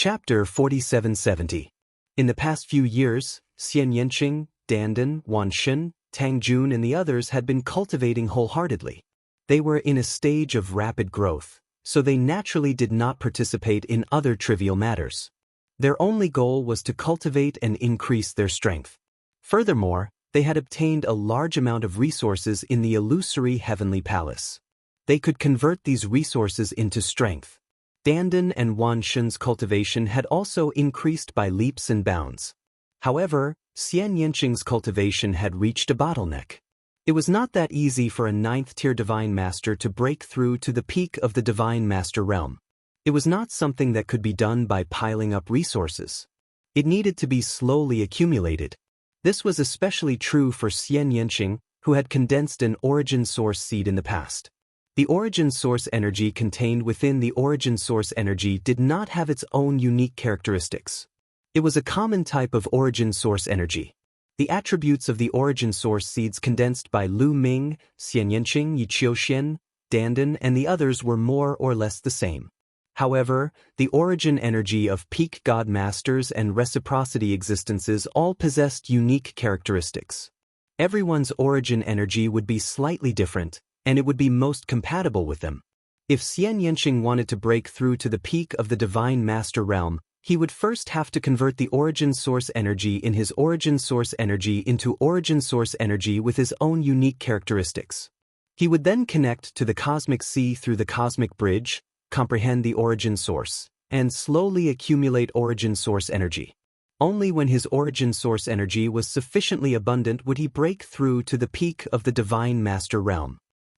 Chapter 4770. In the past few years, Xian Yanqing, Dandan, Wanshen, Tang Jun and the others had been cultivating wholeheartedly. They were in a stage of rapid growth, so they naturally did not participate in other trivial matters. Their only goal was to cultivate and increase their strength. Furthermore, they had obtained a large amount of resources in the illusory heavenly palace. They could convert these resources into strength. Dandan and Wanshen's cultivation had also increased by leaps and bounds. However, Xian Yanqing's cultivation had reached a bottleneck. It was not that easy for a 9th-tier Divine Master to break through to the peak of the Divine Master realm. It was not something that could be done by piling up resources. It needed to be slowly accumulated. This was especially true for Xian Yanqing, who had condensed an origin source seed in the past. The origin source energy contained within the origin source energy did not have its own unique characteristics. It was a common type of origin source energy. The attributes of the origin source seeds condensed by Lu Ming, Xian Yanqing, Yi Qiuxian, Dandan and the others were more or less the same. However, the origin energy of peak God Masters and reciprocity existences all possessed unique characteristics. Everyone's origin energy would be slightly different, and it would be most compatible with them. If Xian Yanqing wanted to break through to the peak of the Divine Master realm, he would first have to convert the origin source energy in his origin source energy into origin source energy with his own unique characteristics. He would then connect to the cosmic sea through the cosmic bridge, comprehend the origin source, and slowly accumulate origin source energy. Only when his origin source energy was sufficiently abundant would he break through to the peak of the Divine Master realm.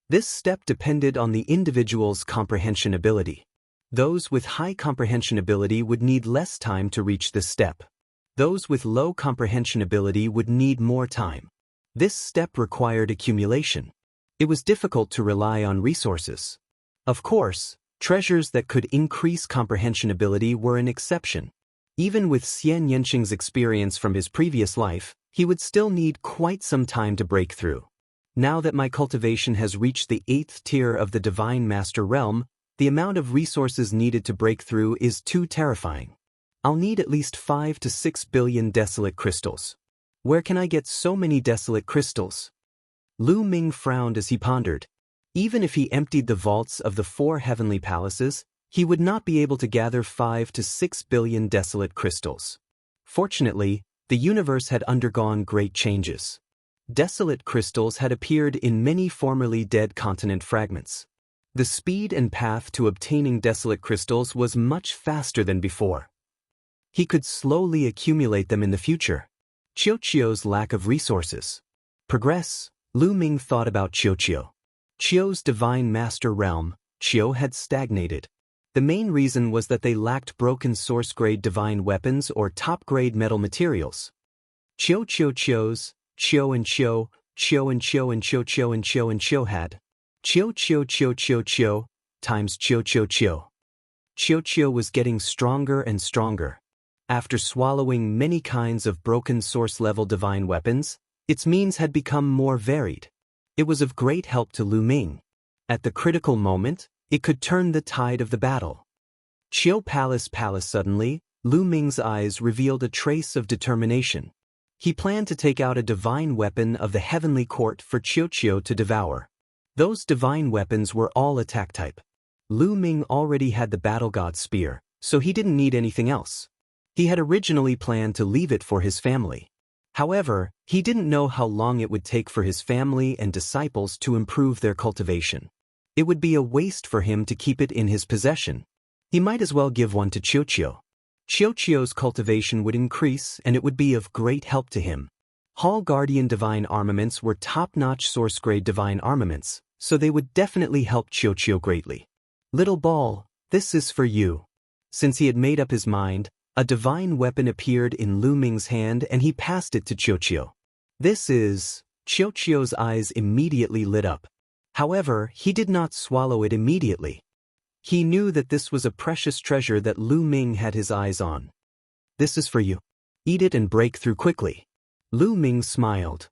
This step depended on the individual's comprehension ability. Those with high comprehension ability would need less time to reach this step. Those with low comprehension ability would need more time. This step required accumulation. It was difficult to rely on resources. Of course, treasures that could increase comprehension ability were an exception. Even with Xian Yanqing's experience from his previous life, he would still need quite some time to break through. Now that my cultivation has reached the 8th tier of the Divine Master realm, the amount of resources needed to break through is too terrifying. I'll need at least 5 to 6 billion desolate crystals. Where can I get so many desolate crystals? Lu Ming frowned as he pondered. Even if he emptied the vaults of the 4 heavenly palaces, he would not be able to gather 5 to 6 billion desolate crystals. Fortunately, the universe had undergone great changes. Desolate crystals had appeared in many formerly dead continent fragments. The speed and path to obtaining desolate crystals was much faster than before. He could slowly accumulate them in the future. Qiuqiu's lack of resources. Progress. Lu Ming thought about Qiuqiu. Qiu's Divine Master realm, Qiu had stagnated. The main reason was that they lacked broken source-grade divine weapons or top-grade metal materials. Qiu's Qiu and Qiu, Qiu and Qiu and Qiu Qiu and Qiu and Qiu had. Qiu times Qiu. Qiu was getting stronger and stronger. After swallowing many kinds of broken source-level divine weapons, its means had become more varied. It was of great help to Lu Ming. At the critical moment, it could turn the tide of the battle. Qiu Palace suddenly, Lu Ming's eyes revealed a trace of determination. He planned to take out a divine weapon of the heavenly court for Qiu to devour. Those divine weapons were all attack type. Lu Ming already had the battle god spear, so he didn't need anything else. He had originally planned to leave it for his family. However, he didn't know how long it would take for his family and disciples to improve their cultivation. It would be a waste for him to keep it in his possession. He might as well give one to Qiu. Qiuqiu's cultivation would increase and it would be of great help to him. Hall Guardian Divine Armaments were top-notch source-grade divine armaments, so they would definitely help Qiu greatly. Little ball, this is for you. Since he had made up his mind, a divine weapon appeared in Lu Ming's hand and he passed it to Qiu. This is... Qiu's eyes immediately lit up. However, he did not swallow it immediately. He knew that this was a precious treasure that Lu Ming had his eyes on. This is for you. Eat it and break through quickly. Lu Ming smiled.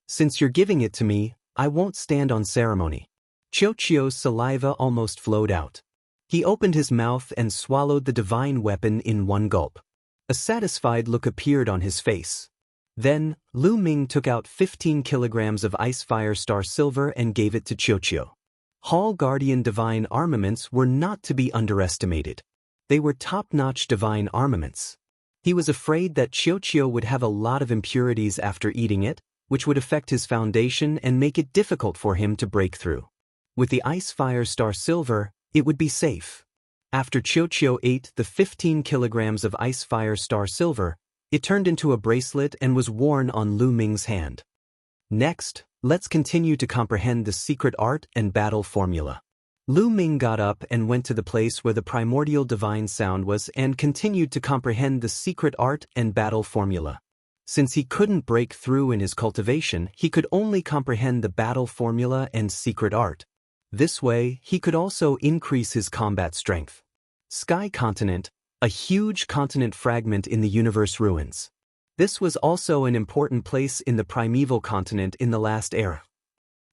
Since you're giving it to me, I won't stand on ceremony. Qiu's saliva almost flowed out. He opened his mouth and swallowed the divine weapon in one gulp. A satisfied look appeared on his face. Then, Lu Ming took out 15 kilograms of Ice Fire Star Silver and gave it to Qiuqiu. Hall Guardian divine armaments were not to be underestimated. They were top-notch divine armaments. He was afraid that Qiuqiu would have a lot of impurities after eating it, which would affect his foundation and make it difficult for him to break through. With the Ice Fire Star Silver, it would be safe. After Qiuqiu ate the 15 kilograms of Ice Fire Star Silver, it turned into a bracelet and was worn on Lu Ming's hand. Next, let's continue to comprehend the secret art and battle formula. Lu Ming got up and went to the place where the primordial divine sound was and continued to comprehend the secret art and battle formula. Since he couldn't break through in his cultivation, he could only comprehend the battle formula and secret art. This way, he could also increase his combat strength. Sky Continent, a huge continent fragment in the universe ruins. This was also an important place in the primeval continent in the last era.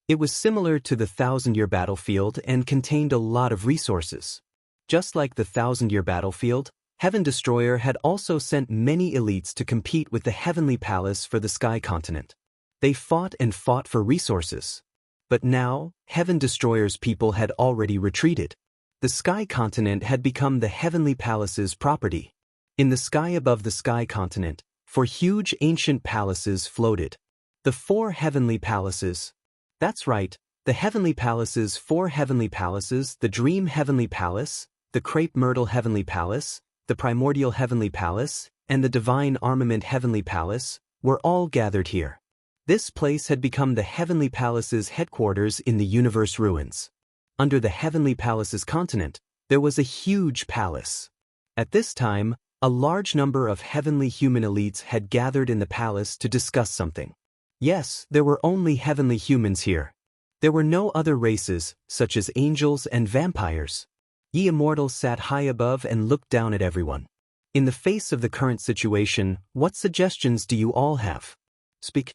It was similar to the thousand-year battlefield and contained a lot of resources. Just like the thousand-year battlefield, Heaven Destroyer had also sent many elites to compete with the Heavenly Palace for the Sky Continent. They fought and fought for resources. But now, Heaven Destroyer's people had already retreated. The Sky Continent had become the Heavenly Palace's property. In the sky above the Sky Continent, four huge ancient palaces floated. The four Heavenly Palaces. That's right, the Heavenly Palaces, four Heavenly Palaces, the Dream Heavenly Palace, the Crepe Myrtle Heavenly Palace, the Primordial Heavenly Palace, and the Divine Armament Heavenly Palace, were all gathered here. This place had become the Heavenly Palace's headquarters in the universe ruins. Under the Heavenly Palace's continent, there was a huge palace. At this time, a large number of heavenly human elites had gathered in the palace to discuss something. Yes, there were only heavenly humans here. There were no other races, such as angels and vampires. Immortal sat high above and looked down at everyone. In the face of the current situation, what suggestions do you all have? Speak.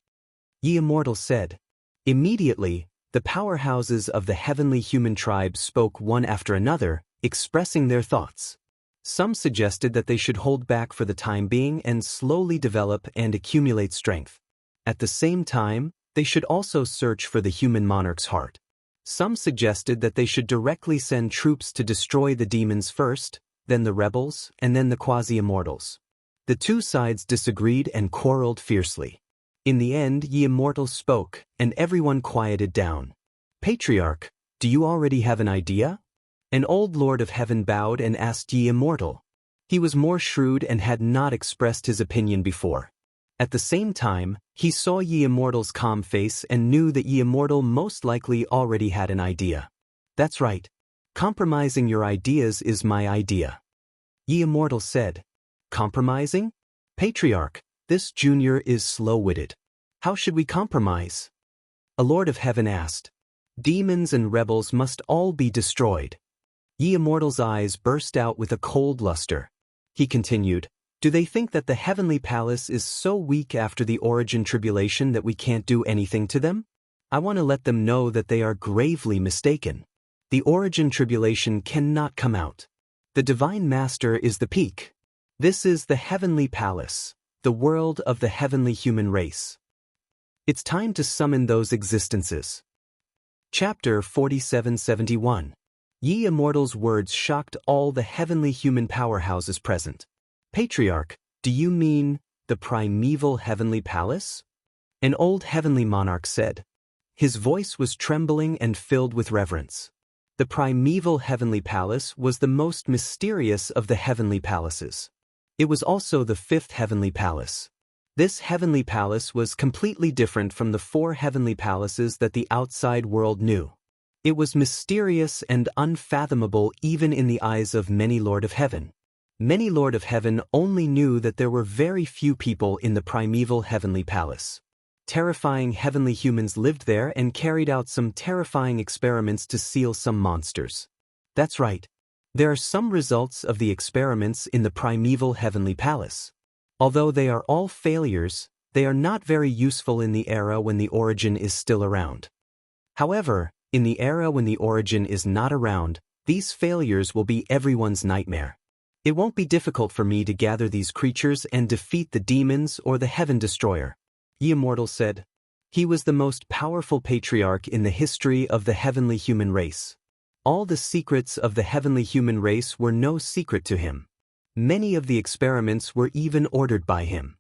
Immortal said. Immediately, the powerhouses of the heavenly human tribe spoke one after another, expressing their thoughts. Some suggested that they should hold back for the time being and slowly develop and accumulate strength. At the same time, they should also search for the human monarch's heart. Some suggested that they should directly send troops to destroy the demons first, then the rebels, and then the quasi-immortals. The two sides disagreed and quarreled fiercely. In the end, Immortal spoke, and everyone quieted down. Patriarch, do you already have an idea? An old Lord of Heaven bowed and asked Immortal. He was more shrewd and had not expressed his opinion before. At the same time, he saw Immortal's calm face and knew that Immortal most likely already had an idea. That's right. Compromising your ideas is my idea. Immortal said. Compromising? Patriarch, this junior is slow-witted. How should we compromise? A Lord of Heaven asked. Demons and rebels must all be destroyed. Immortal's eyes burst out with a cold luster. He continued, do they think that the Heavenly Palace is so weak after the origin tribulation that we can't do anything to them? I want to let them know that they are gravely mistaken. The origin tribulation cannot come out. The Divine Master is the peak. This is the Heavenly Palace, the world of the heavenly human race. It's time to summon those existences. Chapter 4771. Immortal's words shocked all the heavenly human powerhouses present. Patriarch, do you mean the primeval heavenly palace? An old heavenly monarch said. His voice was trembling and filled with reverence. The primeval heavenly palace was the most mysterious of the heavenly palaces. It was also the fifth heavenly palace. This heavenly palace was completely different from the four heavenly palaces that the outside world knew. It was mysterious and unfathomable even in the eyes of many Lord of Heaven. Many Lord of Heaven only knew that there were very few people in the primeval heavenly palace. Terrifying heavenly humans lived there and carried out some terrifying experiments to seal some monsters. That's right. There are some results of the experiments in the primeval heavenly palace. Although they are all failures, they are not very useful in the era when the origin is still around. However, in the era when the origin is not around, These failures will be everyone's nightmare. It won't be difficult for me to gather these creatures and defeat the demons or the Heaven Destroyer, Immortal said. He was the most powerful patriarch in the history of the heavenly human race. All the secrets of the heavenly human race were no secret to him. Many of the experiments were even ordered by him.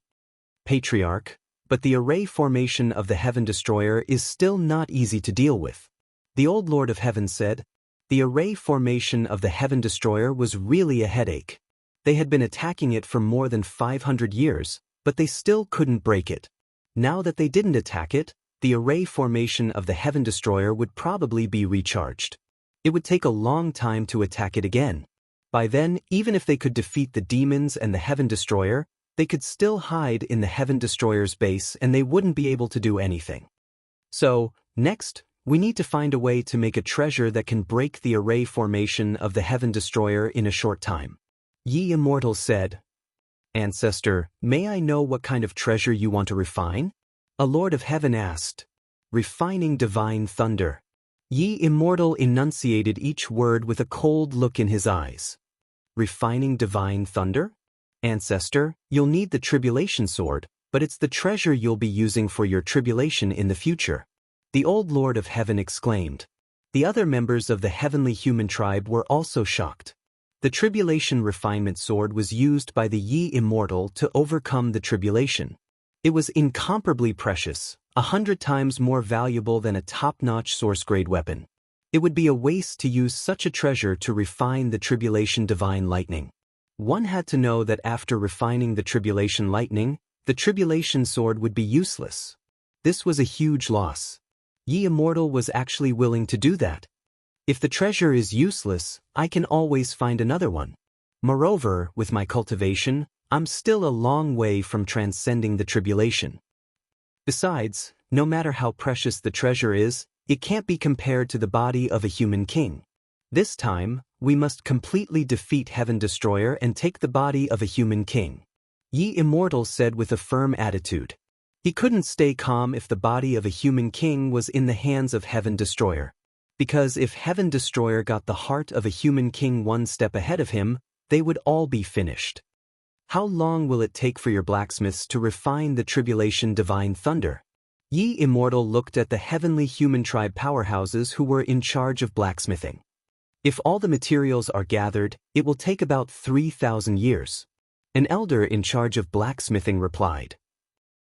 Patriarch, but the array formation of the Heaven Destroyer is still not easy to deal with. The old Lord of Heaven said, the array formation of the Heaven Destroyer was really a headache. They had been attacking it for more than 500 years, but they still couldn't break it. Now that they didn't attack it, the array formation of the Heaven Destroyer would probably be recharged. It would take a long time to attack it again. By then, even if they could defeat the demons and the Heaven Destroyer, they could still hide in the Heaven Destroyer's base and they wouldn't be able to do anything. So, next, we need to find a way to make a treasure that can break the array formation of the Heaven Destroyer in a short time. Immortal said, Ancestor, may I know what kind of treasure you want to refine? A Lord of Heaven asked. Refining divine thunder. Immortal enunciated each word with a cold look in his eyes. Refining divine thunder? Ancestor, you'll need the tribulation sword, but it's the treasure you'll be using for your tribulation in the future. The old Lord of Heaven exclaimed. The other members of the heavenly human tribe were also shocked. The tribulation refinement sword was used by the Immortal to overcome the tribulation. It was incomparably precious, 100 times more valuable than a top-notch source-grade weapon. It would be a waste to use such a treasure to refine the tribulation divine lightning. One had to know that after refining the tribulation lightning, the tribulation sword would be useless. This was a huge loss. Immortal was actually willing to do that. If the treasure is useless, I can always find another one. Moreover, with my cultivation, I'm still a long way from transcending the tribulation. Besides, no matter how precious the treasure is, it can't be compared to the body of a human king. This time, we must completely defeat Heaven Destroyer and take the body of a human king. Immortal said with a firm attitude. He couldn't stay calm if the body of a human king was in the hands of Heaven Destroyer. Because if Heaven Destroyer got the heart of a human king one step ahead of him, they would all be finished. How long will it take for your blacksmiths to refine the tribulation divine thunder? Immortal looked at the heavenly human tribe powerhouses who were in charge of blacksmithing. If all the materials are gathered, it will take about 3,000 years. An elder in charge of blacksmithing replied.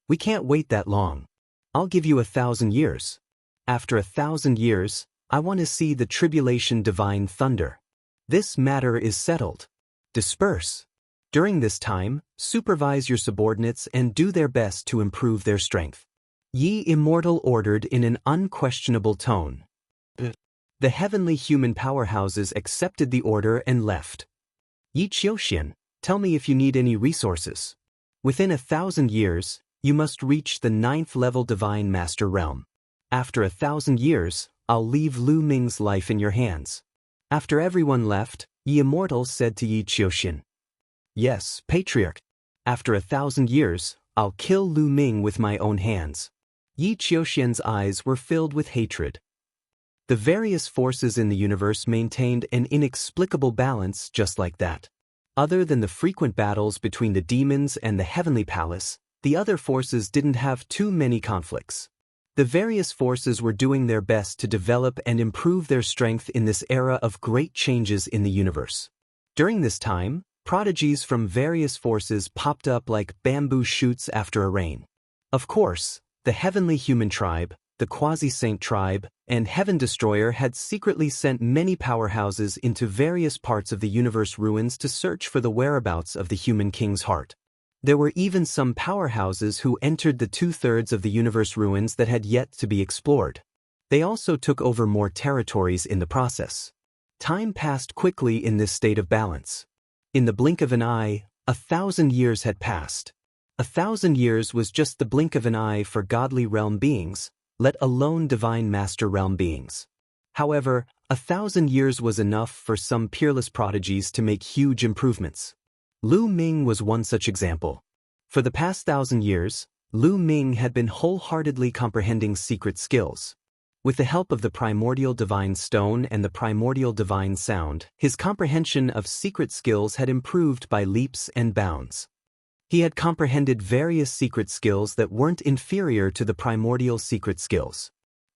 We can't wait that long. I'll give you 1,000 years. After 1,000 years, I want to see the tribulation divine thunder. This matter is settled. Disperse. During this time, supervise your subordinates and do their best to improve their strength. Immortal ordered in an unquestionable tone. The heavenly human powerhouses accepted the order and left. Qiuxian, tell me if you need any resources. Within 1,000 years, you must reach the 9th level divine master realm. After 1,000 years, I'll leave Lu Ming's life in your hands. After everyone left, Immortal said to Qiuxian. Yes, Patriarch. After 1,000 years, I'll kill Lu Ming with my own hands. Qiuxian's eyes were filled with hatred. The various forces in the universe maintained an inexplicable balance just like that. Other than the frequent battles between the demons and the heavenly palace, the other forces didn't have too many conflicts. The various forces were doing their best to develop and improve their strength in this era of great changes in the universe. During this time, prodigies from various forces popped up like bamboo shoots after a rain. Of course, the heavenly human tribe, the quasi-saint tribe, and Heaven Destroyer had secretly sent many powerhouses into various parts of the universe ruins to search for the whereabouts of the human king's heart. There were even some powerhouses who entered the 2/3 of the universe ruins that had yet to be explored. They also took over more territories in the process. Time passed quickly in this state of balance. In the blink of an eye, 1,000 years had passed. 1,000 years was just the blink of an eye for godly realm beings, let alone divine master realm beings. However, 1,000 years was enough for some peerless prodigies to make huge improvements. Lu Ming was one such example. For the past 1,000 years, Lu Ming had been wholeheartedly comprehending secret skills. With the help of the primordial divine stone and the primordial divine sound, his comprehension of secret skills had improved by leaps and bounds. He had comprehended various secret skills that weren't inferior to the primordial secret skills.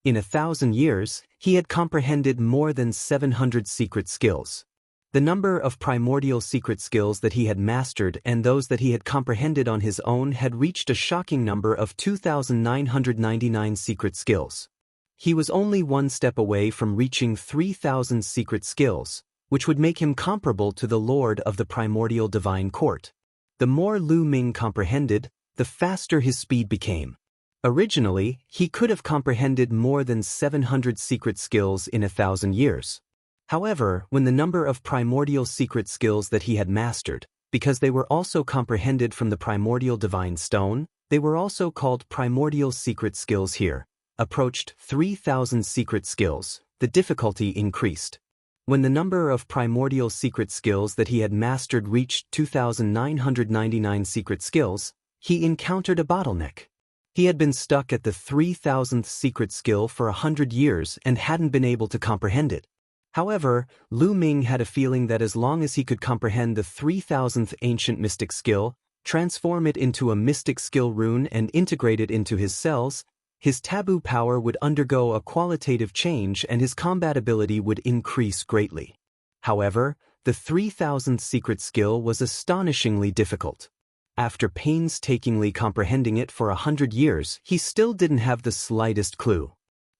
In 1,000 years, he had comprehended more than 700 secret skills. The number of primordial secret skills that he had mastered and those that he had comprehended on his own had reached a shocking number of 2,999 secret skills. He was only one step away from reaching 3,000 secret skills, which would make him comparable to the Lord of the primordial divine court. The more Lu Ming comprehended, the faster his speed became. Originally, he could have comprehended more than 700 secret skills in 1,000 years. However, when the number of primordial secret skills that he had mastered, because they were also comprehended from the primordial divine stone, they were also called primordial secret skills here, approached 3,000 secret skills, the difficulty increased. When the number of primordial secret skills that he had mastered reached 2,999 secret skills, he encountered a bottleneck. He had been stuck at the 3,000th secret skill for 100 years and hadn't been able to comprehend it. However, Lu Ming had a feeling that as long as he could comprehend the 3,000th ancient mystic skill, transform it into a mystic skill rune and integrate it into his cells, his taboo power would undergo a qualitative change and his combat ability would increase greatly. However, the 3,000th secret skill was astonishingly difficult. After painstakingly comprehending it for 100 years, he still didn't have the slightest clue.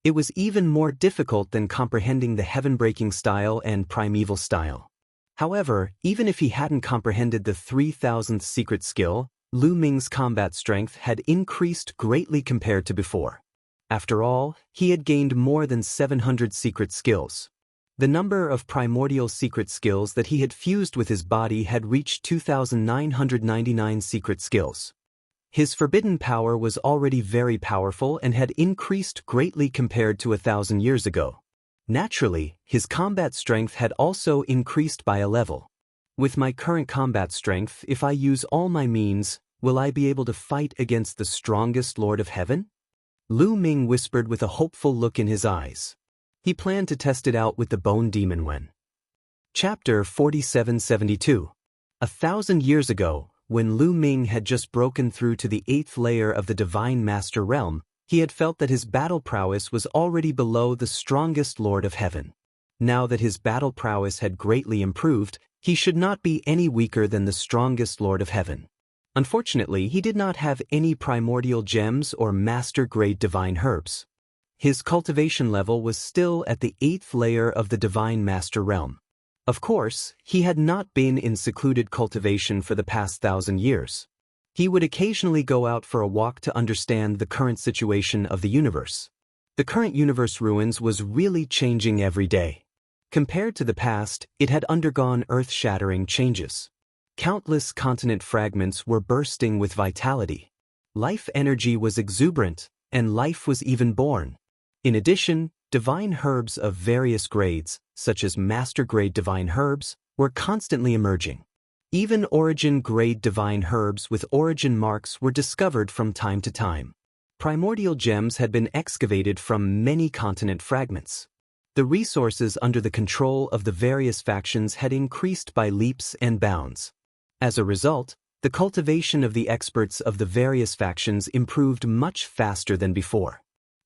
It was even more difficult than comprehending the heaven-breaking style and primeval style. However, even if he hadn't comprehended the 3,000th secret skill, Lu Ming's combat strength had increased greatly compared to before. After all, he had gained more than 700 secret skills. The number of primordial secret skills that he had fused with his body had reached 2,999 secret skills. His forbidden power was already very powerful and had increased greatly compared to 1,000 years ago. Naturally, his combat strength had also increased by a level. With my current combat strength, if I use all my means, will I be able to fight against the strongest Lord of Heaven? Lu Ming whispered with a hopeful look in his eyes. He planned to test it out with the Bone Demon when. Chapter 4772. 1,000 years ago, when Lu Ming had just broken through to the 8th layer of the Divine Master Realm, he had felt that his battle prowess was already below the strongest Lord of Heaven. Now that his battle prowess had greatly improved, he should not be any weaker than the strongest Lord of Heaven. Unfortunately, he did not have any primordial gems or master-grade divine herbs. His cultivation level was still at the 8th layer of the Divine Master Realm. Of course, he had not been in secluded cultivation for the past 1,000 years. He would occasionally go out for a walk to understand the current situation of the universe. The current universe ruins was really changing every day. Compared to the past, it had undergone earth-shattering changes. Countless continent fragments were bursting with vitality. Life energy was exuberant, and life was even born. In addition, divine herbs of various grades, such as master-grade divine herbs, were constantly emerging. Even origin-grade divine herbs with origin marks were discovered from time to time. Primordial gems had been excavated from many continent fragments. The resources under the control of the various factions had increased by leaps and bounds. As a result, the cultivation of the experts of the various factions improved much faster than before.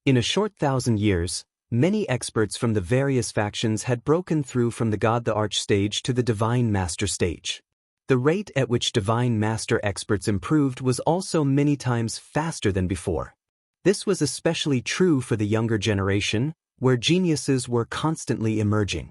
In a short 1,000 years, many experts from the various factions had broken through from the God the Arch stage to the Divine Master stage. The rate at which Divine Master experts improved was also many times faster than before. This was especially true for the younger generation, where geniuses were constantly emerging.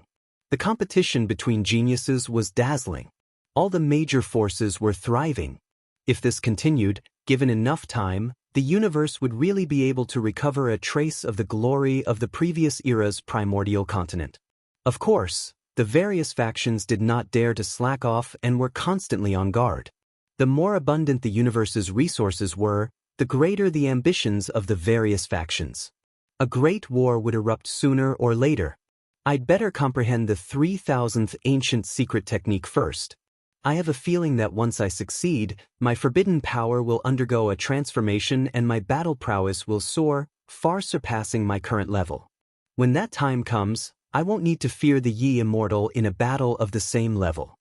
The competition between geniuses was dazzling. All the major forces were thriving. If this continued, given enough time, the universe would really be able to recover a trace of the glory of the previous era's primordial continent. Of course, the various factions did not dare to slack off and were constantly on guard. The more abundant the universe's resources were, the greater the ambitions of the various factions. A great war would erupt sooner or later. I'd better comprehend the 3,000th ancient secret technique first. I have a feeling that once I succeed, my forbidden power will undergo a transformation and my battle prowess will soar, far surpassing my current level. When that time comes, I won't need to fear the Yi Immortal in a battle of the same level.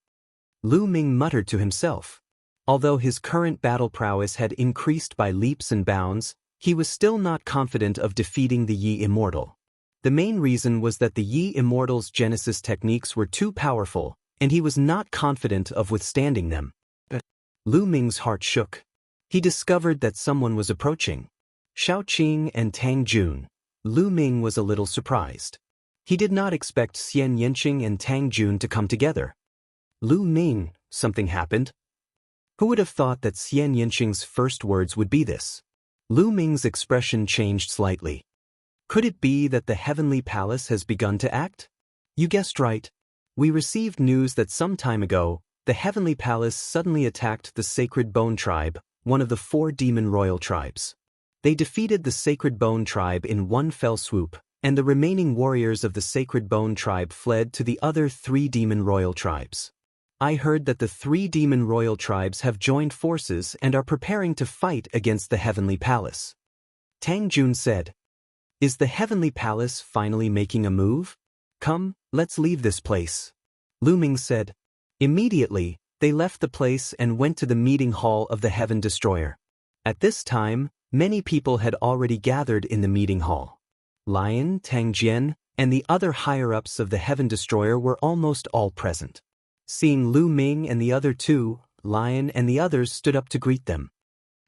Lu Ming muttered to himself. Although his current battle prowess had increased by leaps and bounds, he was still not confident of defeating the Yi Immortal. The main reason was that the Yi Immortal's Genesis techniques were too powerful, and he was not confident of withstanding them. But Lu Ming's heart shook. He discovered that someone was approaching. Shao Qing and Tang Jun. Lu Ming was a little surprised. He did not expect Xian Yanqing and Tang Jun to come together. Lu Ming, something happened? Who would have thought that Xian Yanqing's first words would be this? Lu Ming's expression changed slightly. Could it be that the Heavenly Palace has begun to act? You guessed right. We received news that some time ago, the Heavenly Palace suddenly attacked the Sacred Bone Tribe, one of the 4 demon royal tribes. They defeated the Sacred Bone Tribe in one fell swoop, and the remaining warriors of the Sacred Bone Tribe fled to the other 3 demon royal tribes. I heard that the 3 demon royal tribes have joined forces and are preparing to fight against the Heavenly Palace. Tang Jun said, "Is the Heavenly Palace finally making a move? Come, let's leave this place." Lu Ming said. Immediately, they left the place and went to the meeting hall of the Heaven Destroyer. At this time, many people had already gathered in the meeting hall. Lion, Tang Jian, and the other higher-ups of the Heaven Destroyer were almost all present. Seeing Lu Ming and the other 2, Lion and the others stood up to greet them.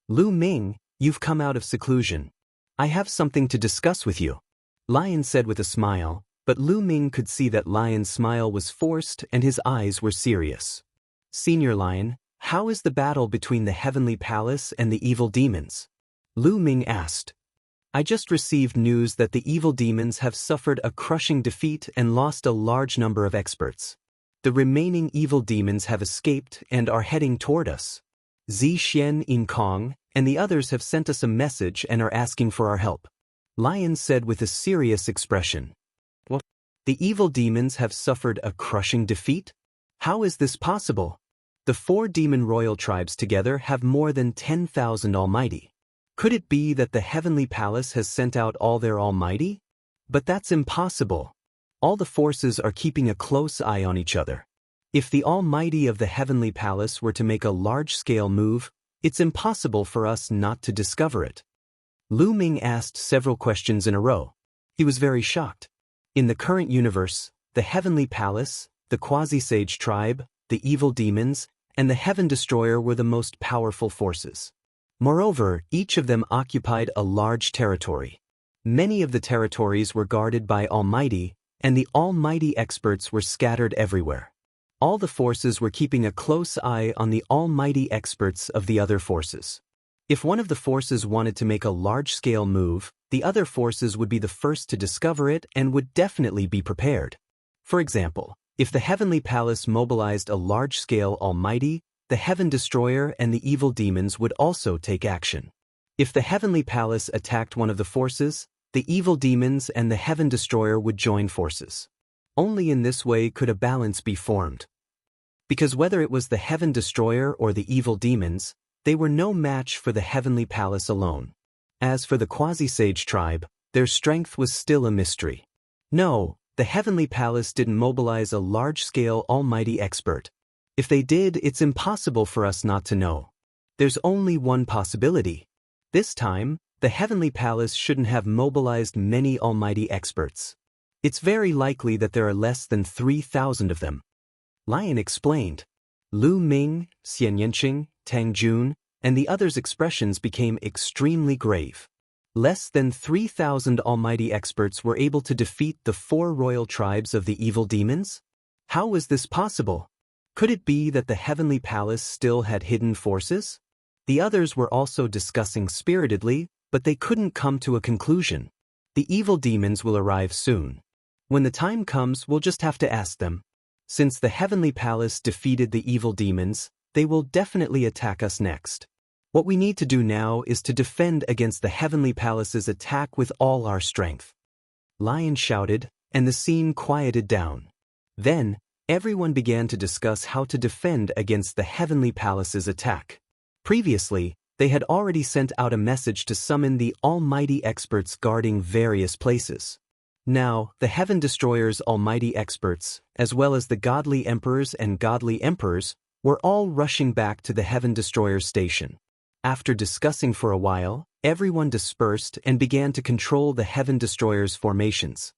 "Lu Ming, you've come out of seclusion. I have something to discuss with you," Lion said with a smile, but Lu Ming could see that Lion's smile was forced and his eyes were serious. "Senior Lion, how is the battle between the Heavenly Palace and the evil demons?" Lu Ming asked. "I just received news that the evil demons have suffered a crushing defeat and lost a large number of experts. The remaining evil demons have escaped and are heading toward us. Zi Xian Yin Kong and the others have sent us a message and are asking for our help," Lion said with a serious expression. "What? The evil demons have suffered a crushing defeat? How is this possible? The 4 demon royal tribes together have more than 10,000 almighty. Could it be that the Heavenly Palace has sent out all their almighty? But that's impossible. All the forces are keeping a close eye on each other. If the almighty of the Heavenly Palace were to make a large-scale move, it's impossible for us not to discover it." Lu Ming asked several questions in a row. He was very shocked. In the current universe, the Heavenly Palace, the Quasi-Sage Tribe, the evil demons, and the Heaven Destroyer were the most powerful forces. Moreover, each of them occupied a large territory. Many of the territories were guarded by Almighty, and the Almighty experts were scattered everywhere. All the forces were keeping a close eye on the Almighty experts of the other forces. If one of the forces wanted to make a large-scale move, the other forces would be the first to discover it and would definitely be prepared. For example, if the Heavenly Palace mobilized a large-scale Almighty, the Heaven Destroyer and the evil demons would also take action. If the Heavenly Palace attacked one of the forces, the evil demons and the Heaven Destroyer would join forces. Only in this way could a balance be formed. Because whether it was the Heaven Destroyer or the evil demons, they were no match for the Heavenly Palace alone. As for the Quasi-Sage Tribe, their strength was still a mystery. No, the Heavenly Palace didn't mobilize a large-scale Almighty expert. If they did, it's impossible for us not to know. There's only one possibility. This time, the Heavenly Palace shouldn't have mobilized many Almighty experts. It's very likely that there are less than 3,000 of them. Lion explained. Lu Ming, Xian Yanqing, Tang Jun, and the others' expressions became extremely grave. Less than 3,000 Almighty experts were able to defeat the 4 royal tribes of the evil demons? How was this possible? Could it be that the Heavenly Palace still had hidden forces? The others were also discussing spiritedly, but they couldn't come to a conclusion. The evil demons will arrive soon. When the time comes, we'll just have to ask them. Since the Heavenly Palace defeated the evil demons, they will definitely attack us next. What we need to do now is to defend against the Heavenly Palace's attack with all our strength. Lion shouted, and the scene quieted down. Then, everyone began to discuss how to defend against the Heavenly Palace's attack. Previously, they had already sent out a message to summon the Almighty experts guarding various places. Now, the Heaven Destroyer's almighty experts, as well as the godly emperors and godly emperors, were all rushing back to the Heaven Destroyer's station. After discussing for a while, everyone dispersed and began to control the Heaven Destroyer's formations.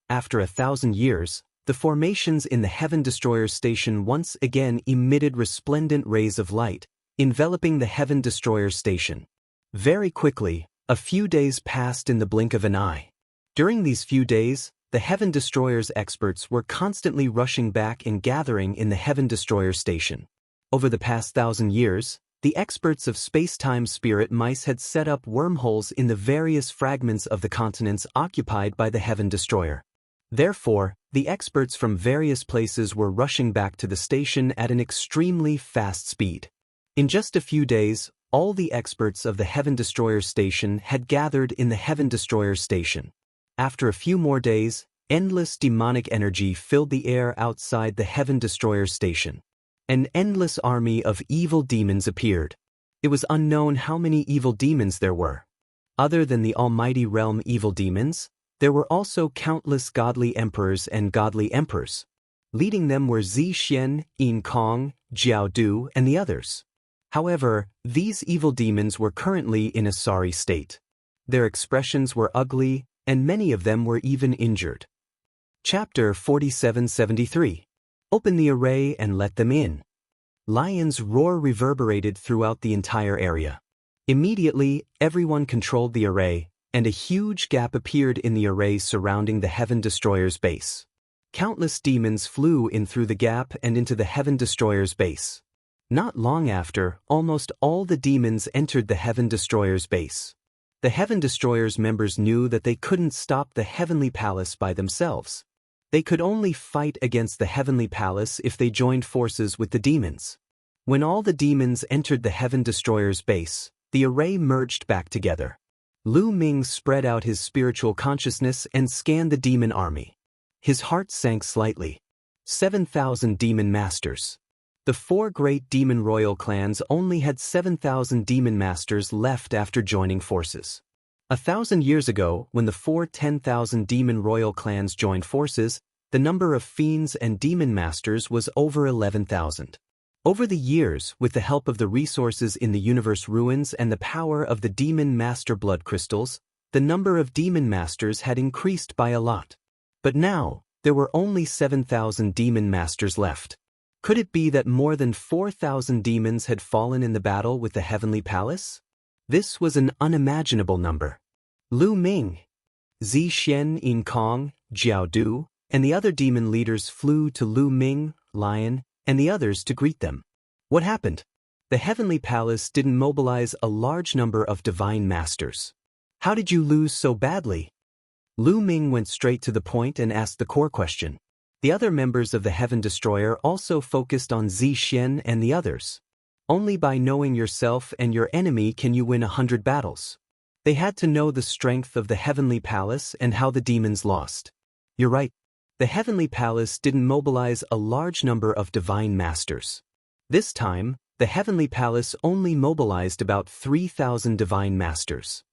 After 1,000 years, the formations in the Heaven Destroyer's station once again emitted resplendent rays of light, enveloping the Heaven Destroyer's station. Very quickly, a few days passed in the blink of an eye. During these few days, the Heaven Destroyer's experts were constantly rushing back and gathering in the Heaven Destroyer station. Over the past 1,000 years, the experts of space-time spirit mice had set up wormholes in the various fragments of the continents occupied by the Heaven Destroyer. Therefore, the experts from various places were rushing back to the station at an extremely fast speed. In just a few days, all the experts of the Heaven Destroyer station had gathered in the Heaven Destroyer station. After a few more days, endless demonic energy filled the air outside the Heaven Destroyer station. An endless army of evil demons appeared. It was unknown how many evil demons there were. Other than the almighty realm evil demons, there were also countless godly emperors and godly emperors. Leading them were Zi Xian, Yin Kong, Jiao Du, and the others. However, these evil demons were currently in a sorry state. Their expressions were ugly, and many of them were even injured. Chapter 4773. Open the array and let them in. Lion's roar reverberated throughout the entire area. Immediately, everyone controlled the array, and a huge gap appeared in the array surrounding the Heaven Destroyer's base. Countless demons flew in through the gap and into the Heaven Destroyer's base. Not long after, almost all the demons entered the Heaven Destroyer's base. The Heaven Destroyer's members knew that they couldn't stop the Heavenly Palace by themselves. They could only fight against the Heavenly Palace if they joined forces with the demons. When all the demons entered the Heaven Destroyer's base, the array merged back together. Lu Ming spread out his spiritual consciousness and scanned the demon army. His heart sank slightly. 7,000 demon masters. The 4 great demon royal clans only had 7,000 demon masters left after joining forces. 1,000 years ago, when the 4 10,000 demon royal clans joined forces, the number of fiends and demon masters was over 11,000. Over the years, with the help of the resources in the universe ruins and the power of the demon master blood crystals, the number of demon masters had increased by a lot. But now, there were only 7,000 demon masters left. Could it be that more than 4,000 demons had fallen in the battle with the Heavenly Palace? This was an unimaginable number. Lu Ming, Zi Xian, Yin Kong, Jiao Du, and the other demon leaders flew to Lu Ming, Lion, and the others to greet them. What happened? The Heavenly Palace didn't mobilize a large number of divine masters. How did you lose so badly? Lu Ming went straight to the point and asked the core question. The other members of the Heaven Destroyer also focused on Zi Xian and the others. Only by knowing yourself and your enemy can you win 100 battles. They had to know the strength of the Heavenly Palace and how the demons lost. You're right. The Heavenly Palace didn't mobilize a large number of divine masters. This time, the Heavenly Palace only mobilized about 3,000 divine masters.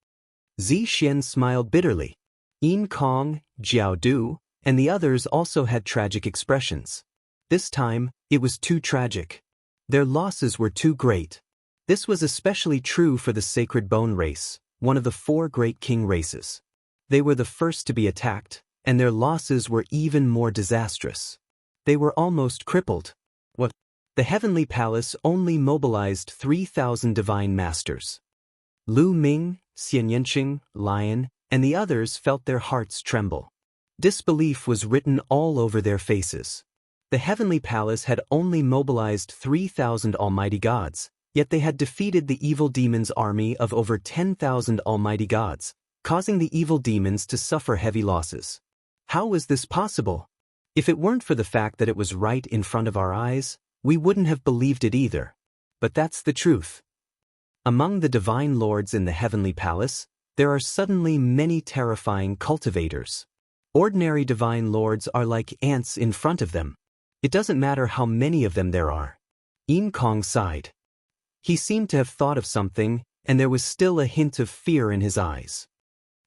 Zi Xian smiled bitterly. Yin Kong, Jiao Du, and the others also had tragic expressions. This time, it was too tragic. Their losses were too great. This was especially true for the Sacred Bone race, one of the 4 great king races. They were the first to be attacked, and their losses were even more disastrous. They were almost crippled. What? The Heavenly Palace only mobilized 3,000 divine masters. Lu Ming, Xian Yanqing, Lion, and the others felt their hearts tremble. Disbelief was written all over their faces. The Heavenly Palace had only mobilized 3,000 almighty gods, yet they had defeated the evil demons' army of over 10,000 almighty gods, causing the evil demons to suffer heavy losses. How was this possible? If it weren't for the fact that it was right in front of our eyes, we wouldn't have believed it either. But that's the truth. Among the divine lords in the Heavenly Palace, there are suddenly many terrifying cultivators. Ordinary divine lords are like ants in front of them. It doesn't matter how many of them there are. Yin Kong sighed. He seemed to have thought of something, and there was still a hint of fear in his eyes.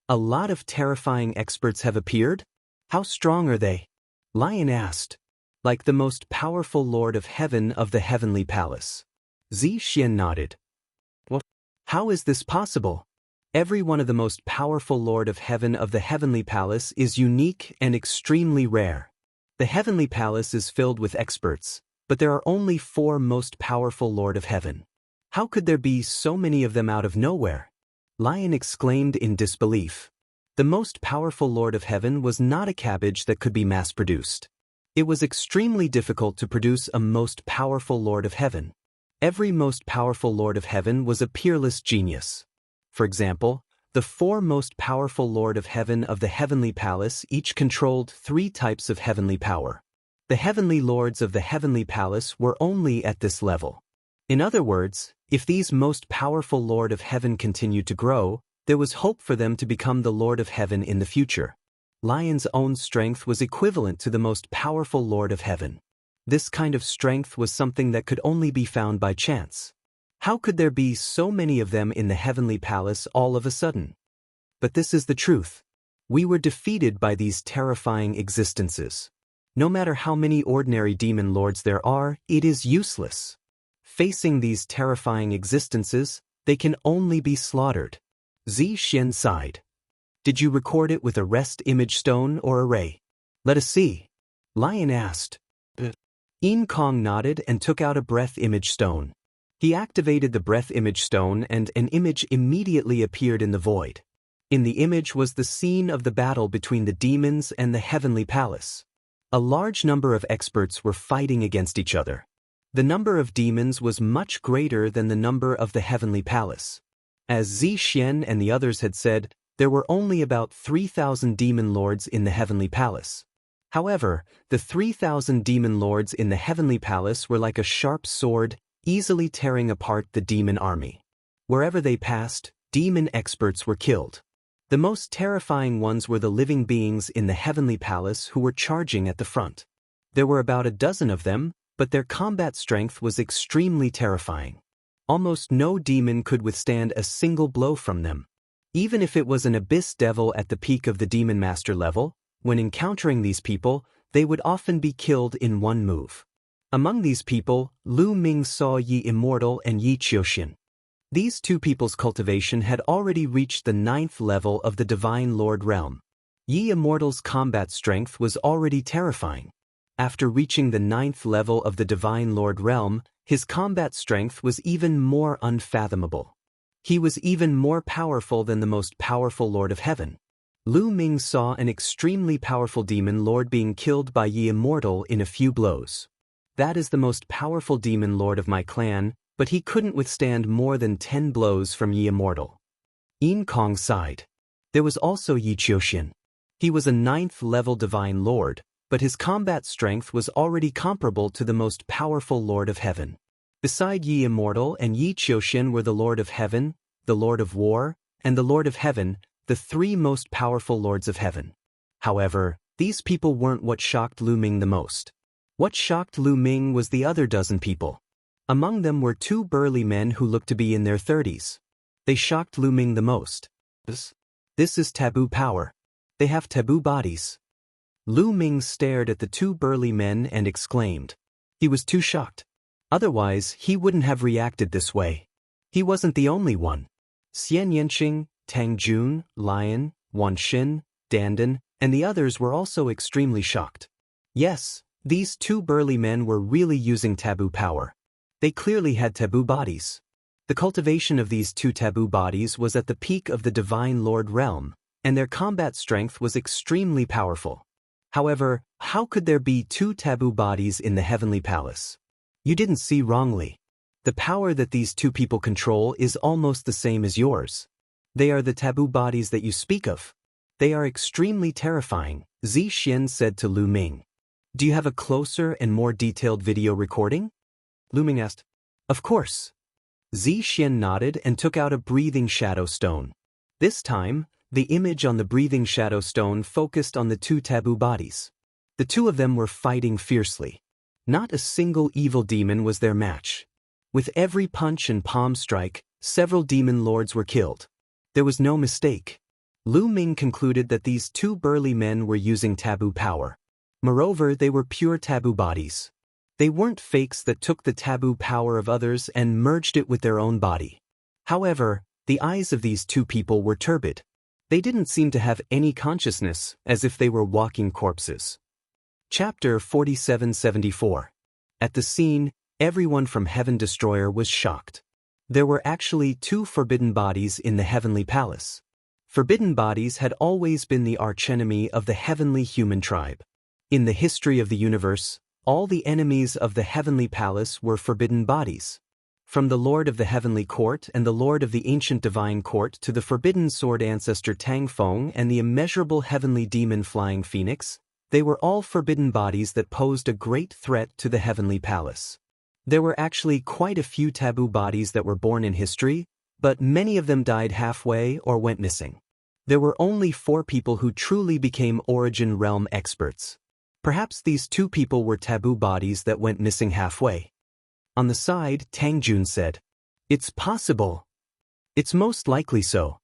A lot of terrifying experts have appeared? How strong are they? Lion asked. Like the most powerful lord of heaven of the heavenly palace. Xian nodded. What? How is this possible? Every one of the most powerful lord of heaven of the heavenly palace is unique and extremely rare. The heavenly palace is filled with experts, but there are only 4 most powerful lord of heaven. How could there be so many of them out of nowhere? Lion exclaimed in disbelief. The most powerful lord of heaven was not a cabbage that could be mass-produced. It was extremely difficult to produce a most powerful lord of heaven. Every most powerful lord of heaven was a peerless genius. For example, the 4 most powerful lord of heaven of the heavenly palace each controlled 3 types of heavenly power. The heavenly lords of the heavenly palace were only at this level. In other words, if these most powerful lord of heaven continued to grow, there was hope for them to become the lord of heaven in the future. Lion's own strength was equivalent to the most powerful lord of heaven. This kind of strength was something that could only be found by chance. How could there be so many of them in the heavenly palace all of a sudden? But this is the truth. We were defeated by these terrifying existences. No matter how many ordinary demon lords there are, it is useless. Facing these terrifying existences, they can only be slaughtered. Xian sighed. Did you record it with a rest image stone or a ray? Let us see. Lion asked. Kong nodded and took out a breath image stone. He activated the breath image stone and an image immediately appeared in the void. In the image was the scene of the battle between the demons and the heavenly palace. A large number of experts were fighting against each other. The number of demons was much greater than the number of the heavenly palace. As Xian and the others had said, there were only about 3,000 demon lords in the heavenly palace. However, the 3,000 demon lords in the heavenly palace were like a sharp sword, easily tearing apart the demon army. Wherever they passed, demon experts were killed. The most terrifying ones were the living beings in the heavenly palace who were charging at the front. There were about a dozen of them, but their combat strength was extremely terrifying. Almost no demon could withstand a single blow from them. Even if it was an abyss devil at the peak of the demon master level, when encountering these people, they would often be killed in one move. Among these people, Lu Ming saw Yi Immortal and Yi Qiuxian. These 2 people's cultivation had already reached the 9th level of the Divine Lord realm. Yi Immortal's combat strength was already terrifying. After reaching the 9th level of the Divine Lord realm, his combat strength was even more unfathomable. He was even more powerful than the most powerful Lord of Heaven. Lu Ming saw an extremely powerful demon lord being killed by Yi Immortal in a few blows. That is the most powerful demon lord of my clan, but he couldn't withstand more than 10 blows from Yi Immortal. Kong sighed. There was also Yi Qiuxian. He was a 9th level divine lord, but his combat strength was already comparable to the most powerful lord of heaven. Beside Yi Immortal and Yi Qiuxian were the Lord of Heaven, the Lord of War, and the Lord of Heaven, the 3 most powerful lords of heaven. However, these people weren't what shocked Lu Ming the most. What shocked Lu Ming was the other dozen people. Among them were 2 burly men who looked to be in their 30s. They shocked Lu Ming the most. This is taboo power. They have taboo bodies. Lu Ming stared at the 2 burly men and exclaimed. He was too shocked. Otherwise, he wouldn't have reacted this way. He wasn't the only one. Xian Yanqing, Tang Jun, Lion, Wanxin, Dandan, and the others were also extremely shocked. Yes, these 2 burly men were really using taboo power. They clearly had taboo bodies. The cultivation of these 2 taboo bodies was at the peak of the Divine Lord realm, and their combat strength was extremely powerful. However, how could there be 2 taboo bodies in the heavenly palace? You didn't see wrongly. The power that these 2 people control is almost the same as yours. They are the taboo bodies that you speak of. They are extremely terrifying, Xian said to Lu Ming. Do you have a closer and more detailed video recording? Lu Ming asked. Of course. Xian nodded and took out a breathing shadow stone. This time, the image on the breathing shadow stone focused on the 2 taboo bodies. The 2 of them were fighting fiercely. Not a single evil demon was their match. With every punch and palm strike, several demon lords were killed. There was no mistake. Lu Ming concluded that these two burly men were using taboo power. Moreover, they were pure taboo bodies. They weren't fakes that took the taboo power of others and merged it with their own body. However, the eyes of these two people were turbid. They didn't seem to have any consciousness, as if they were walking corpses. Chapter 4774. At the scene, everyone from Heaven Destroyer was shocked. There were actually two forbidden bodies in the heavenly palace. Forbidden bodies had always been the archenemy of the heavenly human tribe. In the history of the universe, all the enemies of the heavenly palace were forbidden bodies. From the Lord of the Heavenly Court and the Lord of the Ancient Divine Court to the forbidden sword ancestor Tang Feng and the immeasurable heavenly demon Flying Phoenix, they were all forbidden bodies that posed a great threat to the heavenly palace. There were actually quite a few taboo bodies that were born in history, but many of them died halfway or went missing. There were only 4 people who truly became Origin Realm experts. Perhaps these 2 people were taboo bodies that went missing halfway. On the side, Tang Jun said, "It's possible. It's most likely so.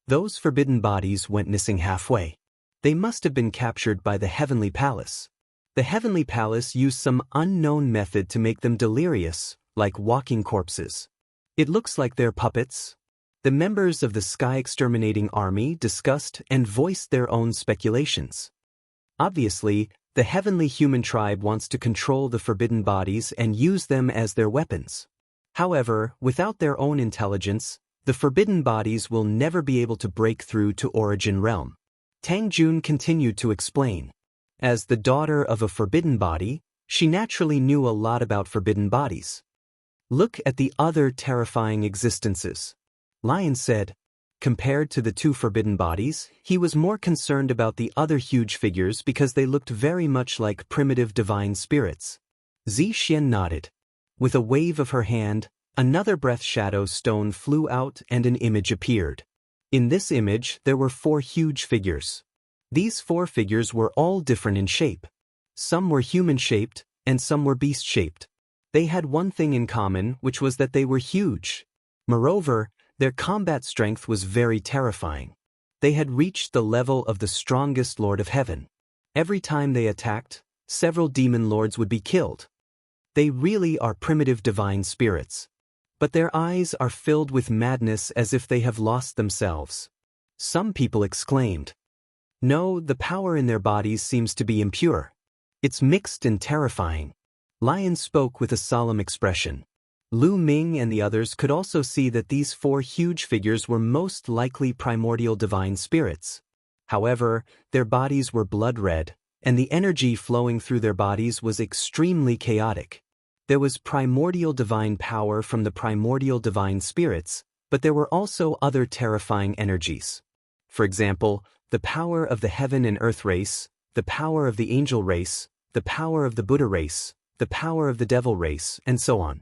Those forbidden bodies went missing halfway. They must have been captured by the Heavenly Palace. The Heavenly Palace used some unknown method to make them delirious, like walking corpses. It looks like they're puppets." The members of the Sky Exterminating Army discussed and voiced their own speculations. Obviously, the heavenly human tribe wants to control the forbidden bodies and use them as their weapons. However, without their own intelligence, the forbidden bodies will never be able to break through to Origin Realm. Tang Jun continued to explain. As the daughter of a forbidden body, she naturally knew a lot about forbidden bodies. Look at the other terrifying existences. Lion said. Compared to the 2 forbidden bodies, he was more concerned about the other huge figures because they looked very much like primitive divine spirits. Zixian nodded. With a wave of her hand, another breath shadow stone flew out and an image appeared. In this image, there were 4 huge figures. These 4 figures were all different in shape. Some were human-shaped, and some were beast-shaped. They had one thing in common, which was that they were huge. Moreover, their combat strength was very terrifying. They had reached the level of the strongest Lord of Heaven. Every time they attacked, several demon lords would be killed. They really are primitive divine spirits. But their eyes are filled with madness as if they have lost themselves. Some people exclaimed. No, the power in their bodies seems to be impure. It's mixed and terrifying. Lion spoke with a solemn expression. Lu Ming and the others could also see that these 4 huge figures were most likely primordial divine spirits. However, their bodies were blood red, and the energy flowing through their bodies was extremely chaotic. There was primordial divine power from the primordial divine spirits, but there were also other terrifying energies. For example, the power of the heaven and earth race, the power of the angel race, the power of the Buddha race, the power of the devil race, and so on.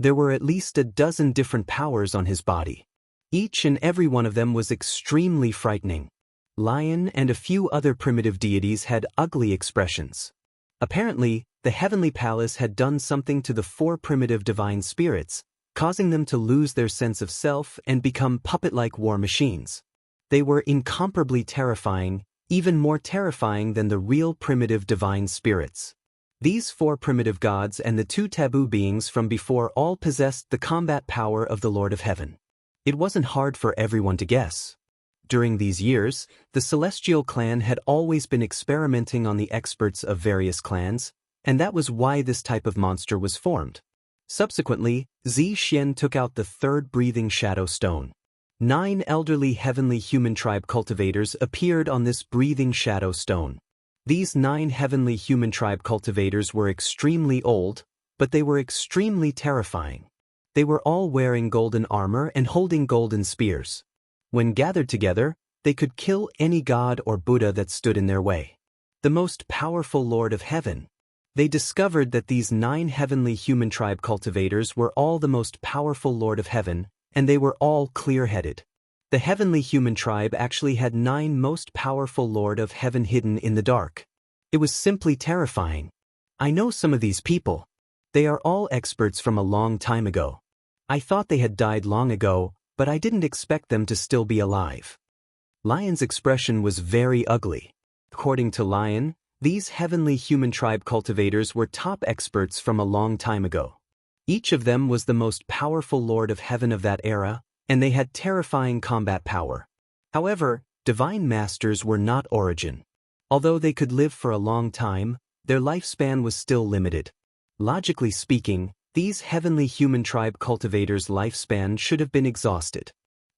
There were at least a dozen different powers on his body. Each and every one of them was extremely frightening. Lion and a few other primitive deities had ugly expressions. Apparently, the Heavenly Palace had done something to the 4 primitive divine spirits, causing them to lose their sense of self and become puppet-like war machines. They were incomparably terrifying, even more terrifying than the real primitive divine spirits. These 4 primitive gods and the 2 taboo beings from before all possessed the combat power of the Lord of Heaven. It wasn't hard for everyone to guess. During these years, the Celestial Clan had always been experimenting on the experts of various clans, and that was why this type of monster was formed. Subsequently, Zixian took out the 3rd breathing shadow stone. 9 elderly heavenly human tribe cultivators appeared on this breathing shadow stone. These 9 heavenly human tribe cultivators were extremely old, but they were extremely terrifying. They were all wearing golden armor and holding golden spears. When gathered together, they could kill any god or Buddha that stood in their way. The most powerful Lord of Heaven. They discovered that these 9 heavenly human tribe cultivators were all the most powerful Lord of Heaven, and they were all clear-headed. The heavenly human tribe actually had 9 most powerful Lord of Heaven hidden in the dark. It was simply terrifying. I know some of these people. They are all experts from a long time ago. I thought they had died long ago, but I didn't expect them to still be alive. Lion's expression was very ugly. According to Lion, these heavenly human tribe cultivators were top experts from a long time ago. Each of them was the most powerful lord of heaven of that era, and they had terrifying combat power. However, divine masters were not origin. Although they could live for a long time, their lifespan was still limited. Logically speaking, these heavenly human tribe cultivators' lifespan should have been exhausted.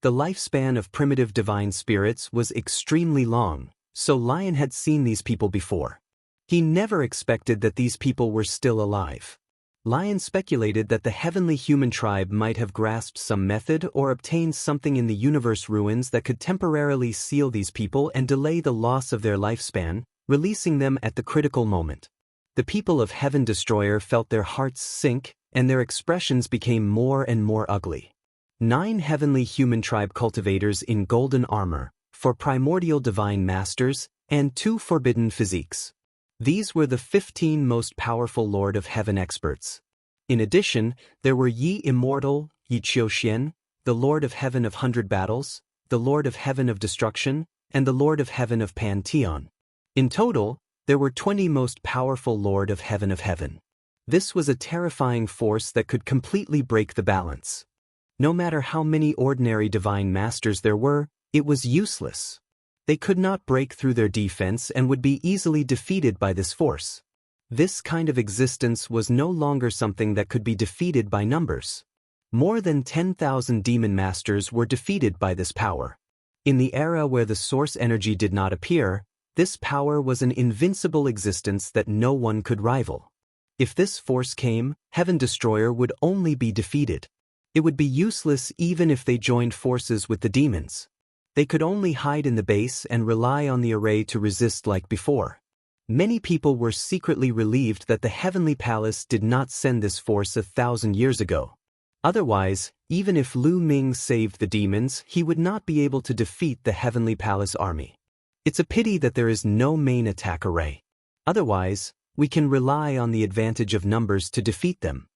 The lifespan of primitive divine spirits was extremely long, so Lion had seen these people before. He never expected that these people were still alive. Lion speculated that the heavenly human tribe might have grasped some method or obtained something in the universe ruins that could temporarily seal these people and delay the loss of their lifespan, releasing them at the critical moment. The people of Heaven Destroyer felt their hearts sink, and their expressions became more and more ugly. 9 heavenly human tribe cultivators in golden armor, 4 primordial divine masters, and 2 forbidden physiques. These were the 15 most powerful Lord of Heaven experts. In addition, there were Yi Immortal, Yi Qiuxian, the Lord of Heaven of 100 Battles, the Lord of Heaven of Destruction, and the Lord of Heaven of Pantheon. In total, there were 20 most powerful Lord of Heaven. This was a terrifying force that could completely break the balance. No matter how many ordinary divine masters there were, it was useless. They could not break through their defense and would be easily defeated by this force. This kind of existence was no longer something that could be defeated by numbers. More than 10,000 demon masters were defeated by this power. In the era where the source energy did not appear, this power was an invincible existence that no one could rival. If this force came, Heaven Destroyer would only be defeated. It would be useless even if they joined forces with the demons. They could only hide in the base and rely on the array to resist like before. Many people were secretly relieved that the Heavenly Palace did not send this force 1,000 years ago. Otherwise, even if Lu Ming saved the demons, he would not be able to defeat the Heavenly Palace army. It's a pity that there is no main attack array. Otherwise, we can rely on the advantage of numbers to defeat them.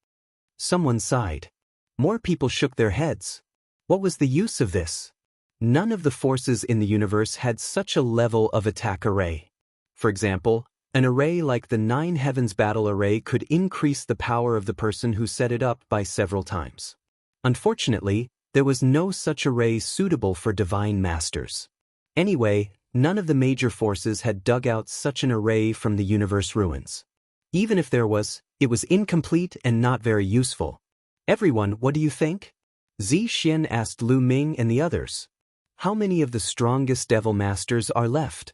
Someone sighed. More people shook their heads. What was the use of this? None of the forces in the universe had such a level of attack array. For example, an array like the 9 Heavens Battle Array could increase the power of the person who set it up by several times. Unfortunately, there was no such array suitable for divine masters. Anyway, none of the major forces had dug out such an array from the universe ruins. Even if there was, it was incomplete and not very useful. Everyone, what do you think? Zi Xian asked Lu Ming and the others. How many of the strongest devil masters are left?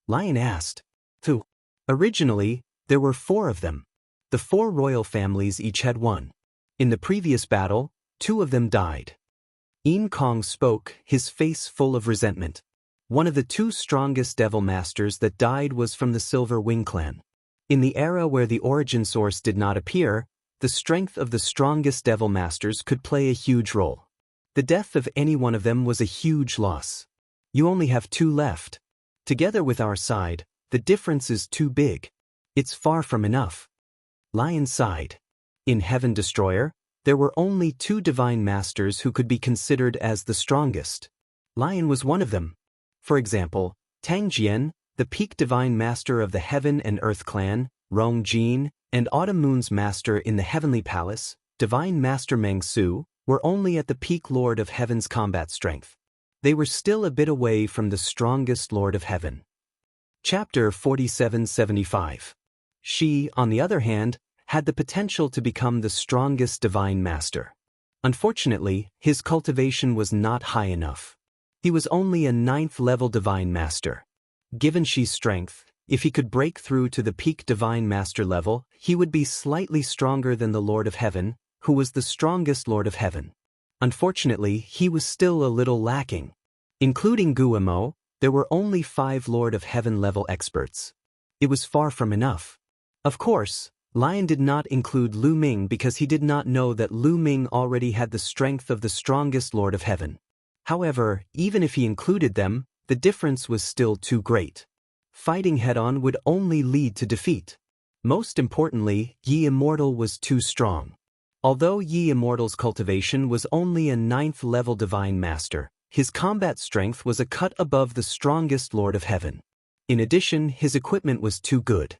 Lion asked. 2. Originally, there were 4 of them. The 4 royal families each had 1. In the previous battle, 2 of them died. Yin Kong spoke, his face full of resentment. One of the 2 strongest devil masters that died was from the Silver Wing clan. In the era where the origin source did not appear, the strength of the strongest devil masters could play a huge role. The death of any one of them was a huge loss. You only have 2 left. Together with our side, the difference is too big. It's far from enough. Lion sighed. In Heaven Destroyer, there were only 2 divine masters who could be considered as the strongest. Lion was one of them. For example, Tang Jian, the peak divine master of the Heaven and Earth clan, Rong Jin, and Autumn Moon's master in the Heavenly Palace, divine master Meng Su, were only at the peak Lord of Heaven's combat strength. They were still a bit away from the strongest Lord of Heaven. Chapter 4775. She, on the other hand, had the potential to become the strongest divine master. Unfortunately, his cultivation was not high enough. He was only a 9th level divine master. Given Shi's strength, if he could break through to the peak divine master level, he would be slightly stronger than the Lord of Heaven, who was the strongest Lord of Heaven. Unfortunately, he was still a little lacking. Including Guillemot, there were only 5 Lord of Heaven level experts. It was far from enough. Of course, Lion did not include Lu Ming because he did not know that Lu Ming already had the strength of the strongest Lord of Heaven. However, even if he included them, the difference was still too great. Fighting head-on would only lead to defeat. Most importantly, Yi Immortal was too strong. Although Yi Immortal's cultivation was only a 9th level divine master, His combat strength was a cut above the strongest Lord of Heaven. In addition, his equipment was too good.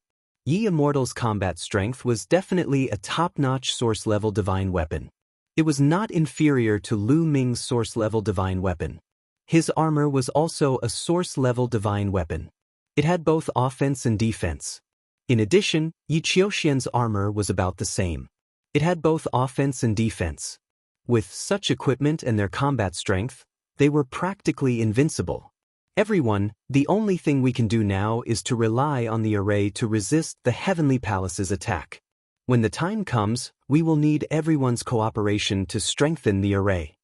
Immortal's combat strength was definitely a top-notch source-level divine weapon. It was not inferior to Lu Ming's source-level divine weapon. His armor was also a source-level divine weapon. It had both offense and defense. In addition, Yi Qiuxian's armor was about the same. It had both offense and defense. With such equipment and their combat strength, they were practically invincible. Everyone, the only thing we can do now is to rely on the array to resist the Heavenly Palace's attack. When the time comes, we will need everyone's cooperation to strengthen the array.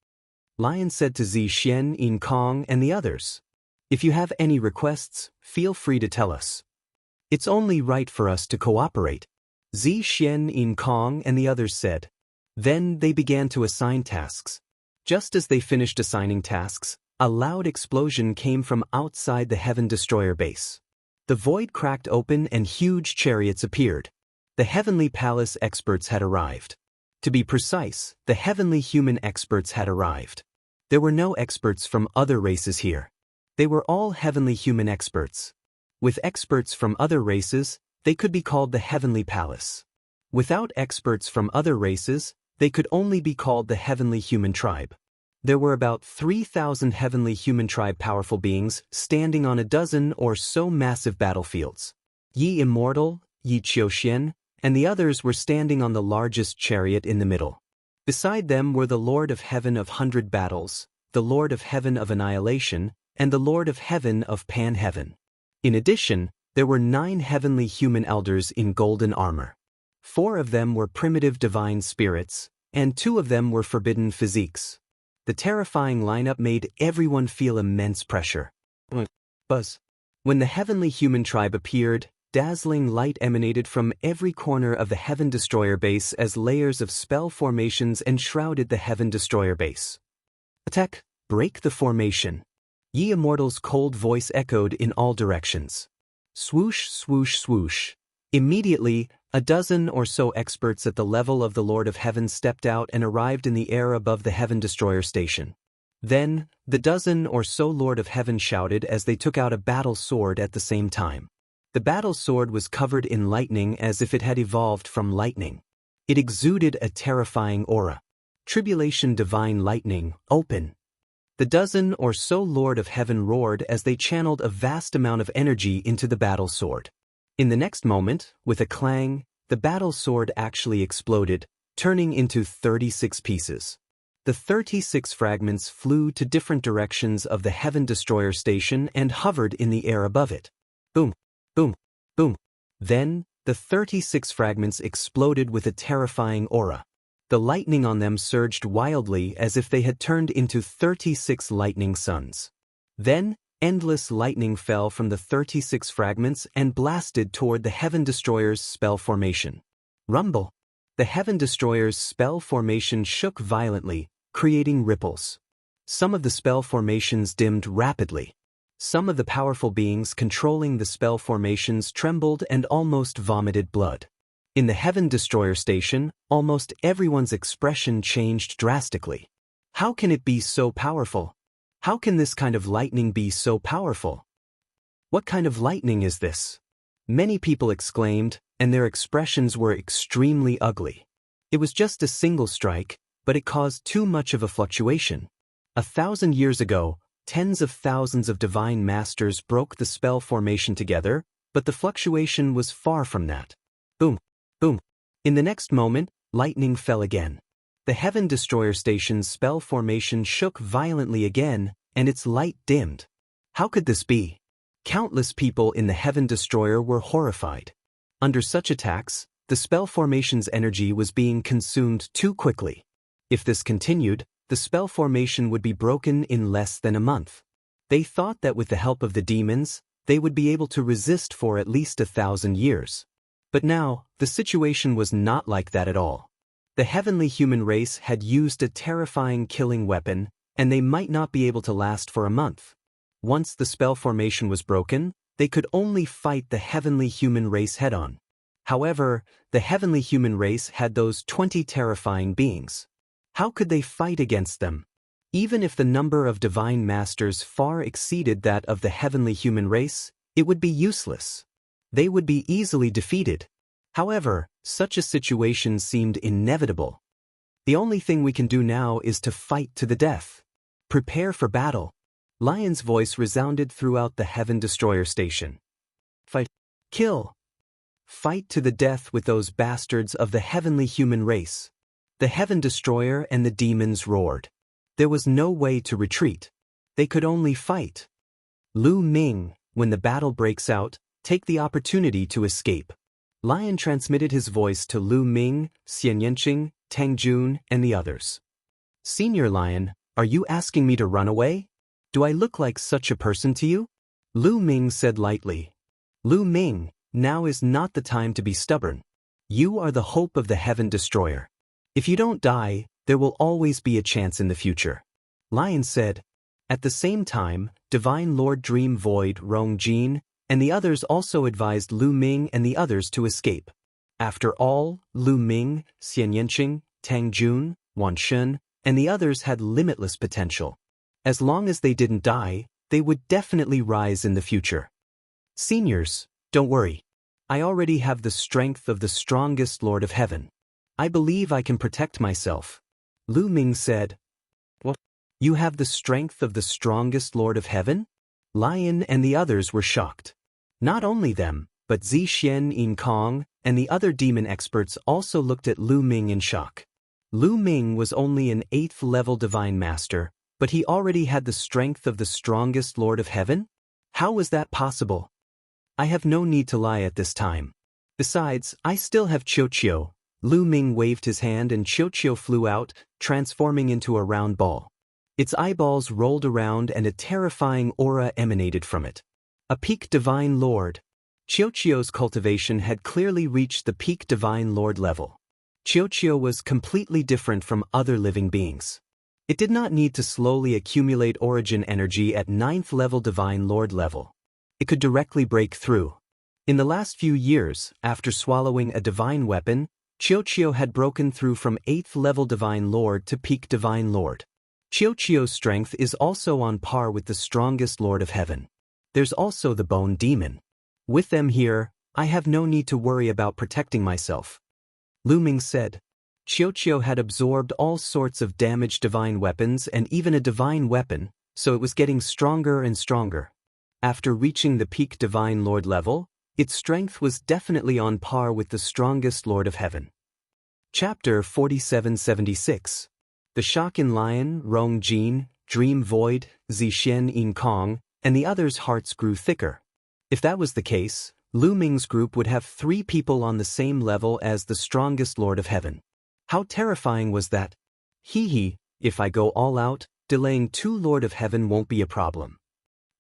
Lion said to Zi Xian, Yin Kong, and the others. If you have any requests, feel free to tell us. It's only right for us to cooperate. Zi Xian, Yin Kong, and the others said. Then they began to assign tasks. Just as they finished assigning tasks, a loud explosion came from outside the Heaven Destroyer base. The void cracked open and huge chariots appeared. The Heavenly Palace experts had arrived. To be precise, the Heavenly Human experts had arrived. There were no experts from other races here. They were all Heavenly Human experts. With experts from other races, they could be called the Heavenly Palace. Without experts from other races, they could only be called the Heavenly Human Tribe. There were about 3,000 Heavenly Human Tribe powerful beings standing on a dozen or so massive battlefields. Yi Immortal, Yi Qiuxian, and the others were standing on the largest chariot in the middle. Beside them were the Lord of Heaven of 100 Battles, the Lord of Heaven of Annihilation, and the Lord of Heaven of Pan-Heaven. In addition, there were 9 Heavenly Human Elders in golden armor. 4 of them were primitive divine spirits, and 2 of them were forbidden physiques. The terrifying lineup made everyone feel immense pressure. Buzz. When the Heavenly Human Tribe appeared, dazzling light emanated from every corner of the Heaven Destroyer base as layers of spell formations enshrouded the Heaven Destroyer base. Attack! Break the formation. Yi Immortal's cold voice echoed in all directions. Swoosh, swoosh, swoosh. Immediately, a dozen or so experts at the level of the Lord of Heaven stepped out and arrived in the air above the Heaven Destroyer station. Then, the dozen or so Lord of Heaven shouted as they took out a battle sword at the same time. The battle sword was covered in lightning as if it had evolved from lightning. It exuded a terrifying aura. Tribulation divine lightning, open. The dozen or so Lord of Heaven roared as they channeled a vast amount of energy into the battle sword. In the next moment, with a clang, the battle sword actually exploded, turning into 36 pieces. The 36 fragments flew to different directions of the Heaven Destroyer station and hovered in the air above it. Boom, boom, boom. Then, the 36 fragments exploded with a terrifying aura. The lightning on them surged wildly as if they had turned into 36 lightning suns. Then, endless lightning fell from the 36 fragments and blasted toward the Heaven Destroyer's spell formation. Rumble! The Heaven Destroyer's spell formation shook violently, creating ripples. Some of the spell formations dimmed rapidly. Some of the powerful beings controlling the spell formations trembled and almost vomited blood. In the Heaven Destroyer station, almost everyone's expression changed drastically. How can it be so powerful? How can this kind of lightning be so powerful? What kind of lightning is this? Many people exclaimed, and their expressions were extremely ugly. It was just a single strike, but it caused too much of a fluctuation. 1,000 years ago, tens of thousands of divine masters broke the spell formation together, but the fluctuation was far from that. Boom, boom. In the next moment, lightning fell again. The Heaven Destroyer station's spell formation shook violently again, and its light dimmed. How could this be? Countless people in the Heaven Destroyer were horrified. Under such attacks, the spell formation's energy was being consumed too quickly. If this continued, the spell formation would be broken in less than a month. They thought that with the help of the demons, they would be able to resist for at least 1,000 years. But now, the situation was not like that at all. The Heavenly Human race had used a terrifying killing weapon, and they might not be able to last for a month. Once the spell formation was broken, they could only fight the Heavenly Human race head-on. However, the Heavenly Human race had those 20 terrifying beings. How could they fight against them? Even if the number of divine masters far exceeded that of the heavenly human race, it would be useless. They would be easily defeated. However, such a situation seemed inevitable. The only thing we can do now is to fight to the death. Prepare for battle. Lion's voice resounded throughout the Heaven Destroyer station. Fight. Kill. Fight to the death with those bastards of the heavenly human race. The Heaven Destroyer and the demons roared. There was no way to retreat. They could only fight. Lu Ming, when the battle breaks out, take the opportunity to escape. Lion transmitted his voice to Lu Ming, Xian Yanqing, Tang Jun, and the others. Senior Lion, are you asking me to run away? Do I look like such a person to you? Lu Ming said lightly. Lu Ming, now is not the time to be stubborn. You are the hope of the Heaven Destroyer. If you don't die, there will always be a chance in the future. Lion said. At the same time, Divine Lord Dream Void Rong Jin and the others also advised Lu Ming and the others to escape. After all, Lu Ming, Xian Yanqing, Tang Jun, Wan Shen, and the others had limitless potential. As long as they didn't die, they would definitely rise in the future. Seniors, don't worry. I already have the strength of the strongest Lord of Heaven. I believe I can protect myself. Lu Ming said. What? You have the strength of the strongest Lord of Heaven? Lion and the others were shocked. Not only them, but Zixuan Yinkong and the other demon experts also looked at Lu Ming in shock. Lu Ming was only an 8th level divine master, but he already had the strength of the strongest Lord of Heaven? How was that possible? I have no need to lie at this time. Besides, I still have Qiuqiu. Lu Ming waved his hand and Qiuqiu flew out, transforming into a round ball. Its eyeballs rolled around and a terrifying aura emanated from it. A peak divine lord. Qiuqiu's cultivation had clearly reached the peak divine lord level. Qiuqiu was completely different from other living beings. It did not need to slowly accumulate origin energy at 9th level divine lord level. It could directly break through. In the last few years, after swallowing a divine weapon, Qiuqiu had broken through from 8th level divine lord to peak divine lord. Qiuqiu's strength is also on par with the strongest Lord of Heaven. There's also the Bone Demon. With them here, I have no need to worry about protecting myself. Lu Ming said. Qiuqiu had absorbed all sorts of damaged divine weapons and even a divine weapon, so it was getting stronger and stronger. After reaching the peak divine lord level, its strength was definitely on par with the strongest Lord of Heaven. Chapter 4776. The Shakin Lion, Rong Jin, Dream Void, Zixuan Yinkong, and the others' hearts grew thicker. If that was the case, Lu Ming's group would have 3 people on the same level as the strongest Lord of Heaven. How terrifying was that? Hee, if I go all out, delaying 2 Lord of Heaven won't be a problem.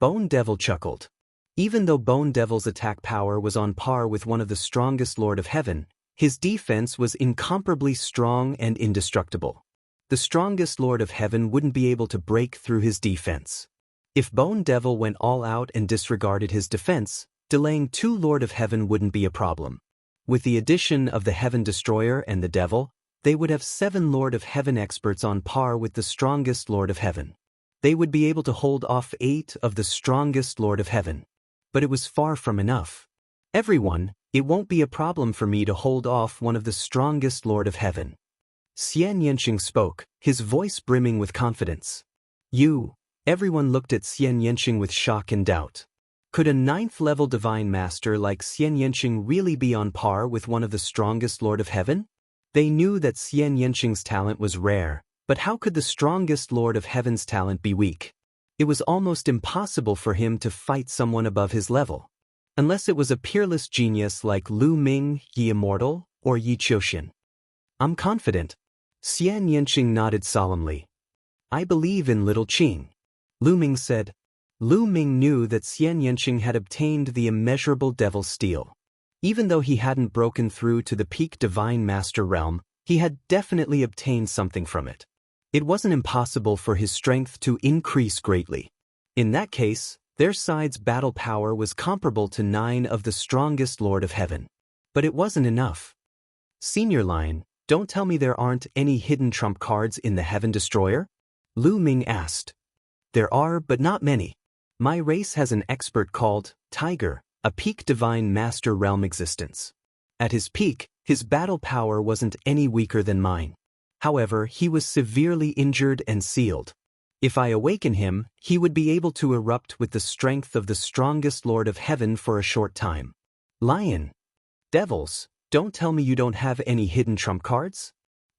Bone Devil chuckled. Even though Bone Devil's attack power was on par with one of the strongest Lord of Heaven, his defense was incomparably strong and indestructible. The strongest Lord of Heaven wouldn't be able to break through his defense. If Bone Devil went all out and disregarded his defense, delaying 2 Lord of Heaven wouldn't be a problem. With the addition of the Heaven Destroyer and the Devil, they would have 7 Lord of Heaven experts on par with the strongest Lord of Heaven. They would be able to hold off 8 of the strongest Lord of Heaven. But it was far from enough. Everyone, it won't be a problem for me to hold off one of the strongest Lord of Heaven. Xian Yanqing spoke, his voice brimming with confidence. Everyone looked at Xian Yanqing with shock and doubt. Could a 9th level divine master like Xian Yanqing really be on par with one of the strongest Lord of Heaven? They knew that Xian Yanqing's talent was rare, but how could the strongest Lord of Heaven's talent be weak? It was almost impossible for him to fight someone above his level. Unless it was a peerless genius like Lu Ming, Yi Immortal, or Yi Qiuxian. I'm confident. Xian Yanqing nodded solemnly. I believe in Little Qing. Lu Ming said. Lu Ming knew that Xian Yanqing had obtained the immeasurable Devil's Steel. Even though he hadn't broken through to the peak Divine Master realm, he had definitely obtained something from it. It wasn't impossible for his strength to increase greatly. In that case, their side's battle power was comparable to 9 of the strongest Lord of Heaven. But it wasn't enough. Senior Lion, don't tell me there aren't any hidden trump cards in the Heaven Destroyer? Lu Ming asked. There are, but not many. My race has an expert called Tiger, a peak divine master realm existence. At his peak, his battle power wasn't any weaker than mine. However, he was severely injured and sealed. If I awaken him, he would be able to erupt with the strength of the strongest Lord of Heaven for a short time. Lion. Devils, don't tell me you don't have any hidden trump cards?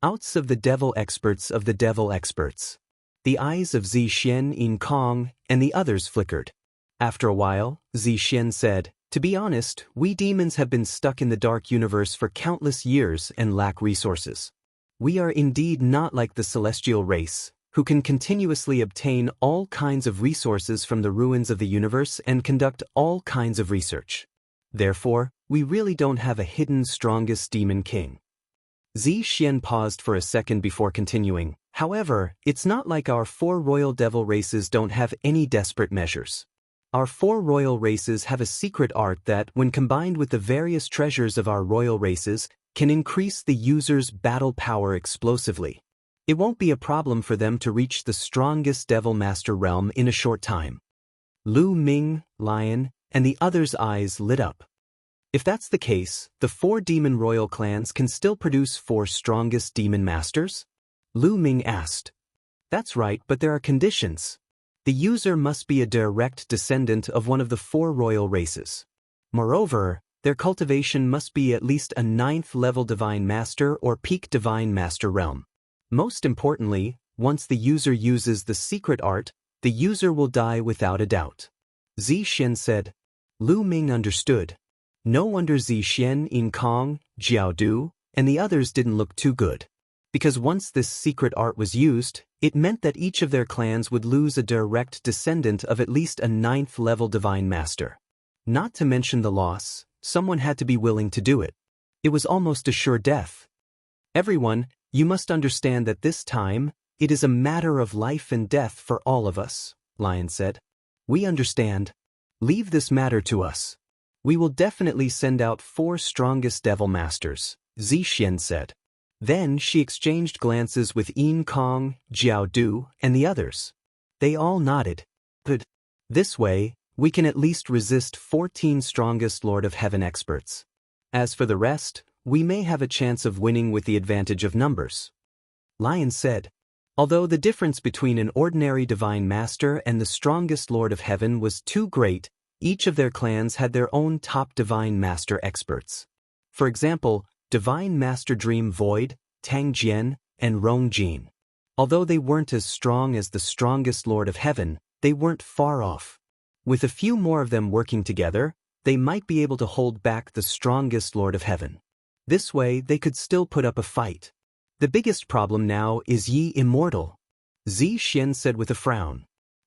Outs of the devil experts of the devil experts. The eyes of Zixian, Yin Kong, and the others flickered. After a while, Zixian said, to be honest, we demons have been stuck in the dark universe for countless years and lack resources. We are indeed not like the celestial race, who can continuously obtain all kinds of resources from the ruins of the universe and conduct all kinds of research. Therefore, we really don't have a hidden strongest demon king. Zixian paused for a second before continuing. However, it's not like our 4 royal devil races don't have any desperate measures. Our 4 royal races have a secret art that, when combined with the various treasures of our royal races, can increase the user's battle power explosively. It won't be a problem for them to reach the strongest devil master realm in a short time. Lu Ming, Lion, and the others' eyes lit up. If that's the case, the 4 demon royal clans can still produce 4 strongest demon masters? Lu Ming asked. That's right, but there are conditions. The user must be a direct descendant of one of the 4 royal races. Moreover, their cultivation must be at least a 9th level divine master or peak divine master realm. Most importantly, once the user uses the secret art, the user will die without a doubt. Zixian said. Lu Ming understood. No wonder Zixian, Yin Kong, Jianghu, and the others didn't look too good. Because once this secret art was used, it meant that each of their clans would lose a direct descendant of at least a 9th level divine master. Not to mention the loss, someone had to be willing to do it. It was almost a sure death. Everyone, you must understand that this time, it is a matter of life and death for all of us, Lion said. We understand. Leave this matter to us. We will definitely send out 4 strongest devil masters, Zixian said. Then she exchanged glances with Yin Kong, Jianghu, and the others. They all nodded. Good. This way, we can at least resist 14 strongest Lord of Heaven experts. As for the rest, we may have a chance of winning with the advantage of numbers. Lion said. Although the difference between an ordinary divine master and the strongest Lord of Heaven was too great, each of their clans had their own top divine master experts. For example, Divine Master Dream Void, Tang Jian, and Rong Jin. Although they weren't as strong as the strongest Lord of Heaven, they weren't far off. With a few more of them working together, they might be able to hold back the strongest Lord of Heaven. This way, they could still put up a fight. The biggest problem now is Yi Immortal, Zixian said with a frown.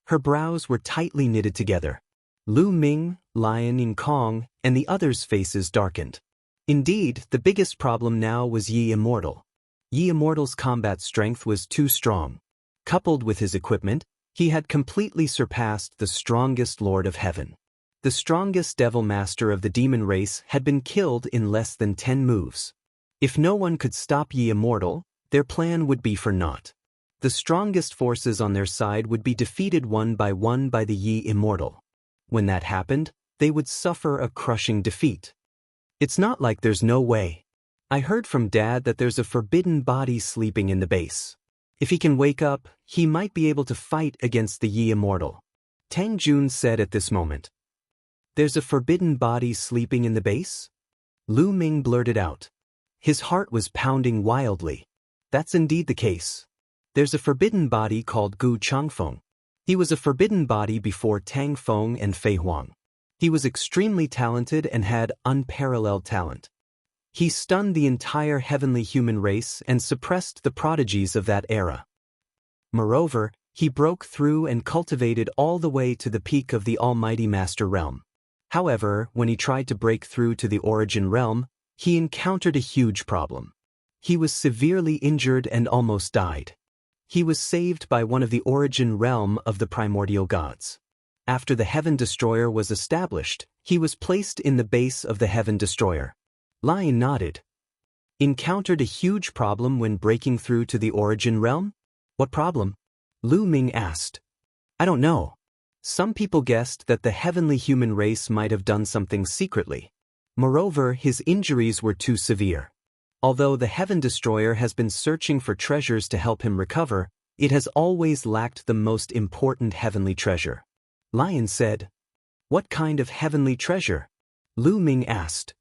Her brows were tightly knitted together. Lu Ming, Lion Yin Kong, and the others' faces darkened. Indeed, the biggest problem now was Yi Immortal. Yi Immortal's combat strength was too strong. Coupled with his equipment, he had completely surpassed the strongest Lord of Heaven. The strongest devil master of the demon race had been killed in less than 10 moves. If no one could stop Yi Immortal, their plan would be for naught. The strongest forces on their side would be defeated one by the Yi Immortal. When that happened, they would suffer a crushing defeat. It's not like there's no way. I heard from Dad that there's a forbidden body sleeping in the base. If he can wake up, he might be able to fight against the Yi Immortal. Tang Jun said at this moment. There's a forbidden body sleeping in the base? Lu Ming blurted out. His heart was pounding wildly. That's indeed the case. There's a forbidden body called Gu Changfeng. He was a forbidden body before Tang Feng and Fei Huang. He was extremely talented and had unparalleled talent. He stunned the entire heavenly human race and suppressed the prodigies of that era. Moreover, he broke through and cultivated all the way to the peak of the Almighty Master Realm. However, when he tried to break through to the Origin Realm, he encountered a huge problem. He was severely injured and almost died. He was saved by one of the Origin Realm of the primordial gods. After the Heaven Destroyer was established, he was placed in the base of the Heaven Destroyer. Lion nodded. Encountered a huge problem when breaking through to the Origin Realm? What problem? Lu Ming asked. I don't know. Some people guessed that the heavenly human race might have done something secretly. Moreover, his injuries were too severe. Although the Heaven Destroyer has been searching for treasures to help him recover, it has always lacked the most important heavenly treasure. Lion said. What kind of heavenly treasure? Lu Ming asked.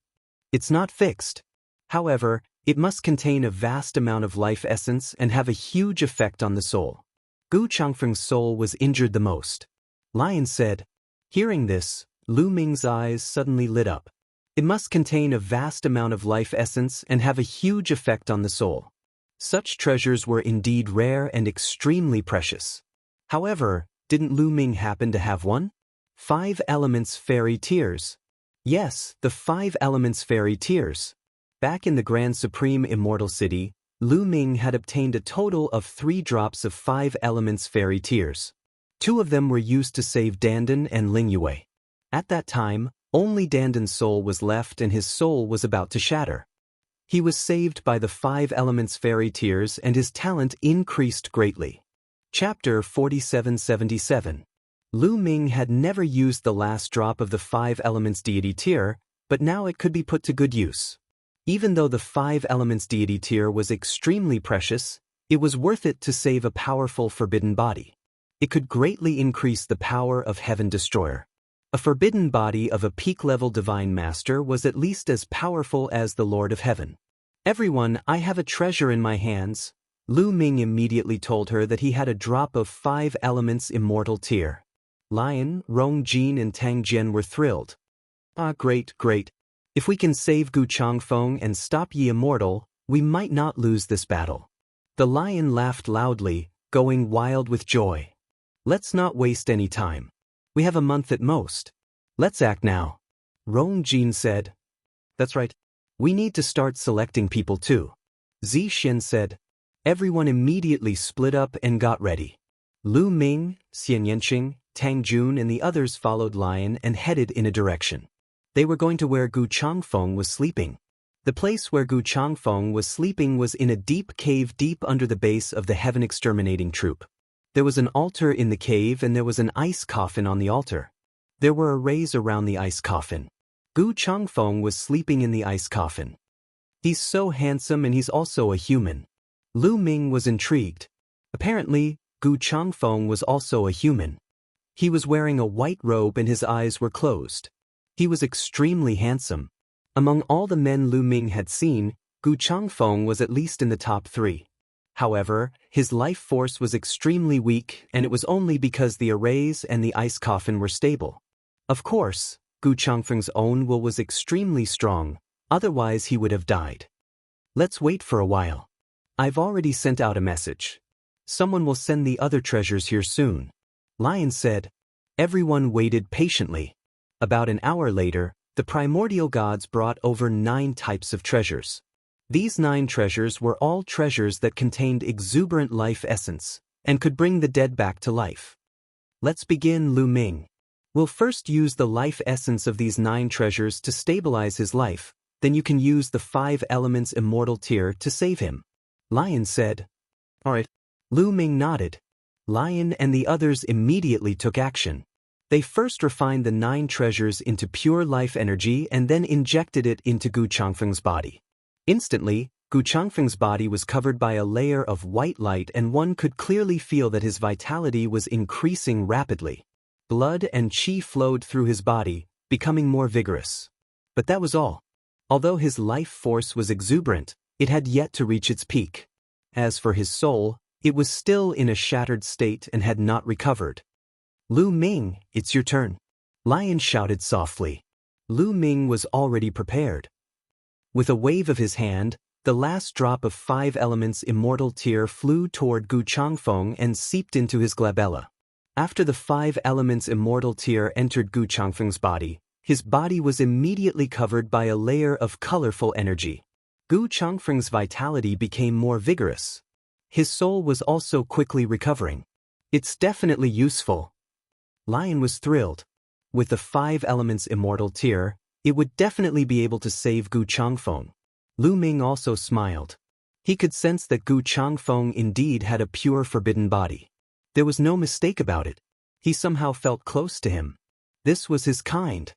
It's not fixed. However, it must contain a vast amount of life essence and have a huge effect on the soul. Gu Changfeng's soul was injured the most. Lion said. Hearing this, Lu Ming's eyes suddenly lit up. It must contain a vast amount of life essence and have a huge effect on the soul. Such treasures were indeed rare and extremely precious. However, didn't Lu Ming happen to have one? 5 elements fairy tears. Yes, the 5 elements fairy tears. Back in the Grand Supreme Immortal City, Lu Ming had obtained a total of 3 drops of 5 elements fairy tears. 2 of them were used to save Dandan and Lingyue. At that time, only Dandan's soul was left and his soul was about to shatter. He was saved by the 5 elements fairy tears and his talent increased greatly. Chapter 4777. Lu Ming had never used the last drop of the 5 elements deity tier, but now it could be put to good use. Even though the 5 elements deity tier was extremely precious, it was worth it to save a powerful forbidden body. It could greatly increase the power of Heaven Destroyer. A forbidden body of a peak-level divine master was at least as powerful as the Lord of Heaven. Everyone, I have a treasure in my hands. Lu Ming immediately told her that he had a drop of 5 elements immortal tier. Lion, Rong Jin and Tang Jian were thrilled. Ah, great, great. If we can save Gu Changfeng and stop Yi Immortal, we might not lose this battle. The lion laughed loudly, going wild with joy. Let's not waste any time. We have a month at most. Let's act now. Rong Jin said. That's right. We need to start selecting people too. Zi Xian said. Everyone immediately split up and got ready. Lu Ming, Xian Yanqing, Tang Jun and the others followed Lion and headed in a direction. They were going to where Gu Changfeng was sleeping. The place where Gu Changfeng was sleeping was in a deep cave deep under the base of the Heaven Exterminating Troop. There was an altar in the cave and there was an ice coffin on the altar. There were arrays around the ice coffin. Gu Changfeng was sleeping in the ice coffin. He's so handsome and he's also a human. Lu Ming was intrigued. Apparently, Gu Changfeng was also a human. He was wearing a white robe and his eyes were closed. He was extremely handsome. Among all the men Lu Ming had seen, Gu Changfeng was at least in the top 3. However, his life force was extremely weak and it was only because the arrays and the ice coffin were stable. Of course, Gu Changfeng's own will was extremely strong, otherwise he would have died. Let's wait for a while. I've already sent out a message. Someone will send the other treasures here soon. Lion said. Everyone waited patiently. About an hour later, the primordial gods brought over 9 types of treasures. These 9 treasures were all treasures that contained exuberant life essence, and could bring the dead back to life. Let's begin, Lu Ming. We'll first use the life essence of these 9 treasures to stabilize his life, then you can use the 5 elements immortal tier to save him. Lion said. Alright. Lu Ming nodded. Lion and the others immediately took action. They first refined the 9 treasures into pure life energy and then injected it into Gu Changfeng's body. Instantly, Gu Changfeng's body was covered by a layer of white light and one could clearly feel that his vitality was increasing rapidly. Blood and qi flowed through his body, becoming more vigorous. But that was all. Although his life force was exuberant, it had yet to reach its peak. As for his soul, it was still in a shattered state and had not recovered. Lu Ming, it's your turn. Lion shouted softly. Lu Ming was already prepared. With a wave of his hand, the last drop of 5 elements immortal tier flew toward Gu Changfeng and seeped into his glabella. After the 5 elements immortal tier entered Gu Changfeng's body, his body was immediately covered by a layer of colorful energy. Gu Changfeng's vitality became more vigorous. His soul was also quickly recovering. It's definitely useful. Lion was thrilled. With the 5 elements immortal tier, it would definitely be able to save Gu Changfeng. Lu Ming also smiled. He could sense that Gu Changfeng indeed had a pure forbidden body. There was no mistake about it. He somehow felt close to him. This was his kind.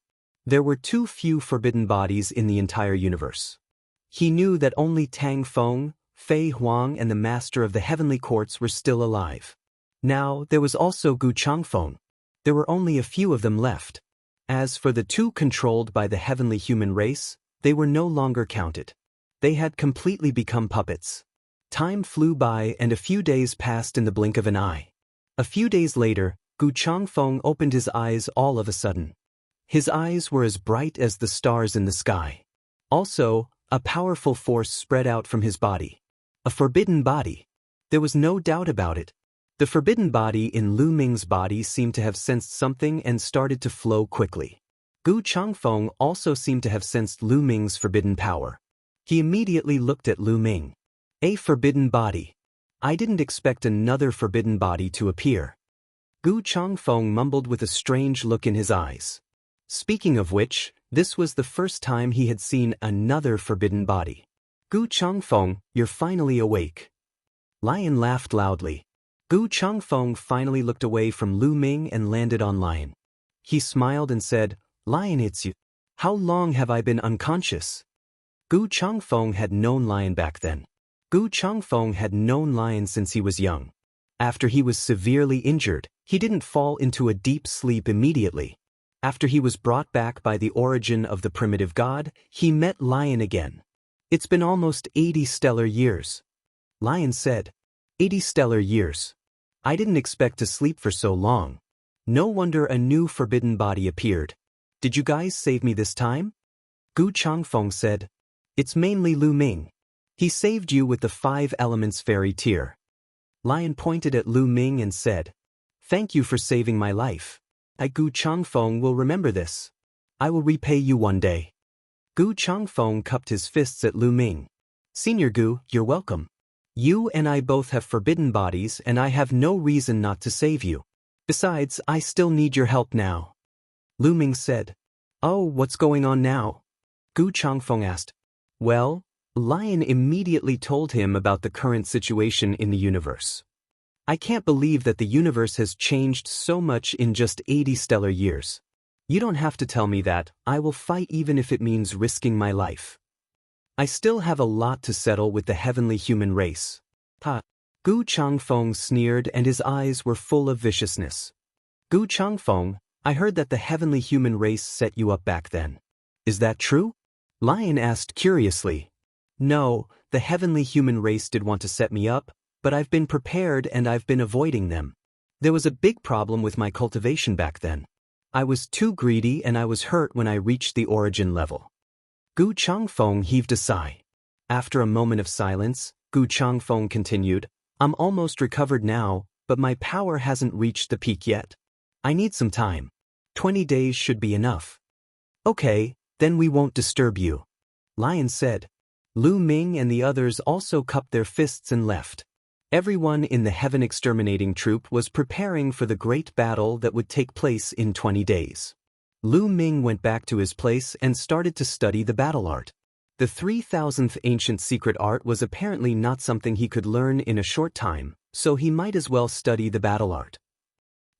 There were too few forbidden bodies in the entire universe. He knew that only Tang Feng, Fei Huang and the master of the heavenly courts were still alive. Now, there was also Gu Changfeng. There were only a few of them left. As for the two controlled by the heavenly human race, they were no longer counted. They had completely become puppets. Time flew by and a few days passed in the blink of an eye. A few days later, Gu Changfeng opened his eyes all of a sudden. His eyes were as bright as the stars in the sky. Also, a powerful force spread out from his body. A forbidden body. There was no doubt about it. The forbidden body in Lu Ming's body seemed to have sensed something and started to flow quickly. Gu Changfeng also seemed to have sensed Lu Ming's forbidden power. He immediately looked at Lu Ming. A forbidden body. I didn't expect another forbidden body to appear. Gu Changfeng mumbled with a strange look in his eyes. Speaking of which, this was the first time he had seen another forbidden body. Gu Changfeng, you're finally awake. Lion laughed loudly. Gu Changfeng finally looked away from Lu Ming and landed on Lion. He smiled and said, Lion, it's you. How long have I been unconscious? Gu Changfeng had known Lion back then. Gu Changfeng had known Lion since he was young. After he was severely injured, he didn't fall into a deep sleep immediately. After he was brought back by the origin of the primitive god, he met Lion again. It's been almost 80 stellar years. Lion said, 80 stellar years. I didn't expect to sleep for so long. No wonder a new forbidden body appeared. Did you guys save me this time? Gu Changfeng said, it's mainly Lu Ming. He saved you with the 5 elements fairy tear. Lion pointed at Lu Ming and said, thank you for saving my life. Gu Changfeng will remember this. I will repay you one day. Gu Changfeng cupped his fists at Lu Ming. Senior Gu, you're welcome. You and I both have forbidden bodies and I have no reason not to save you. Besides, I still need your help now. Lu Ming said, oh, what's going on now? Gu Changfeng asked. Well, Lion immediately told him about the current situation in the universe. I can't believe that the universe has changed so much in just 80 stellar years. You don't have to tell me that. I will fight even if it means risking my life. I still have a lot to settle with the heavenly human race. Ha! Gu Changfeng sneered and his eyes were full of viciousness. Gu Changfeng, I heard that the heavenly human race set you up back then. Is that true? Lion asked curiously. No, the heavenly human race did want to set me up, but I've been prepared and I've been avoiding them. There was a big problem with my cultivation back then. I was too greedy and I was hurt when I reached the origin level. Gu Changfeng heaved a sigh. After a moment of silence, Gu Changfeng continued, I'm almost recovered now, but my power hasn't reached the peak yet. I need some time. 20 days should be enough. Okay, then we won't disturb you. Lion said. Lu Ming and the others also cupped their fists and left. Everyone in the Heaven Exterminating Troop was preparing for the great battle that would take place in 20 days. Lu Ming went back to his place and started to study the battle art. The 3000th ancient secret art was apparently not something he could learn in a short time, so he might as well study the battle art.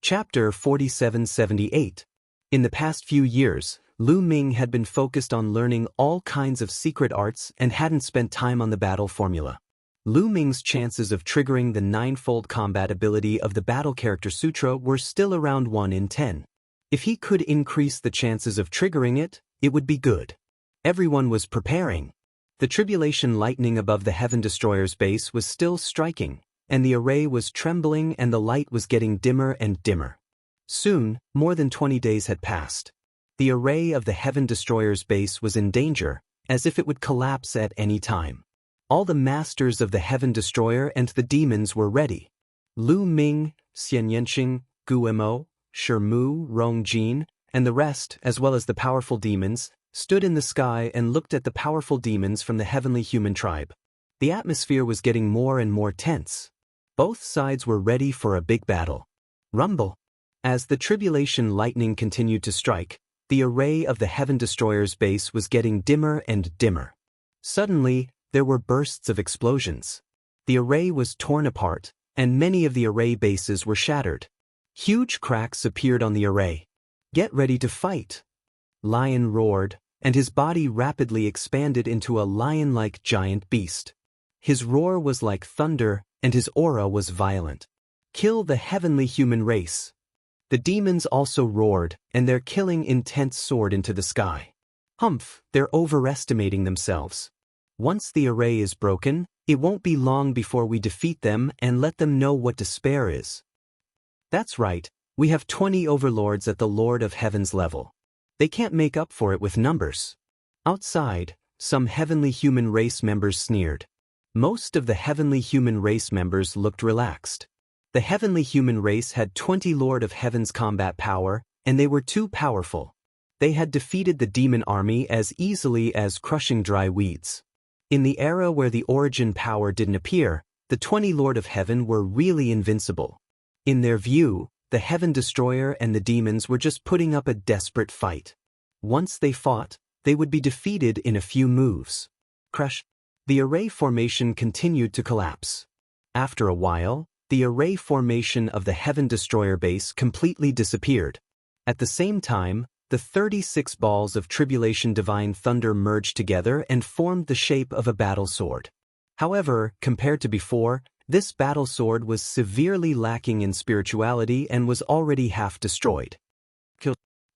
Chapter 4778. In the past few years, Lu Ming had been focused on learning all kinds of secret arts and hadn't spent time on the battle formula. Lu Ming's chances of triggering the 9-fold combat ability of the Battle Character Sutra were still around 1 in 10. If he could increase the chances of triggering it, it would be good. Everyone was preparing. The tribulation lightning above the Heaven Destroyer's base was still striking, and the array was trembling and the light was getting dimmer and dimmer. Soon, more than 20 days had passed. The array of the Heaven Destroyer's base was in danger, as if it would collapse at any time. All the masters of the Heaven Destroyer and the demons were ready. Lu Ming, Xian Yanqing, Gu Mo, Shimu, Rong Jin, and the rest, as well as the powerful demons, stood in the sky and looked at the powerful demons from the heavenly human tribe. The atmosphere was getting more and more tense. Both sides were ready for a big battle. Rumble. As the tribulation lightning continued to strike, the array of the Heaven Destroyer's base was getting dimmer and dimmer. Suddenly, there were bursts of explosions. The array was torn apart, and many of the array bases were shattered. Huge cracks appeared on the array. "Get ready to fight!" Lion roared, and his body rapidly expanded into a lion-like giant beast. His roar was like thunder, and his aura was violent. "Kill the heavenly human race!" The demons also roared, and their killing intent soared into the sky. "Humph, they're overestimating themselves. Once the array is broken, it won't be long before we defeat them and let them know what despair is." That's right, we have 20 overlords at the Lord of Heaven's level. They can't make up for it with numbers. Outside, some heavenly human race members sneered. Most of the heavenly human race members looked relaxed. The heavenly human race had 20 Lord of Heaven's combat power, and they were too powerful. They had defeated the demon army as easily as crushing dry weeds. In the era where the origin power didn't appear, the 20 Lord of Heaven were really invincible. In their view, the Heaven Destroyer and the demons were just putting up a desperate fight. Once they fought, they would be defeated in a few moves. Crush. The array formation continued to collapse. After a while, the array formation of the Heaven Destroyer base completely disappeared. At the same time, the 36 balls of Tribulation Divine Thunder merged together and formed the shape of a battle sword. However, compared to before, this battle sword was severely lacking in spirituality and was already half destroyed.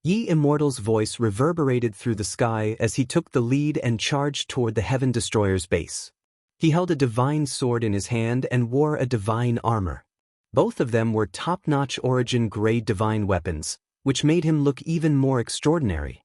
Yi Immortal's voice reverberated through the sky as he took the lead and charged toward the Heaven Destroyer's base. He held a divine sword in his hand and wore a divine armor. Both of them were top-notch origin-grade divine weapons, which made him look even more extraordinary.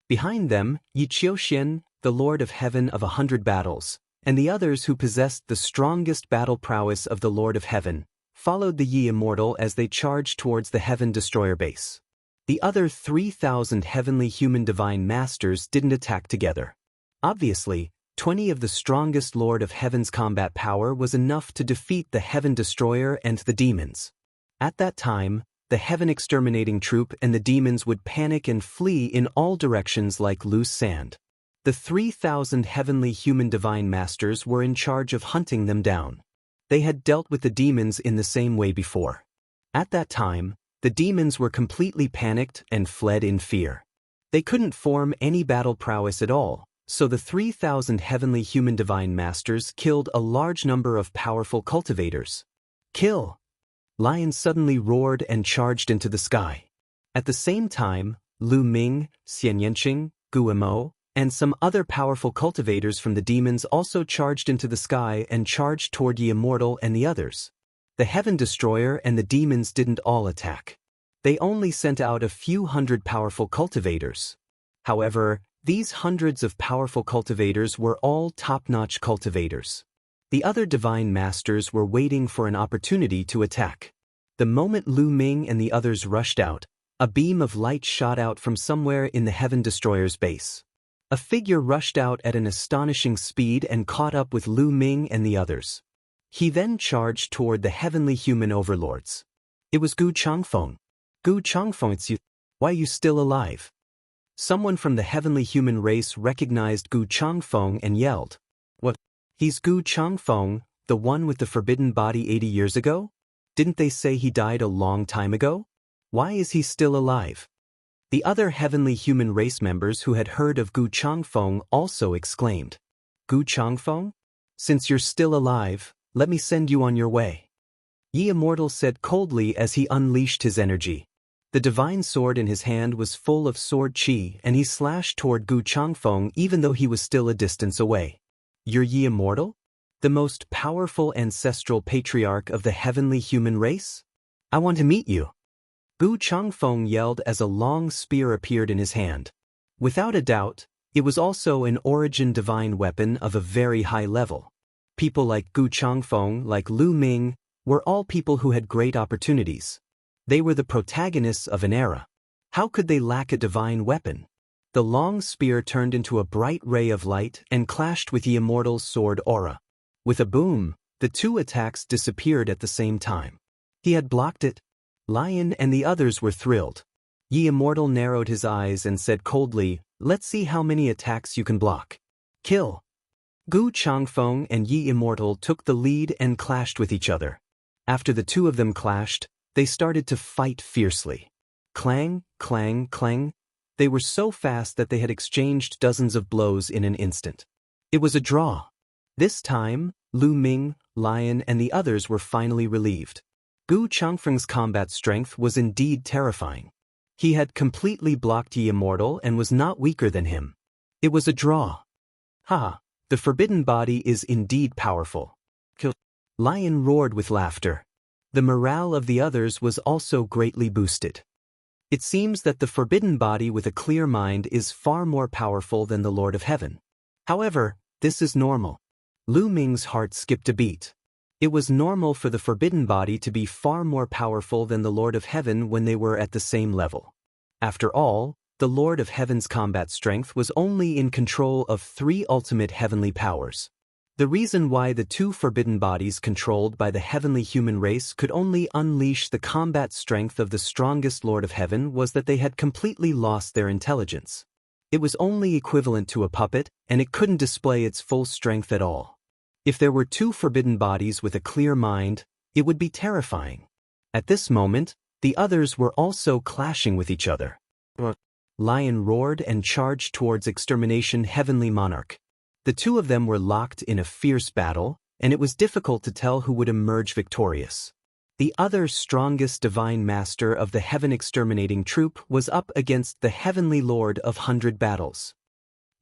Behind them, Yi Qiuxian, the Lord of Heaven of 100 battles, and the others who possessed the strongest battle prowess of the Lord of Heaven, followed the Yi Immortal as they charged towards the Heaven Destroyer base. The other 3,000 heavenly human divine masters didn't attack together. Obviously, 20 of the strongest Lord of Heaven's combat power was enough to defeat the Heaven Destroyer and the demons. At that time, the Heaven Exterminating Troop and the demons would panic and flee in all directions like loose sand. The 3,000 heavenly human divine masters were in charge of hunting them down. They had dealt with the demons in the same way before. At that time, the demons were completely panicked and fled in fear. They couldn't form any battle prowess at all, so the 3,000 heavenly human divine masters killed a large number of powerful cultivators. "Kill!" Lion suddenly roared and charged into the sky. At the same time, Lu Ming, Xian Yanqing, Gu Mo, and some other powerful cultivators from the demons also charged into the sky and charged toward Yi Immortal and the others. The Heaven Destroyer and the demons didn't all attack. They only sent out a few hundred powerful cultivators. However, these hundreds of powerful cultivators were all top-notch cultivators. The other divine masters were waiting for an opportunity to attack. The moment Lu Ming and the others rushed out, a beam of light shot out from somewhere in the Heaven Destroyer's base. A figure rushed out at an astonishing speed and caught up with Lu Ming and the others. He then charged toward the heavenly human overlords. It was Gu Changfeng. "Gu Changfeng, it's you. Why are you still alive?" Someone from the heavenly human race recognized Gu Changfeng and yelled, "What? He's Gu Changfeng, the one with the forbidden body 80 years ago? Didn't they say he died a long time ago? Why is he still alive?" The other heavenly human race members who had heard of Gu Changfeng also exclaimed, "Gu Changfeng? Since you're still alive, let me send you on your way." Yi Immortal said coldly as he unleashed his energy. The divine sword in his hand was full of sword chi and he slashed toward Gu Changfeng even though he was still a distance away. "You're Yi Immortal? The most powerful ancestral patriarch of the heavenly human race? I want to meet you." Gu Changfeng yelled as a long spear appeared in his hand. Without a doubt, it was also an origin divine weapon of a very high level. People like Gu Changfeng, like Lu Ming, were all people who had great opportunities. They were the protagonists of an era. How could they lack a divine weapon? The long spear turned into a bright ray of light and clashed with the Immortal's sword aura. With a boom, the two attacks disappeared at the same time. He had blocked it. Lion and the others were thrilled. Yi Immortal narrowed his eyes and said coldly, "Let's see how many attacks you can block." "Kill." Gu Changfeng and Yi Immortal took the lead and clashed with each other. After the two of them clashed, they started to fight fiercely. Clang, clang, clang. They were so fast that they had exchanged dozens of blows in an instant. It was a draw. This time, Lu Ming, Lion, and the others were finally relieved. Gu Changfeng's combat strength was indeed terrifying. He had completely blocked Yi Immortal and was not weaker than him. It was a draw. Ha! The forbidden body is indeed powerful. Lion roared with laughter. The morale of the others was also greatly boosted. It seems that the forbidden body with a clear mind is far more powerful than the Lord of Heaven. However, this is normal. Lu Ming's heart skipped a beat. It was normal for the forbidden body to be far more powerful than the Lord of Heaven when they were at the same level. After all, the Lord of Heaven's combat strength was only in control of 3 ultimate heavenly powers. The reason why the 2 forbidden bodies controlled by the heavenly human race could only unleash the combat strength of the strongest Lord of Heaven was that they had completely lost their intelligence. It was only equivalent to a puppet, and it couldn't display its full strength at all. If there were 2 forbidden bodies with a clear mind, it would be terrifying. At this moment, the others were also clashing with each other. Lion roared and charged towards Extermination Heavenly Monarch. The 2 of them were locked in a fierce battle, and it was difficult to tell who would emerge victorious. The other strongest divine master of the Heaven Exterminating Troop was up against the Heavenly Lord of 100 Battles.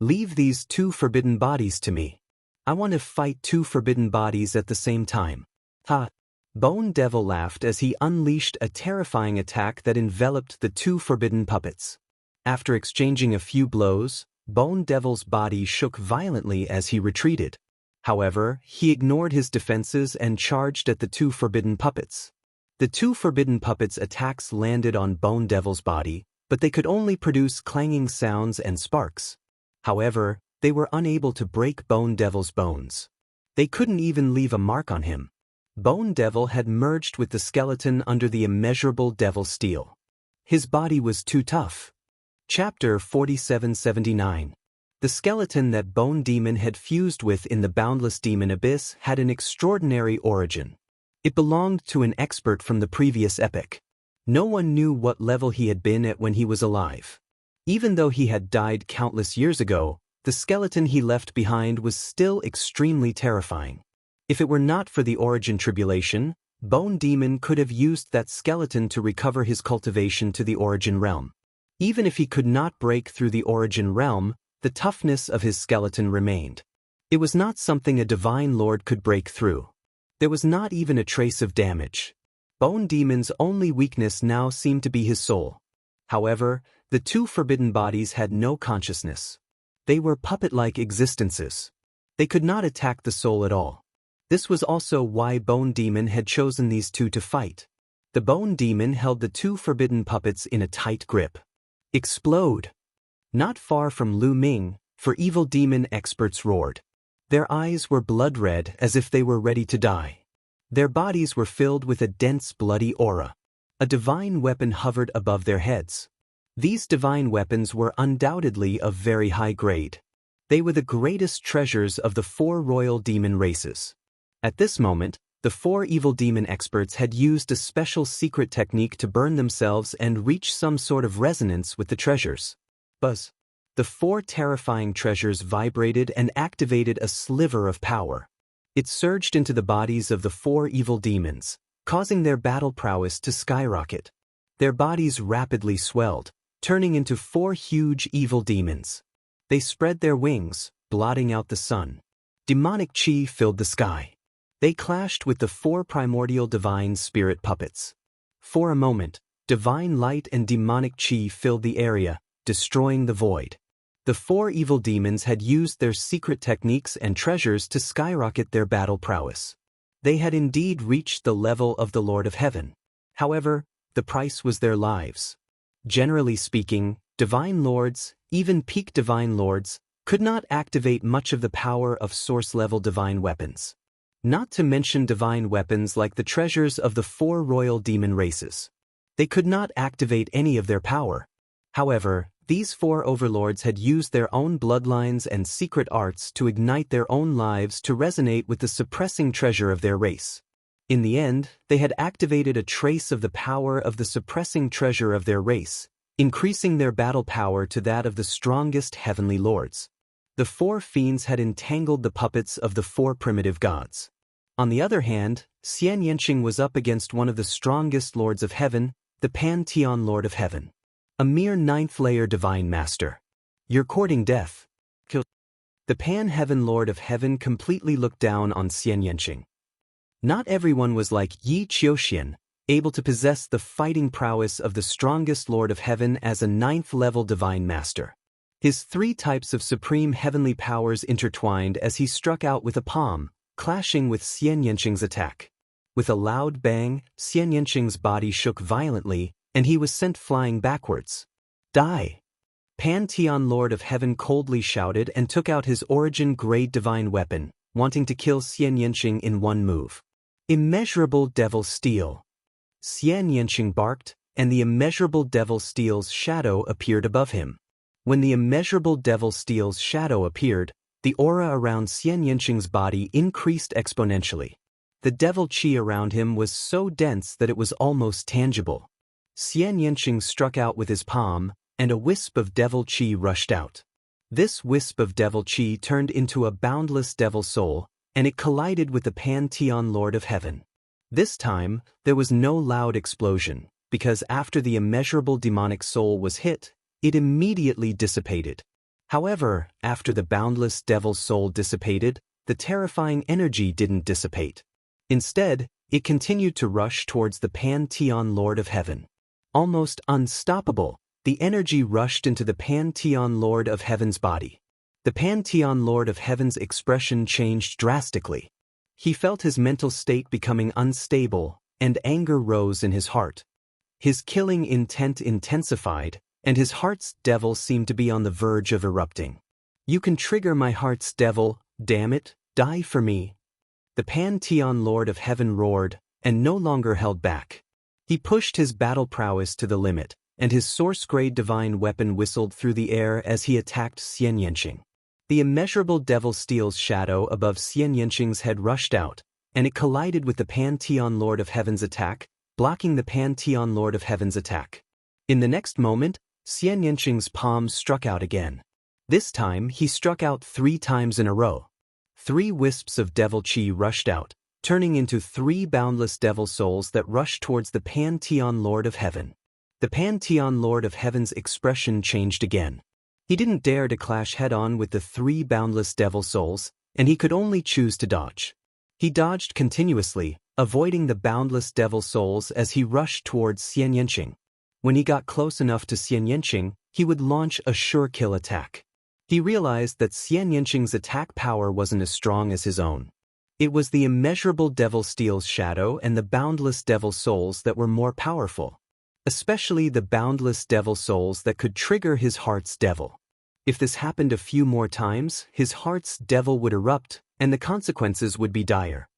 Leave these 2 forbidden bodies to me. I want to fight 2 forbidden bodies at the same time. Ha! Bone Devil laughed as he unleashed a terrifying attack that enveloped the 2 forbidden puppets. After exchanging a few blows, Bone Devil's body shook violently as he retreated. However, he ignored his defenses and charged at the 2 forbidden puppets. The 2 forbidden puppets' attacks landed on Bone Devil's body, but they could only produce clanging sounds and sparks. However, they were unable to break Bone Devil's bones. They couldn't even leave a mark on him. Bone Devil had merged with the skeleton under the immeasurable Devil Steel. His body was too tough. Chapter 4779. The skeleton that Bone Demon had fused with in the Boundless Demon Abyss had an extraordinary origin. It belonged to an expert from the previous epoch. No one knew what level he had been at when he was alive. Even though he had died countless years ago, the skeleton he left behind was still extremely terrifying. If it were not for the Origin Tribulation, Bone Demon could have used that skeleton to recover his cultivation to the Origin Realm. Even if he could not break through the Origin Realm, the toughness of his skeleton remained. It was not something a Divine Lord could break through. There was not even a trace of damage. Bone Demon's only weakness now seemed to be his soul. However, the 2 forbidden bodies had no consciousness. They were puppet-like existences. They could not attack the soul at all. This was also why Bone Demon had chosen these 2 to fight. The Bone Demon held the 2 forbidden puppets in a tight grip. Explode! Not far from Lu Ming, for evil demon experts roared. Their eyes were blood-red as if they were ready to die. Their bodies were filled with a dense bloody aura. A divine weapon hovered above their heads. These divine weapons were undoubtedly of very high grade. They were the greatest treasures of the 4 royal demon races. At this moment, the 4 evil demon experts had used a special secret technique to burn themselves and reach some sort of resonance with the treasures. Buzz. The 4 terrifying treasures vibrated and activated a sliver of power. It surged into the bodies of the 4 evil demons, causing their battle prowess to skyrocket. Their bodies rapidly swelled, turning into 4 huge evil demons. They spread their wings, blotting out the sun. Demonic chi filled the sky. They clashed with the 4 primordial divine spirit puppets. For a moment, divine light and demonic chi filled the area, destroying the void. The 4 evil demons had used their secret techniques and treasures to skyrocket their battle prowess. They had indeed reached the level of the Lord of Heaven. However, the price was their lives. Generally speaking, divine lords, even peak divine lords, could not activate much of the power of source-level divine weapons. Not to mention divine weapons like the treasures of the 4 royal demon races. They could not activate any of their power. However, these 4 overlords had used their own bloodlines and secret arts to ignite their own lives to resonate with the suppressing treasure of their race. In the end, they had activated a trace of the power of the suppressing treasure of their race, increasing their battle power to that of the strongest heavenly lords. The 4 fiends had entangled the puppets of the 4 primitive gods. On the other hand, Xian Yanqing was up against one of the strongest lords of heaven, the Pantheon Lord of Heaven. A mere 9th-layer divine master. You're courting death. Kill. The Pan-Heaven Lord of Heaven completely looked down on Xian Yanqing. Not everyone was like Yi Qiuxian, able to possess the fighting prowess of the strongest Lord of Heaven as a 9th-level divine master. His 3 types of supreme heavenly powers intertwined as he struck out with a palm, clashing with Xian Yanqing's attack. With a loud bang, Xian Yanqing's body shook violently, and he was sent flying backwards. Die! Pantheon Lord of Heaven coldly shouted and took out his origin-grade divine weapon, wanting to kill Xian Yanqing in one move. Immeasurable Devil Steel. Xian Yanqing barked, and the immeasurable Devil Steel's shadow appeared above him. When the immeasurable Devil Steel's shadow appeared, the aura around Xian Yanqing's body increased exponentially. The devil qi around him was so dense that it was almost tangible. Xian Yanqing struck out with his palm, and a wisp of devil qi rushed out. This wisp of devil qi turned into a boundless devil soul, and it collided with the Pantheon Lord of Heaven. This time, there was no loud explosion, because after the immeasurable demonic soul was hit, it immediately dissipated. However, after the boundless devil soul dissipated, the terrifying energy didn't dissipate. Instead, it continued to rush towards the Pantheon Lord of Heaven. Almost unstoppable, the energy rushed into the Pantheon Lord of Heaven's body. The Pantheon Lord of Heaven's expression changed drastically. He felt his mental state becoming unstable, and anger rose in his heart. His killing intent intensified, and his heart's devil seemed to be on the verge of erupting. You can trigger my heart's devil, damn it, die for me. The Pantheon Lord of Heaven roared, and no longer held back. He pushed his battle prowess to the limit, and his source-grade divine weapon whistled through the air as he attacked Xian Yanqing. The immeasurable devil steel's shadow above Xian Yanqing's head rushed out, and it collided with the Pantheon Lord of Heaven's attack, blocking the Pantheon Lord of Heaven's attack. In the next moment, Xian Yanqing's palm struck out again. This time, he struck out 3 times in a row. 3 wisps of devil qi rushed out, turning into 3 boundless devil souls that rushed towards the Pantheon Lord of Heaven. The Pantheon Lord of Heaven's expression changed again. He didn't dare to clash head-on with the 3 boundless devil souls, and he could only choose to dodge. He dodged continuously, avoiding the boundless devil souls as he rushed towards Xian Yanqing. When he got close enough to Xian Yanqing, he would launch a sure-kill attack. He realized that Xian Yanqing's attack power wasn't as strong as his own. It was the immeasurable devil steel's shadow and the boundless devil souls that were more powerful. Especially the boundless devil souls that could trigger his heart's devil. If this happened a few more times, his heart's devil would erupt, and the consequences would be dire.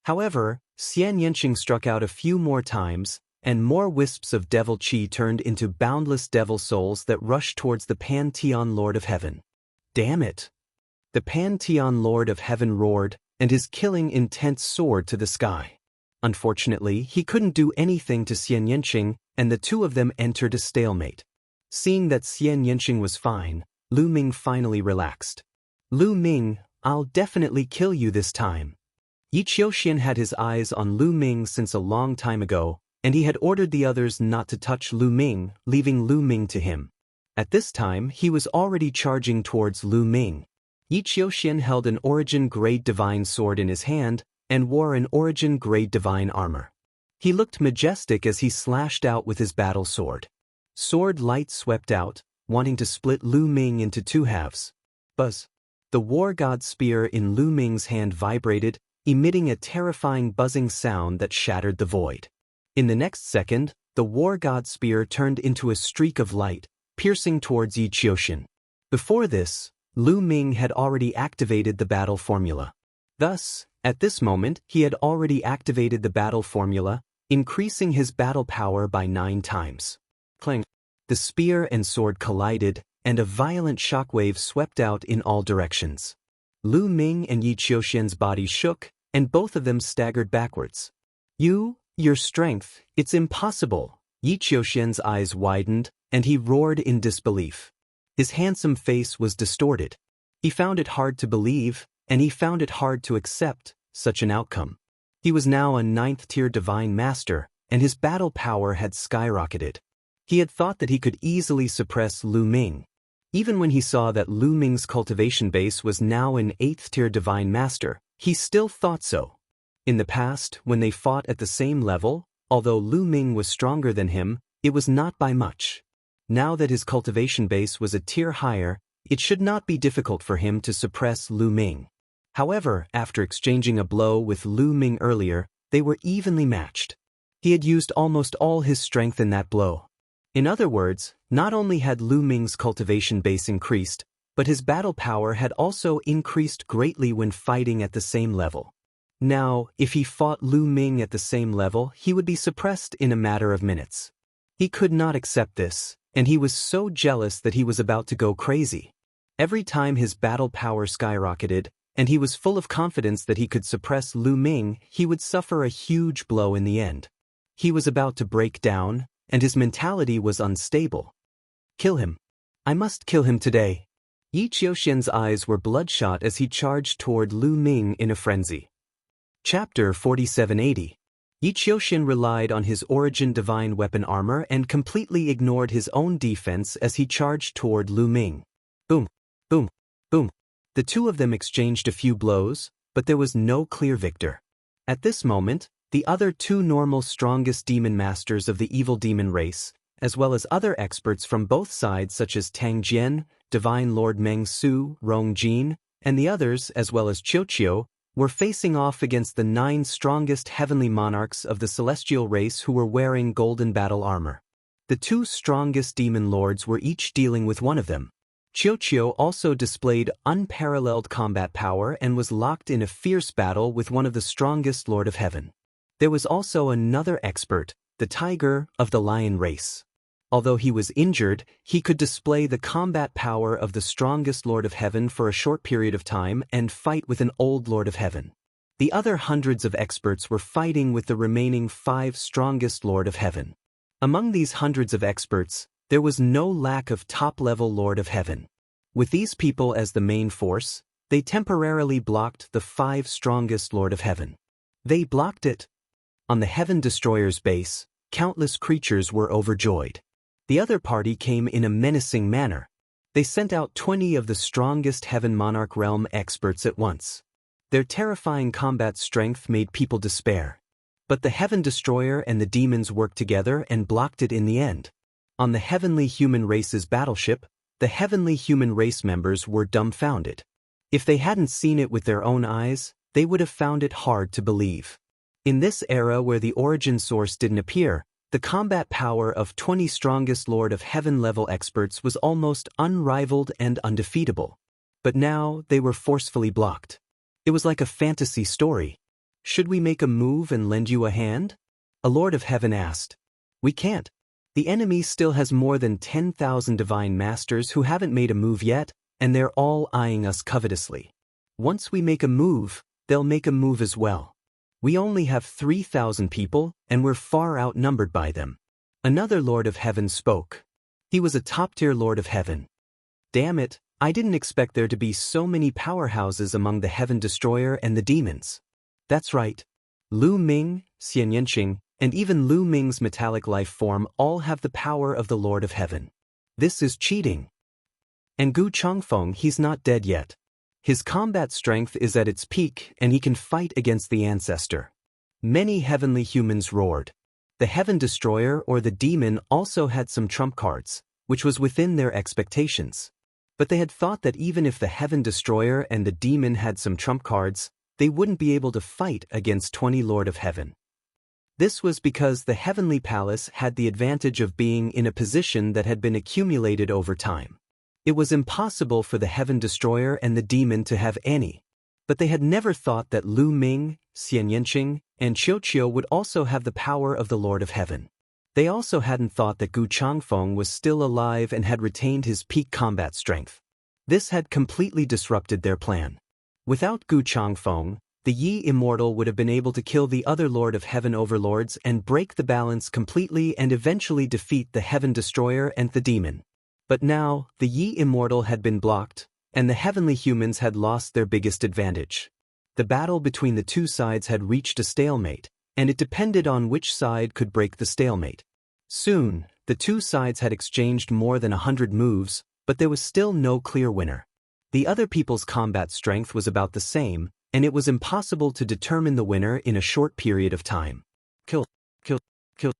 However, Xian Yanqing struck out a few more times, and more wisps of devil qi turned into boundless devil souls that rushed towards the Pantheon Lord of Heaven. Damn it! The Pantheon Lord of Heaven roared, and his killing intent soared to the sky. Unfortunately, he couldn't do anything to Xian Yanqing, and the 2 of them entered a stalemate. Seeing that Xian Yanqing was fine, Lu Ming finally relaxed. Lu Ming, I'll definitely kill you this time. Yi Qiuxian had his eyes on Lu Ming since a long time ago, and he had ordered the others not to touch Lu Ming, leaving Lu Ming to him. At this time, he was already charging towards Lu Ming. Yi Qiuxian held an origin-grade divine sword in his hand, and wore an origin-grade divine armor. He looked majestic as he slashed out with his battle sword. Sword light swept out, wanting to split Lu Ming into 2 halves. Buzz. The war god spear in Lu Ming's hand vibrated, emitting a terrifying buzzing sound that shattered the void. In the next second, the war god spear turned into a streak of light, piercing towards Yi Qiuxian. Before this, Lu Ming had already activated the battle formula. Thus, at this moment, he had already activated the battle formula, increasing his battle power by 9 times. Clang! The spear and sword collided, and a violent shockwave swept out in all directions. Lu Ming and Yi Qiuxian's body shook, and both of them staggered backwards. Your strength, it's impossible. Yi Qiuxian's eyes widened, and he roared in disbelief. His handsome face was distorted. He found it hard to believe, and he found it hard to accept such an outcome. He was now a 9th-tier divine master, and his battle power had skyrocketed. He had thought that he could easily suppress Lu Ming. Even when he saw that Lu Ming's cultivation base was now an 8th-tier divine master, he still thought so. In the past, when they fought at the same level, although Lu Ming was stronger than him, it was not by much. Now that his cultivation base was a tier higher, it should not be difficult for him to suppress Lu Ming. However, after exchanging a blow with Lu Ming earlier, they were evenly matched. He had used almost all his strength in that blow. In other words, not only had Lu Ming's cultivation base increased, but his battle power had also increased greatly when fighting at the same level. Now, if he fought Lu Ming at the same level, he would be suppressed in a matter of minutes. He could not accept this, and he was so jealous that he was about to go crazy. Every time his battle power skyrocketed, and he was full of confidence that he could suppress Lu Ming, he would suffer a huge blow in the end. He was about to break down, and his mentality was unstable. Kill him. I must kill him today. Yi Qiuxian's eyes were bloodshot as he charged toward Lu Ming in a frenzy. Chapter 4780. Yi Qiuxian relied on his origin divine weapon armor and completely ignored his own defense as he charged toward Lu Ming. Boom, boom, boom. The two of them exchanged a few blows, but there was no clear victor. At this moment, the other two normal strongest demon masters of the evil demon race, as well as other experts from both sides such as Tang Jian, Divine Lord Meng Su, Rong Jin, and the others as well as Qiuqiu, were facing off against the 9 strongest heavenly monarchs of the celestial race who were wearing golden battle armor. The 2 strongest demon lords were each dealing with one of them. Qiuqiu also displayed unparalleled combat power and was locked in a fierce battle with one of the strongest Lord of Heaven. There was also another expert, the Tiger of the Lion race. Although he was injured, he could display the combat power of the strongest Lord of Heaven for a short period of time and fight with an old Lord of Heaven. The other hundreds of experts were fighting with the remaining 5 strongest Lord of Heaven. Among these hundreds of experts, there was no lack of top-level Lord of Heaven. With these people as the main force, they temporarily blocked the 5 strongest Lord of Heaven. They blocked it. On the Heaven Destroyer's base, countless creatures were overjoyed. The other party came in a menacing manner. They sent out 20 of the strongest Heaven Monarch Realm experts at once. Their terrifying combat strength made people despair. But the Heaven Destroyer and the demons worked together and blocked it in the end. On the Heavenly Human Race's battleship, the Heavenly Human Race members were dumbfounded. If they hadn't seen it with their own eyes, they would have found it hard to believe. In this era where the origin source didn't appear, the combat power of 20 strongest Lord of Heaven level experts was almost unrivaled and undefeatable. But now they were forcefully blocked. It was like a fantasy story. Should we make a move and lend you a hand? A Lord of Heaven asked. We can't. The enemy still has more than 10,000 divine masters who haven't made a move yet, and they're all eyeing us covetously. Once we make a move, they'll make a move as well. We only have 3,000 people, and we're far outnumbered by them. Another Lord of Heaven spoke. He was a top-tier Lord of Heaven. Damn it, I didn't expect there to be so many powerhouses among the Heaven Destroyer and the demons. That's right. Lu Ming, Xian Yanqing, and even Lu Ming's metallic life form all have the power of the Lord of Heaven. This is cheating. And Gu Changfeng, he's not dead yet. His combat strength is at its peak and he can fight against the ancestor. Many heavenly humans roared. The Heaven Destroyer or the demon also had some trump cards, which was within their expectations. But they had thought that even if the Heaven Destroyer and the demon had some trump cards, they wouldn't be able to fight against 20 Lord of Heaven. This was because the Heavenly Palace had the advantage of being in a position that had been accumulated over time. It was impossible for the Heaven Destroyer and the demon to have any. But they had never thought that Lu Ming, Xian Yanqing, and Qiuqiu would also have the power of the Lord of Heaven. They also hadn't thought that Gu Changfeng was still alive and had retained his peak combat strength. This had completely disrupted their plan. Without Gu Changfeng, the Yi Immortal would have been able to kill the other Lord of Heaven overlords and break the balance completely and eventually defeat the Heaven Destroyer and the demon. But now, the Yi Immortal had been blocked, and the heavenly humans had lost their biggest advantage. The battle between the two sides had reached a stalemate, and it depended on which side could break the stalemate. Soon, the two sides had exchanged more than 100 moves, but there was still no clear winner. The other people's combat strength was about the same, and it was impossible to determine the winner in a short period of time. Kill, kill, kill.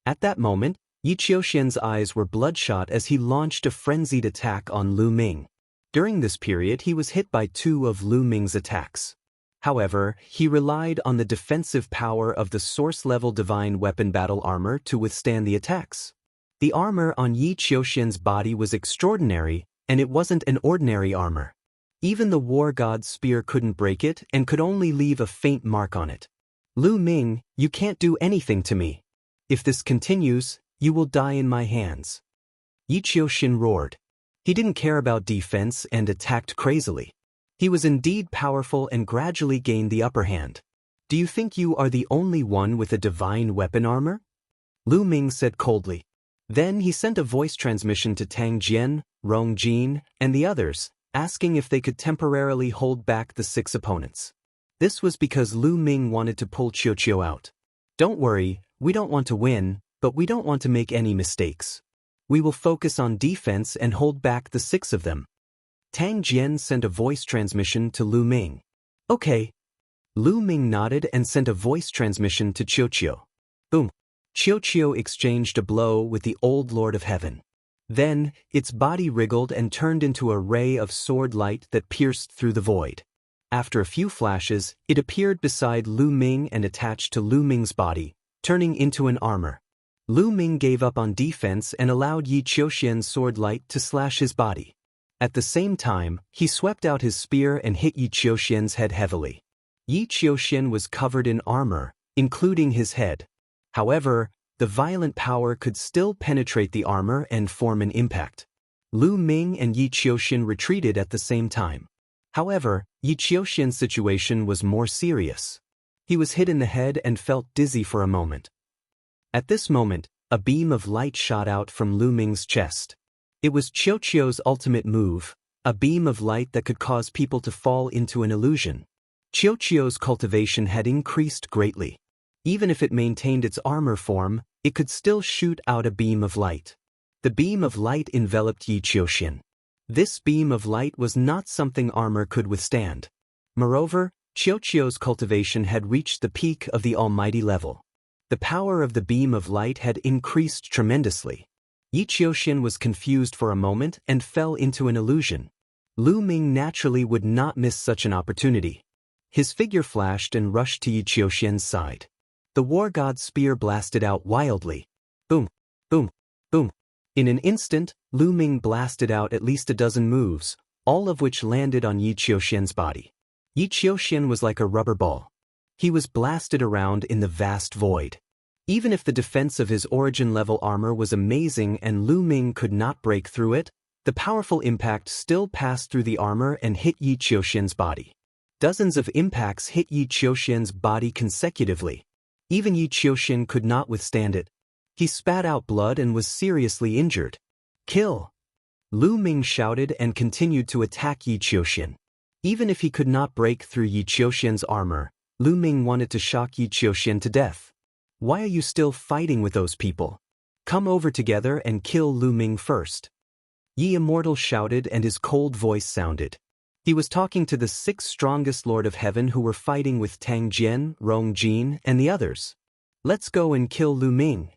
At that moment, Yi Qiuxian's eyes were bloodshot as he launched a frenzied attack on Lu Ming. During this period he was hit by 2 of Lu Ming's attacks. However, he relied on the defensive power of the source-level divine weapon battle armor to withstand the attacks. The armor on Yi Qiuxian's body was extraordinary, and it wasn't an ordinary armor. Even the war god's spear couldn't break it and could only leave a faint mark on it. Lu Ming, you can't do anything to me. If this continues, you will die in my hands. Yi Qiuxian roared. He didn't care about defense and attacked crazily. He was indeed powerful and gradually gained the upper hand. Do you think you are the only one with a divine weapon armor? Lu Ming said coldly. Then he sent a voice transmission to Tang Jian, Rong Jin, and the others, asking if they could temporarily hold back the 6 opponents. This was because Lu Ming wanted to pull Qiuqiu out. Don't worry, we don't want to win, but we don't want to make any mistakes. We will focus on defense and hold back the 6 of them. Tang Jian sent a voice transmission to Lu Ming. Okay. Lu Ming nodded and sent a voice transmission to Qiuqiu. Boom. Qiuqiu exchanged a blow with the old Lord of Heaven. Then, its body wriggled and turned into a ray of sword light that pierced through the void. After a few flashes, it appeared beside Lu Ming and attached to Lu Ming's body, turning into an armor. Lu Ming gave up on defense and allowed Yi Qiuxian's sword light to slash his body. At the same time, he swept out his spear and hit Yi Qiuxian's head heavily. Yi Qiuxian was covered in armor, including his head. However, the violent power could still penetrate the armor and form an impact. Lu Ming and Yi Qiuxian retreated at the same time. However, Yi Qiuxian's situation was more serious. He was hit in the head and felt dizzy for a moment. At this moment, a beam of light shot out from Lu Ming's chest. It was Qiuqiu's ultimate move, a beam of light that could cause people to fall into an illusion. Qiuqiu's cultivation had increased greatly. Even if it maintained its armor form, it could still shoot out a beam of light. The beam of light enveloped Yi Qiuxian. This beam of light was not something armor could withstand. Moreover, Qiuqiu's cultivation had reached the peak of the almighty level. The power of the beam of light had increased tremendously. Yi Qiuxian was confused for a moment and fell into an illusion. Lu Ming naturally would not miss such an opportunity. His figure flashed and rushed to Yi Qiuxian's side. The war god's spear blasted out wildly. Boom, boom, boom. In an instant, Lu Ming blasted out at least a dozen moves, all of which landed on Yi Qiuxian's body. Yi Qiuxian was like a rubber ball. He was blasted around in the vast void. Even if the defense of his origin-level armor was amazing and Lu Ming could not break through it, the powerful impact still passed through the armor and hit Yi Qiuxian's body. Dozens of impacts hit Yi Qiuxian's body consecutively. Even Yi Qiuxian could not withstand it. He spat out blood and was seriously injured. Kill! Lu Ming shouted and continued to attack Yi Qiuxian. Even if he could not break through Yi Qiuxian's armor, Lu Ming wanted to shock Yi Qiuxian to death. Why are you still fighting with those people? Come over together and kill Lu Ming first. Yi Immortal shouted and his cold voice sounded. He was talking to the 6 strongest Lord of Heaven who were fighting with Tang Jian, Rong Jin, and the others. Let's go and kill Lu Ming.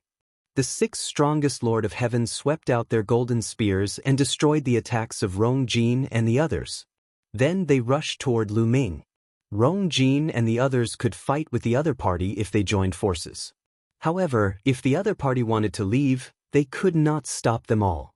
The 6 strongest Lord of Heaven swept out their golden spears and destroyed the attacks of Rong Jin and the others. Then they rushed toward Lu Ming. Rong Jin and the others could fight with the other party if they joined forces. However, if the other party wanted to leave, they could not stop them all.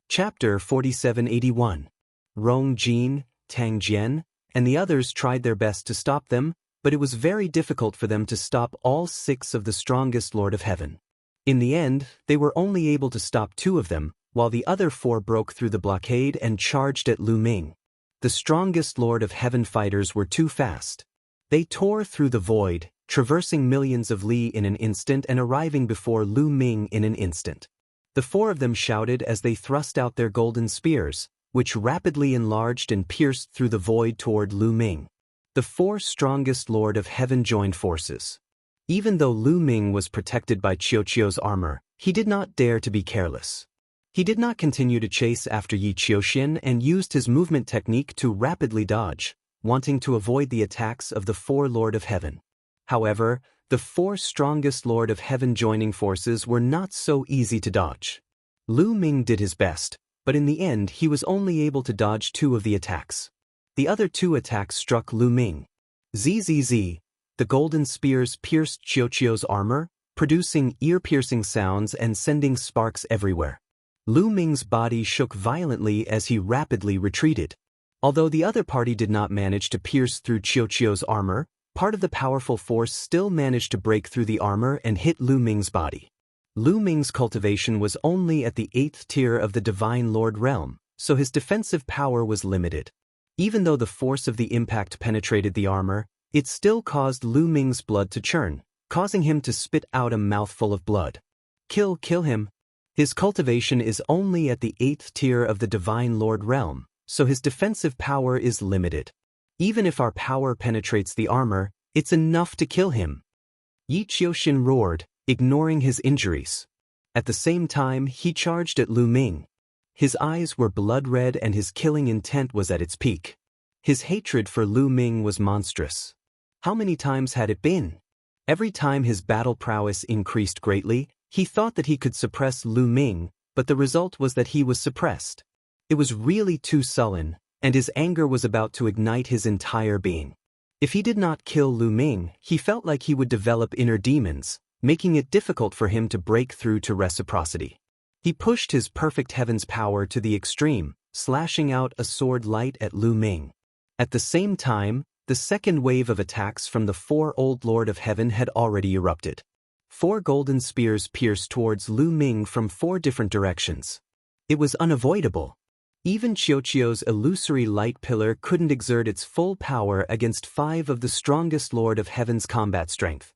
Chapter 4781. Rong Jin, Tang Jian, and the others tried their best to stop them, but it was very difficult for them to stop all 6 of the strongest Lord of Heaven. In the end, they were only able to stop 2 of them, while the other 4 broke through the blockade and charged at Lu Ming. The strongest Lord of Heaven fighters were too fast. They tore through the void, traversing millions of li in an instant and arriving before Lu Ming in an instant. The four of them shouted as they thrust out their golden spears, which rapidly enlarged and pierced through the void toward Lu Ming. The four strongest Lord of Heaven joined forces. Even though Lu Ming was protected by Qiuqiu's armor, he did not dare to be careless. He did not continue to chase after Yi Qiuxian and used his movement technique to rapidly dodge, wanting to avoid the attacks of the four Lord of Heaven. However, the four strongest Lord of Heaven joining forces were not so easy to dodge. Lu Ming did his best, but in the end he was only able to dodge 2 of the attacks. The other 2 attacks struck Lu Ming. Zzz, the golden spears pierced Qiuqiu's armor, producing ear-piercing sounds and sending sparks everywhere. Lu Ming's body shook violently as he rapidly retreated. Although the other party did not manage to pierce through Qiuqiu's armor, part of the powerful force still managed to break through the armor and hit Lu Ming's body. Lu Ming's cultivation was only at the 8th tier of the Divine Lord realm, so his defensive power was limited. Even though the force of the impact penetrated the armor, it still caused Lu Ming's blood to churn, causing him to spit out a mouthful of blood. Kill him. His cultivation is only at the 8th tier of the Divine Lord realm, so his defensive power is limited. Even if our power penetrates the armor, it's enough to kill him. Yi Qiuxian roared, ignoring his injuries. At the same time, he charged at Lu Ming. His eyes were blood-red and his killing intent was at its peak. His hatred for Lu Ming was monstrous. How many times had it been? Every time his battle prowess increased greatly, he thought that he could suppress Lu Ming, but the result was that he was suppressed. It was really too sullen, and his anger was about to ignite his entire being. If he did not kill Lu Ming, he felt like he would develop inner demons, making it difficult for him to break through to reciprocity. He pushed his perfect heaven's power to the extreme, slashing out a sword light at Lu Ming. At the same time, the second wave of attacks from the 4 Old Lord of Heaven had already erupted. 4 golden spears pierced towards Lu Ming from 4 different directions. It was unavoidable. Even Qiuqiu's illusory light pillar couldn't exert its full power against 5 of the strongest Lord of Heaven's combat strength.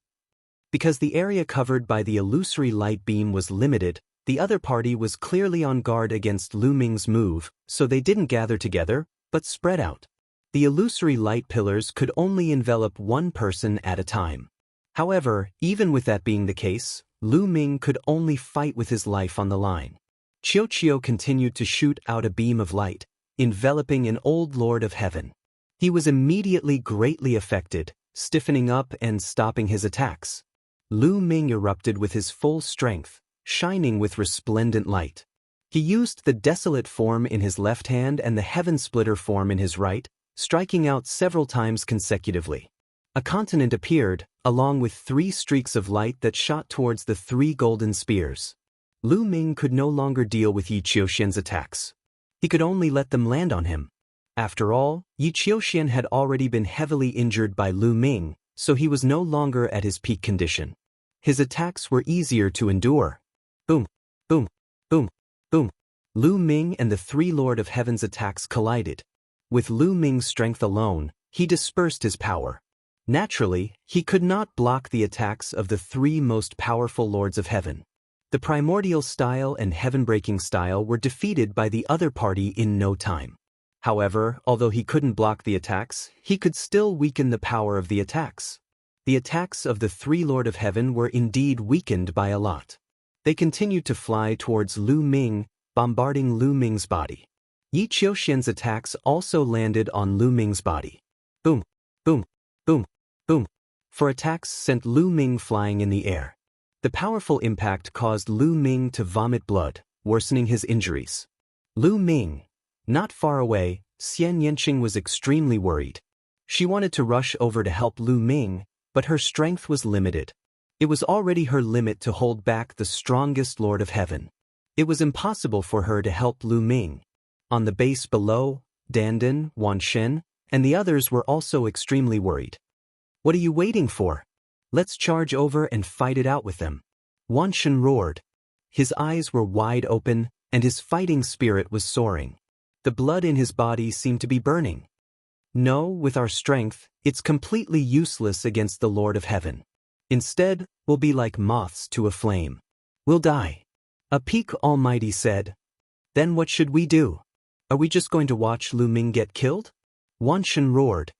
Because the area covered by the illusory light beam was limited, the other party was clearly on guard against Lu Ming's move, so they didn't gather together, but spread out. The illusory light pillars could only envelop one person at a time. However, even with that being the case, Lu Ming could only fight with his life on the line. Qiuqiu continued to shoot out a beam of light, enveloping an old Lord of Heaven. He was immediately greatly affected, stiffening up and stopping his attacks. Lu Ming erupted with his full strength, shining with resplendent light. He used the desolate form in his left hand and the heaven splitter form in his right, striking out several times consecutively. A continent appeared, along with 3 streaks of light that shot towards the 3 golden spears. Lu Ming could no longer deal with Yi Qiuxian's attacks. He could only let them land on him. After all, Yi Qiuxian had already been heavily injured by Lu Ming, so he was no longer at his peak condition. His attacks were easier to endure. Boom, boom, boom, boom. Lu Ming and the 3 Lord of Heaven's attacks collided. With Lu Ming's strength alone, he dispersed his power. Naturally, he could not block the attacks of the 3 most powerful Lords of Heaven. The primordial style and heaven-breaking style were defeated by the other party in no time. However, although he couldn't block the attacks, he could still weaken the power of the attacks. The attacks of the 3 Lord of Heaven were indeed weakened by a lot. They continued to fly towards Lu Ming, bombarding Lu Ming's body. Yi Qiuxian's attacks also landed on Lu Ming's body. Boom, boom, boom, boom. 4 attacks sent Lu Ming flying in the air. The powerful impact caused Lu Ming to vomit blood, worsening his injuries. Lu Ming. Not far away, Xian Yanqing was extremely worried. She wanted to rush over to help Lu Ming, but her strength was limited. It was already her limit to hold back the strongest Lord of Heaven. It was impossible for her to help Lu Ming. On the base below, Dandan, Wanshen, and the others were also extremely worried. What are you waiting for? Let's charge over and fight it out with them. Wanshen roared. His eyes were wide open, and his fighting spirit was soaring. The blood in his body seemed to be burning. No, with our strength, It's completely useless against the Lord of Heaven. Instead, we'll be like moths to a flame. We'll die. A Peak Almighty said. Then what should we do? Are we just going to watch Lu Ming get killed? Wan Shen roared.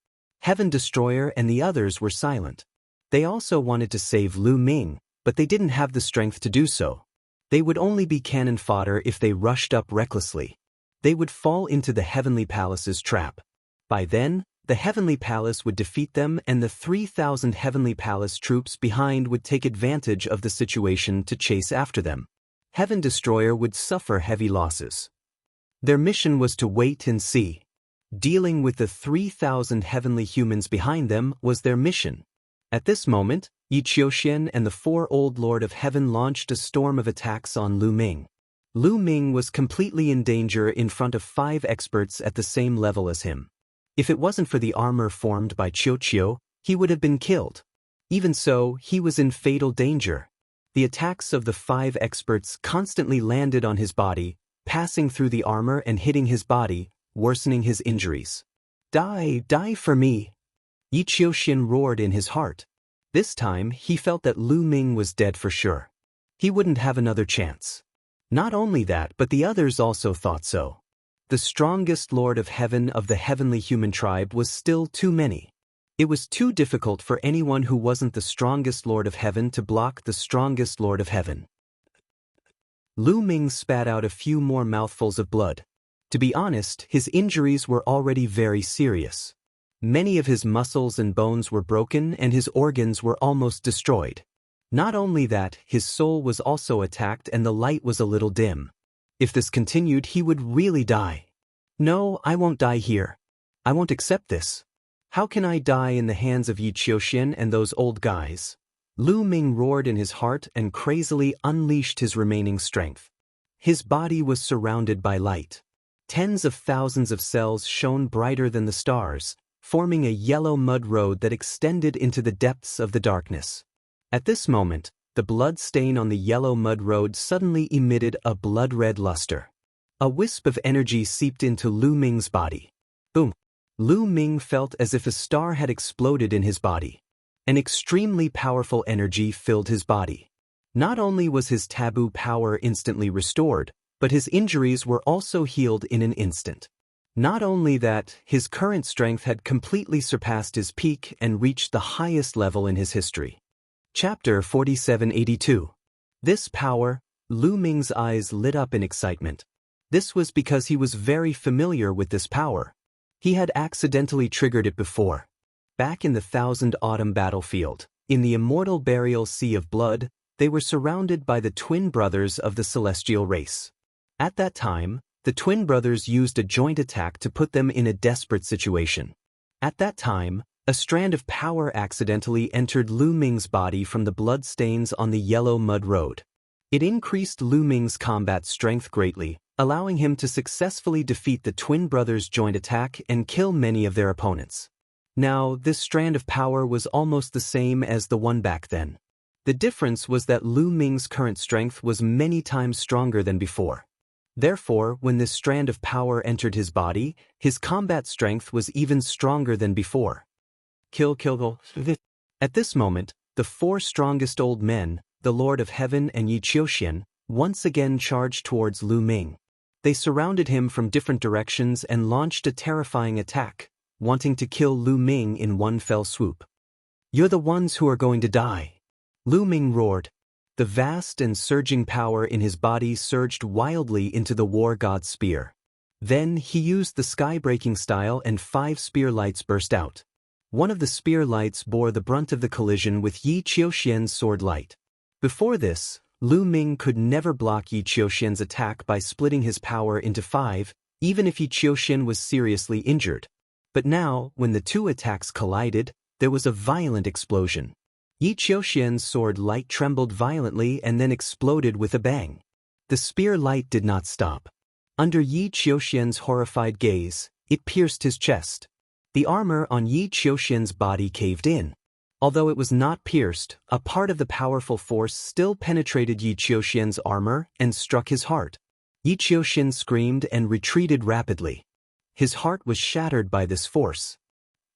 Heaven Destroyer and the others were silent. They also wanted to save Lu Ming, but they didn't have the strength to do so. They would only be cannon fodder if they rushed up recklessly. They would fall into the Heavenly Palace's trap. By then, the Heavenly Palace would defeat them and the 3,000 Heavenly Palace troops behind would take advantage of the situation to chase after them. Heaven Destroyer would suffer heavy losses. Their mission was to wait and see. Dealing with the 3,000 heavenly humans behind them was their mission. At this moment, Yi Qiuxian and the 4 Old Lord of Heaven launched a storm of attacks on Lu Ming. Lu Ming was completely in danger in front of 5 experts at the same level as him. If it wasn't for the armor formed by Qiu, he would have been killed. Even so, he was in fatal danger. The attacks of the 5 experts constantly landed on his body, passing through the armor and hitting his body, worsening his injuries. Die for me! Yi Qiuxian roared in his heart. This time, he felt that Lu Ming was dead for sure. He wouldn't have another chance. Not only that, but the others also thought so. The strongest Lord of Heaven of the heavenly human tribe was still too many. It was too difficult for anyone who wasn't the strongest Lord of Heaven to block the strongest Lord of Heaven. Lu Ming spat out a few more mouthfuls of blood. To be honest, his injuries were already very serious. Many of his muscles and bones were broken and his organs were almost destroyed. Not only that, his soul was also attacked and the light was a little dim. If this continued, he would really die. No, I won't die here. I won't accept this. How can I die in the hands of Yi Qiuxian and those old guys? Lu Ming roared in his heart and crazily unleashed his remaining strength. His body was surrounded by light. Tens of thousands of cells shone brighter than the stars, forming a yellow mud road that extended into the depths of the darkness. At this moment, the blood stain on the yellow mud road suddenly emitted a blood-red luster. A wisp of energy seeped into Lu Ming's body. Boom! Lu Ming felt as if a star had exploded in his body. An extremely powerful energy filled his body. Not only was his taboo power instantly restored, but his injuries were also healed in an instant. Not only that, his current strength had completely surpassed his peak and reached the highest level in his history. Chapter 4782. This power, Lu Ming's eyes lit up in excitement. This was because he was very familiar with this power. He had accidentally triggered it before. Back in the Thousand Autumn battlefield, in the Immortal Burial Sea of Blood, they were surrounded by the twin brothers of the celestial race. At that time, the twin brothers used a joint attack to put them in a desperate situation. At that time, a strand of power accidentally entered Lu Ming's body from the blood stains on the yellow mud road. It increased Lu Ming's combat strength greatly, allowing him to successfully defeat the twin brothers' joint attack and kill many of their opponents. Now, this strand of power was almost the same as the one back then. The difference was that Lu Ming's current strength was many times stronger than before. Therefore, when this strand of power entered his body, his combat strength was even stronger than before. Kill. At this moment, the 4 strongest old men, the Lord of Heaven and Yi Qiuxian, once again charged towards Lu Ming. They surrounded him from different directions and launched a terrifying attack, wanting to kill Lu Ming in one fell swoop. You're the ones who are going to die. Lu Ming roared. The vast and surging power in his body surged wildly into the war god's spear. Then he used the sky-breaking style and 5 spear lights burst out. One of the spear lights bore the brunt of the collision with Yi Qiuxian's sword light. Before this, Lu Ming could never block Yi Qiuxian's attack by splitting his power into 5, even if Yi Qiuxian was seriously injured. But now, when the 2 attacks collided, there was a violent explosion. Yi Qiuxian's sword light trembled violently and then exploded with a bang. The spear light did not stop. Under Yi Qiuxian's horrified gaze, it pierced his chest. The armor on Yi Qiuxian's body caved in. Although it was not pierced, a part of the powerful force still penetrated Yi Qiuxian's armor and struck his heart. Yi Qiuxian screamed and retreated rapidly. His heart was shattered by this force.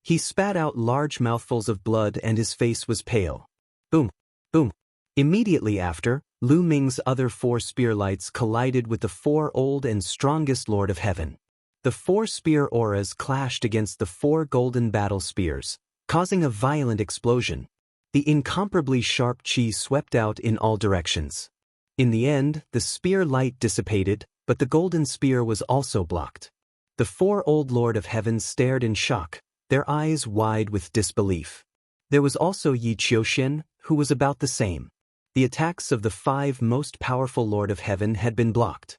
He spat out large mouthfuls of blood and his face was pale. Boom! Boom! Immediately after, Lu Ming's other 4 spear lights collided with the 4 old and strongest Lord of Heaven. The 4 spear auras clashed against the 4 golden battle spears, causing a violent explosion. The incomparably sharp chi swept out in all directions. In the end, the spear light dissipated, but the golden spear was also blocked. The 4 old Lord of Heaven stared in shock, their eyes wide with disbelief. There was also Yi Qiuxian, who was about the same. The attacks of the 5 most powerful Lord of Heaven had been blocked.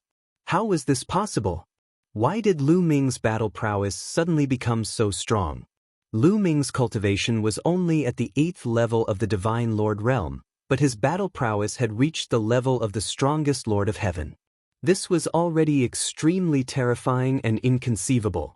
How was this possible? Why did Lu Ming's battle prowess suddenly become so strong? Lu Ming's cultivation was only at the 8th level of the Divine Lord realm, but his battle prowess had reached the level of the strongest Lord of Heaven. This was already extremely terrifying and inconceivable.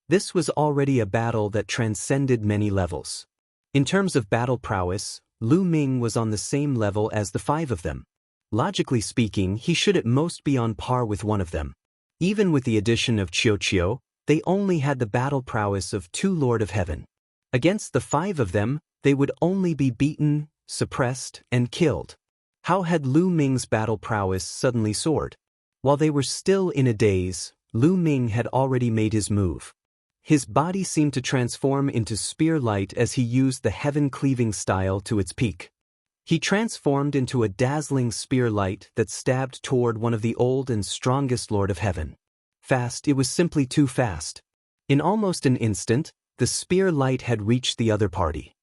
This was already a battle that transcended many levels. In terms of battle prowess, Lu Ming was on the same level as the 5 of them. Logically speaking, he should at most be on par with one of them. Even with the addition of Qiuqiu, they only had the battle prowess of 2 Lord of Heaven. Against the 5 of them, they would only be beaten, suppressed, and killed. How had Lu Ming's battle prowess suddenly soared? While they were still in a daze, Lu Ming had already made his move. His body seemed to transform into spear light as he used the heaven-cleaving style to its peak. He transformed into a dazzling spear light that stabbed toward one of the old and strongest Lord of Heaven. Fast, it was simply too fast. In almost an instant, the spear light had reached the other party.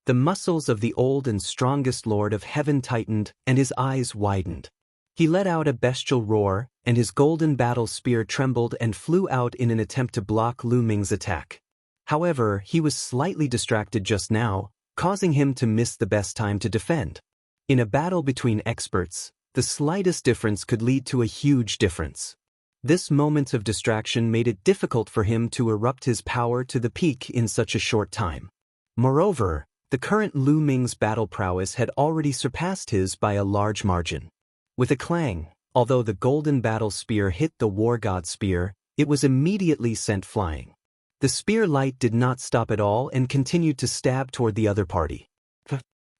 The muscles of the old and strongest Lord of Heaven tightened and his eyes widened. He let out a bestial roar, and his golden battle spear trembled and flew out in an attempt to block Lu Ming's attack. However, he was slightly distracted just now, causing him to miss the best time to defend. In a battle between experts, the slightest difference could lead to a huge difference. This moment of distraction made it difficult for him to erupt his power to the peak in such a short time. Moreover, the current Lu Ming's battle prowess had already surpassed his by a large margin. With a clang, although the golden battle spear hit the war god spear, it was immediately sent flying. The spear light did not stop at all and continued to stab toward the other party.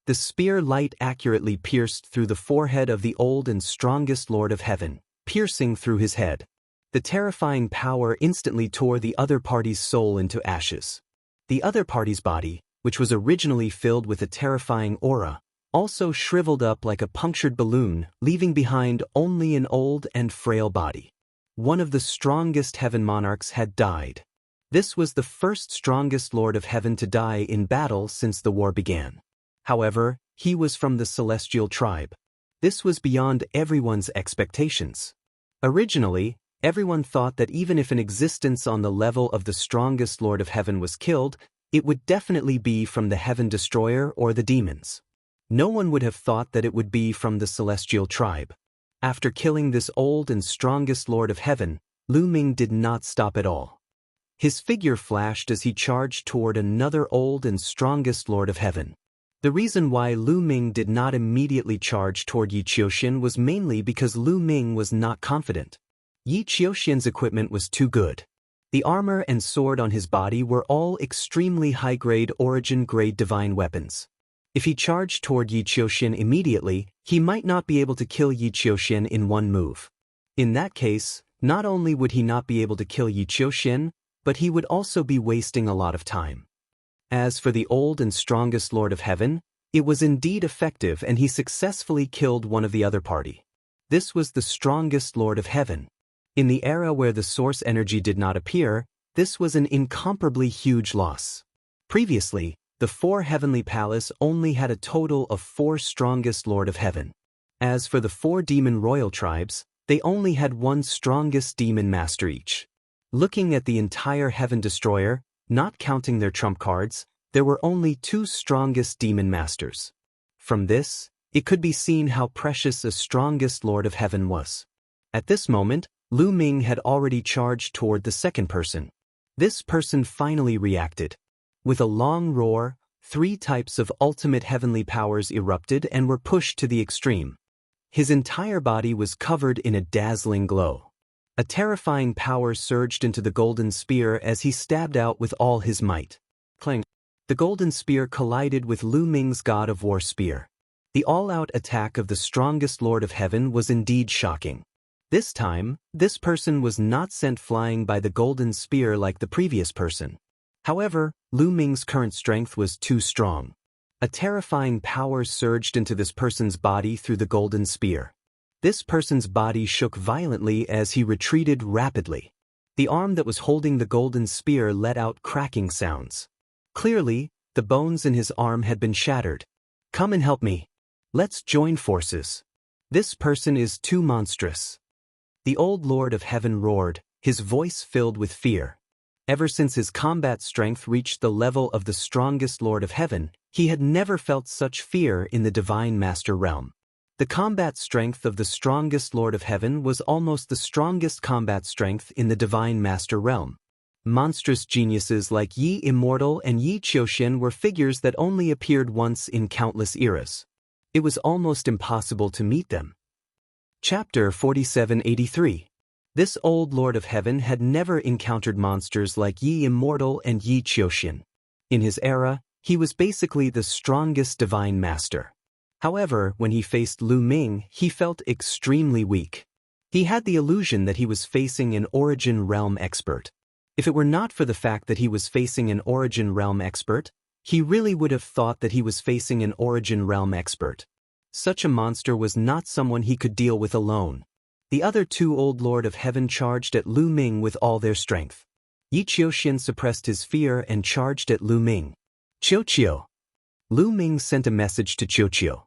The spear light accurately pierced through the forehead of the old and strongest Lord of Heaven, piercing through his head. The terrifying power instantly tore the other party's soul into ashes. The other party's body, which was originally filled with a terrifying aura, also shriveled up like a punctured balloon, leaving behind only an old and frail body. One of the strongest heaven monarchs had died. This was the first strongest Lord of Heaven to die in battle since the war began. However, he was from the celestial tribe. This was beyond everyone's expectations. Originally, everyone thought that even if an existence on the level of the strongest Lord of Heaven was killed, it would definitely be from the Heaven Destroyer or the demons. No one would have thought that it would be from the celestial tribe. After killing this old and strongest Lord of Heaven, Lu Ming did not stop at all. His figure flashed as he charged toward another old and strongest Lord of Heaven. The reason why Lu Ming did not immediately charge toward Yi Qiuxian was mainly because Lu Ming was not confident. Yi Qiuxian's equipment was too good. The armor and sword on his body were all extremely high-grade origin-grade divine weapons. If he charged toward Yi Qiuxian immediately, he might not be able to kill Yi Qiuxian in one move. In that case, not only would he not be able to kill Yi Qiuxian, but he would also be wasting a lot of time. As for the old and strongest Lord of Heaven, it was indeed effective and he successfully killed one of the other party. This was the strongest Lord of Heaven. In the era where the source energy did not appear, this was an incomparably huge loss. Previously, the 4 heavenly palace only had a total of 4 strongest Lord of Heaven. As for the 4 demon royal tribes, they only had 1 strongest demon master each. Looking at the entire Heaven Destroyer, not counting their trump cards, there were only 2 strongest demon masters. From this, it could be seen how precious a strongest Lord of Heaven was. At this moment, Lu Ming had already charged toward the second person. This person finally reacted. With a long roar, 3 types of ultimate heavenly powers erupted and were pushed to the extreme. His entire body was covered in a dazzling glow. A terrifying power surged into the golden spear as he stabbed out with all his might. Clang! The golden spear collided with Lu Ming's God of War spear. The all-out attack of the strongest Lord of Heaven was indeed shocking. This time, this person was not sent flying by the golden spear like the previous person. However, Lu Ming's current strength was too strong. A terrifying power surged into this person's body through the golden spear. This person's body shook violently as he retreated rapidly. The arm that was holding the golden spear let out cracking sounds. Clearly, the bones in his arm had been shattered. Come and help me. Let's join forces. This person is too monstrous. The old Lord of Heaven roared, his voice filled with fear. Ever since his combat strength reached the level of the strongest Lord of Heaven, he had never felt such fear in the Divine Master realm. The combat strength of the strongest Lord of Heaven was almost the strongest combat strength in the Divine Master realm. Monstrous geniuses like Yi Immortal and Yi Qiuxian were figures that only appeared once in countless eras. It was almost impossible to meet them. Chapter 4783. This old Lord of Heaven had never encountered monsters like Yi Immortal and Yi Qiuxian. In his era, he was basically the strongest Divine Master. However, when he faced Lu Ming, he felt extremely weak. He had the illusion that he was facing an Origin Realm expert. If it were not for the fact that he was facing an Origin Realm expert, he really would have thought that he was facing an Origin Realm expert. Such a monster was not someone he could deal with alone. The other two old Lord of Heaven charged at Lu Ming with all their strength. Yi Qiuxian suppressed his fear and charged at Lu Ming. Qiu. Lu Ming sent a message to Qiu.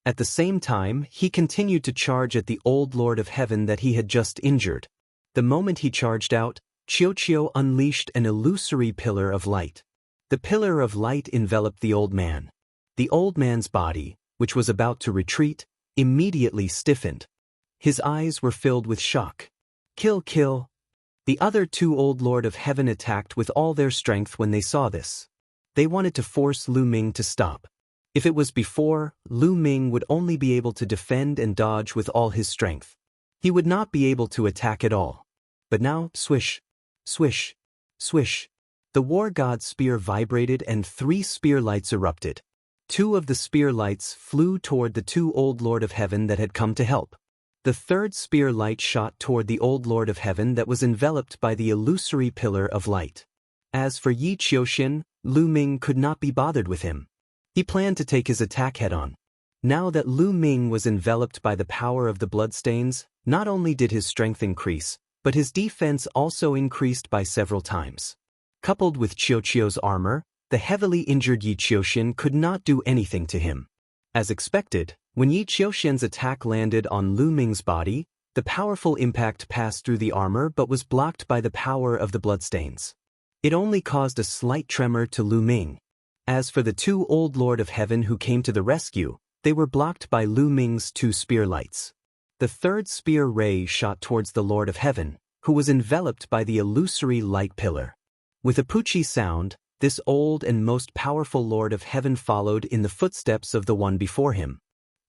At the same time, he continued to charge at the old Lord of Heaven that he had just injured. The moment he charged out, Qiu unleashed an illusory pillar of light. The pillar of light enveloped the old man. The old man's body, which was about to retreat, immediately stiffened. His eyes were filled with shock. Kill. The other two old Lord of Heaven attacked with all their strength when they saw this. They wanted to force Lu Ming to stop. If it was before, Lu Ming would only be able to defend and dodge with all his strength. He would not be able to attack at all. But now, swish, swish, swish. The war god's spear vibrated and 3 spear lights erupted. 2 of the spear lights flew toward the two old Lord of Heaven that had come to help. The 3rd spear light shot toward the old Lord of Heaven that was enveloped by the illusory pillar of light. As for Yi Qiuxian, Lu Ming could not be bothered with him. He planned to take his attack head-on. Now that Lu Ming was enveloped by the power of the bloodstains, not only did his strength increase, but his defense also increased by several times. Coupled with Qiu's armor, the heavily injured Yi Qiuxian could not do anything to him. As expected, when Yi Qiuxian's attack landed on Lu Ming's body, the powerful impact passed through the armor but was blocked by the power of the bloodstains. It only caused a slight tremor to Lu Ming. As for the two old Lord of Heaven who came to the rescue, they were blocked by Lu Ming's 2 spear lights. The 3rd spear ray shot towards the Lord of Heaven, who was enveloped by the illusory light pillar. With a poochie sound, this old and most powerful Lord of Heaven followed in the footsteps of the one before him.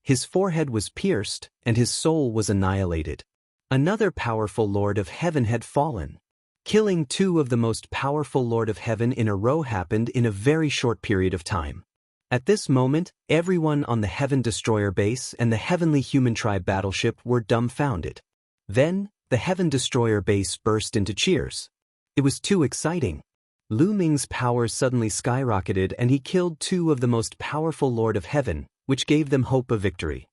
His forehead was pierced, and his soul was annihilated. Another powerful Lord of Heaven had fallen. Killing 2 of the most powerful Lord of Heaven in a row happened in a very short period of time. At this moment, everyone on the Heaven Destroyer base and the Heavenly Human Tribe battleship were dumbfounded. Then, the Heaven Destroyer base burst into cheers. It was too exciting. Lu Ming's power suddenly skyrocketed and he killed 2 of the most powerful Lord of Heaven, which gave them hope of victory.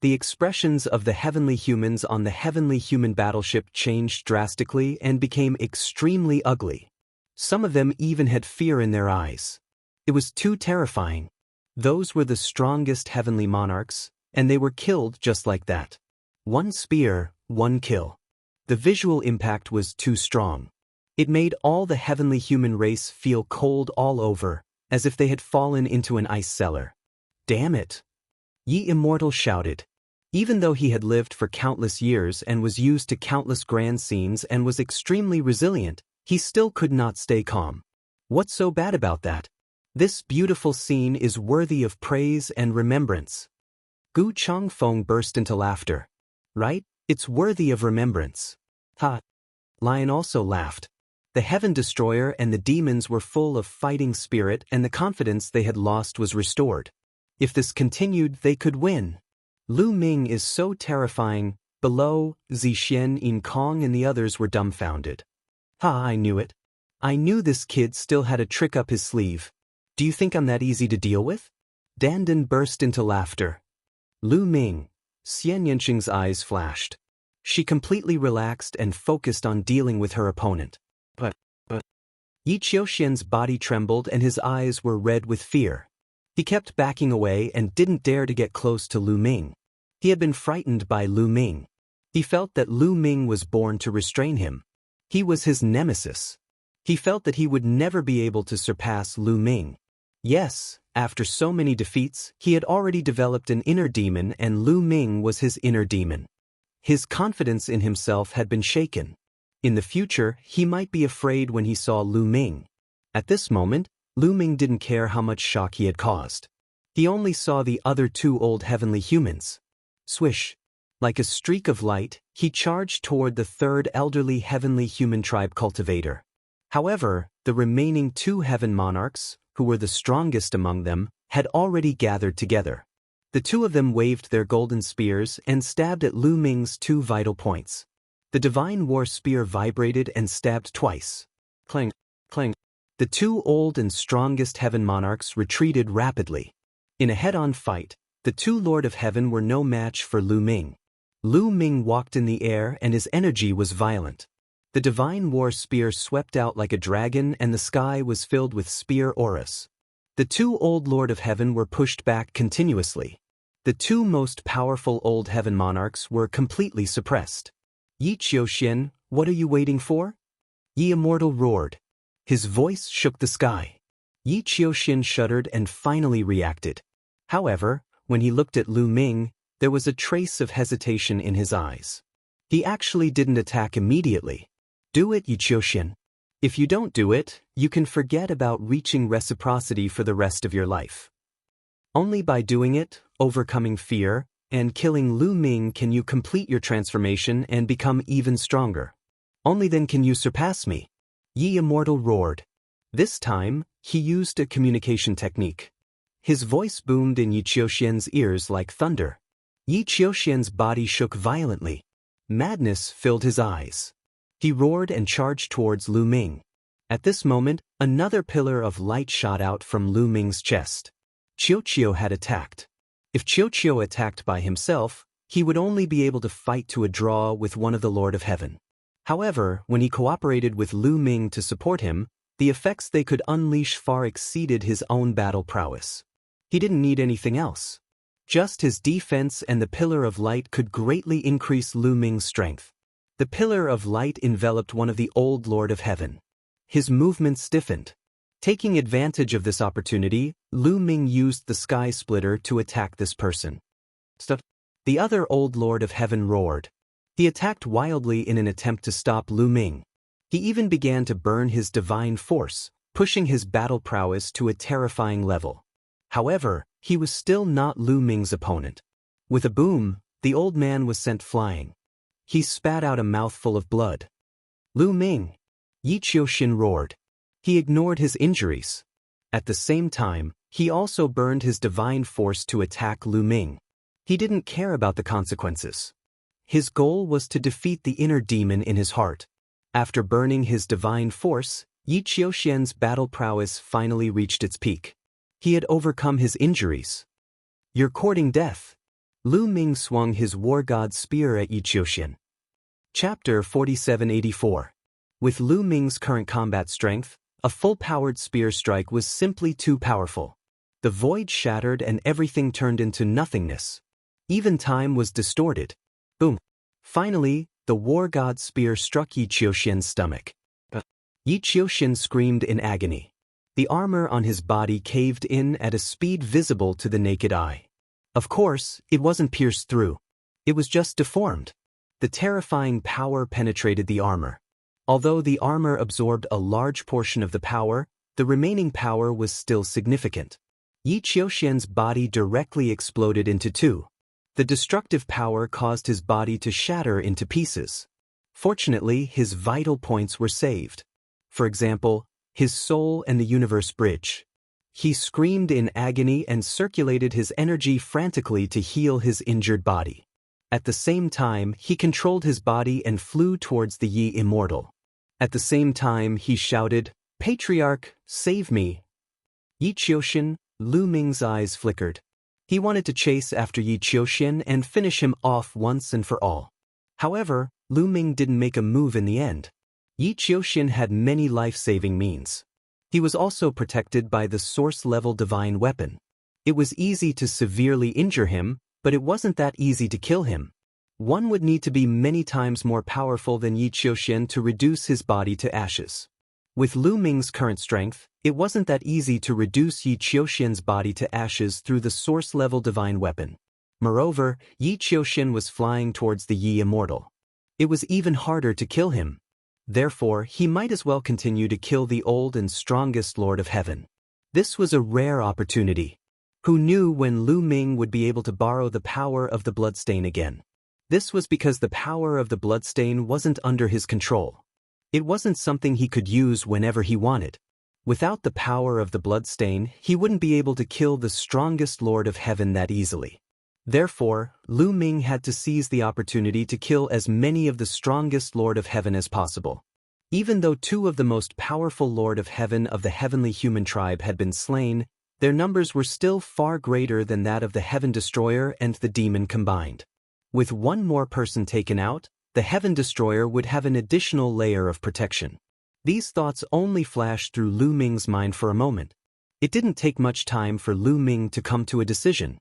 The expressions of the heavenly humans on the Heavenly Human battleship changed drastically and became extremely ugly. Some of them even had fear in their eyes. It was too terrifying. Those were the strongest heavenly monarchs, and they were killed just like that. 1 spear, 1 kill. The visual impact was too strong. It made all the heavenly human race feel cold all over, as if they had fallen into an ice cellar. Damn it! Yi Immortal shouted. Even though he had lived for countless years and was used to countless grand scenes and was extremely resilient, he still could not stay calm. What's so bad about that? This beautiful scene is worthy of praise and remembrance. Gu Changfeng burst into laughter. Right? It's worthy of remembrance. Ha! Lion also laughed. The Heaven Destroyer and the demons were full of fighting spirit, and the confidence they had lost was restored. If this continued, they could win. Lu Ming is so terrifying. Below, Zixian, Yin Kong and the others were dumbfounded. Ha, I knew it. I knew this kid still had a trick up his sleeve. Do you think I'm that easy to deal with? Dandan burst into laughter. Lu Ming. Xian Yanqing's eyes flashed. She completely relaxed and focused on dealing with her opponent. But Yi Qiuxian's body trembled and his eyes were red with fear. He kept backing away and didn't dare to get close to Lu Ming. He had been frightened by Lu Ming. He felt that Lu Ming was born to restrain him. He was his nemesis. He felt that he would never be able to surpass Lu Ming. Yes, after so many defeats, he had already developed an inner demon, and Lu Ming was his inner demon. His confidence in himself had been shaken. In the future, he might be afraid when he saw Lu Ming. At this moment, Lu Ming didn't care how much shock he had caused. He only saw the other two old heavenly humans. Swish. Like a streak of light, he charged toward the third elderly heavenly human tribe cultivator. However, the remaining two heaven monarchs, who were the strongest among them, had already gathered together. The two of them waved their golden spears and stabbed at Lu Ming's two vital points. The divine war spear vibrated and stabbed twice. Clang, clang. The two old and strongest heaven monarchs retreated rapidly. In a head-on fight, the two Lord of Heaven were no match for Lu Ming. Lu Ming walked in the air and his energy was violent. The divine war spear swept out like a dragon and the sky was filled with spear auras. The two old Lord of Heaven were pushed back continuously. The two most powerful old heaven monarchs were completely suppressed. Yi Qiuxian, what are you waiting for? Yi Immortal roared. His voice shook the sky. Yi Qiuxian shuddered and finally reacted. However, when he looked at Lu Ming, there was a trace of hesitation in his eyes. He actually didn't attack immediately. Do it, Yi Qiuxian. If you don't do it, you can forget about reaching reciprocity for the rest of your life. Only by doing it, overcoming fear, and killing Lu Ming can you complete your transformation and become even stronger. Only then can you surpass me. Yi Immortal roared. This time, he used a communication technique. His voice boomed in Yi Qiuxian's ears like thunder. Yi Qiuxian's body shook violently. Madness filled his eyes. He roared and charged towards Lu Ming. At this moment, another pillar of light shot out from Lu Ming's chest. Qiuqiu had attacked. If Qiuqiu attacked by himself, he would only be able to fight to a draw with one of the Lord of Heaven. However, when he cooperated with Lu Ming to support him, the effects they could unleash far exceeded his own battle prowess. He didn't need anything else. Just his defense and the Pillar of Light could greatly increase Lu Ming's strength. The Pillar of Light enveloped one of the old Lord of Heaven. His movement stiffened. Taking advantage of this opportunity, Lu Ming used the Sky Splitter to attack this person. Stop! The other old Lord of Heaven roared. He attacked wildly in an attempt to stop Lu Ming. He even began to burn his divine force, pushing his battle prowess to a terrifying level. However, he was still not Lu Ming's opponent. With a boom, the old man was sent flying. He spat out a mouthful of blood. Lu Ming! Yi Qiuxian roared. He ignored his injuries. At the same time, he also burned his divine force to attack Lu Ming. He didn't care about the consequences. His goal was to defeat the inner demon in his heart. After burning his divine force, Yi Qiuxian's battle prowess finally reached its peak. He had overcome his injuries. You're courting death. Lu Ming swung his war god spear at Yi Qiuxian. Chapter 4784. With Lu Ming's current combat strength, a full-powered spear strike was simply too powerful. The void shattered and everything turned into nothingness. Even time was distorted. Boom. Finally, the war god spear struck Yi Qiuxian's stomach. Yi Qiuxian screamed in agony. The armor on his body caved in at a speed visible to the naked eye. Of course, it wasn't pierced through. It was just deformed. The terrifying power penetrated the armor. Although the armor absorbed a large portion of the power, the remaining power was still significant. Yi Qiuxian's body directly exploded into two. The destructive power caused his body to shatter into pieces. Fortunately, his vital points were saved. For example, his soul and the universe bridge. He screamed in agony and circulated his energy frantically to heal his injured body. At the same time, he controlled his body and flew towards the Yi Immortal. At the same time, he shouted, "Patriarch, save me!" Yi Qiuxian, Lu Ming's eyes flickered. He wanted to chase after Yi Qiuxian and finish him off once and for all. However, Lu Ming didn't make a move in the end. Yi Qiuxian had many life-saving means. He was also protected by the source-level divine weapon. It was easy to severely injure him, but it wasn't that easy to kill him. One would need to be many times more powerful than Yi Qiuxian to reduce his body to ashes. With Lu Ming's current strength, it wasn't that easy to reduce Yi Qiuxian's body to ashes through the source-level divine weapon. Moreover, Yi Qiuxian was flying towards the Yi Immortal. It was even harder to kill him. Therefore, he might as well continue to kill the old and strongest Lord of Heaven. This was a rare opportunity. Who knew when Lu Ming would be able to borrow the power of the bloodstain again? This was because the power of the bloodstain wasn't under his control. It wasn't something he could use whenever he wanted. Without the power of the bloodstain, he wouldn't be able to kill the strongest Lord of Heaven that easily. Therefore, Lu Ming had to seize the opportunity to kill as many of the strongest Lord of Heaven as possible. Even though two of the most powerful Lord of Heaven of the heavenly human tribe had been slain, their numbers were still far greater than that of the Heaven Destroyer and the demon combined. With one more person taken out, the Heaven Destroyer would have an additional layer of protection. These thoughts only flashed through Lu Ming's mind for a moment. It didn't take much time for Lu Ming to come to a decision.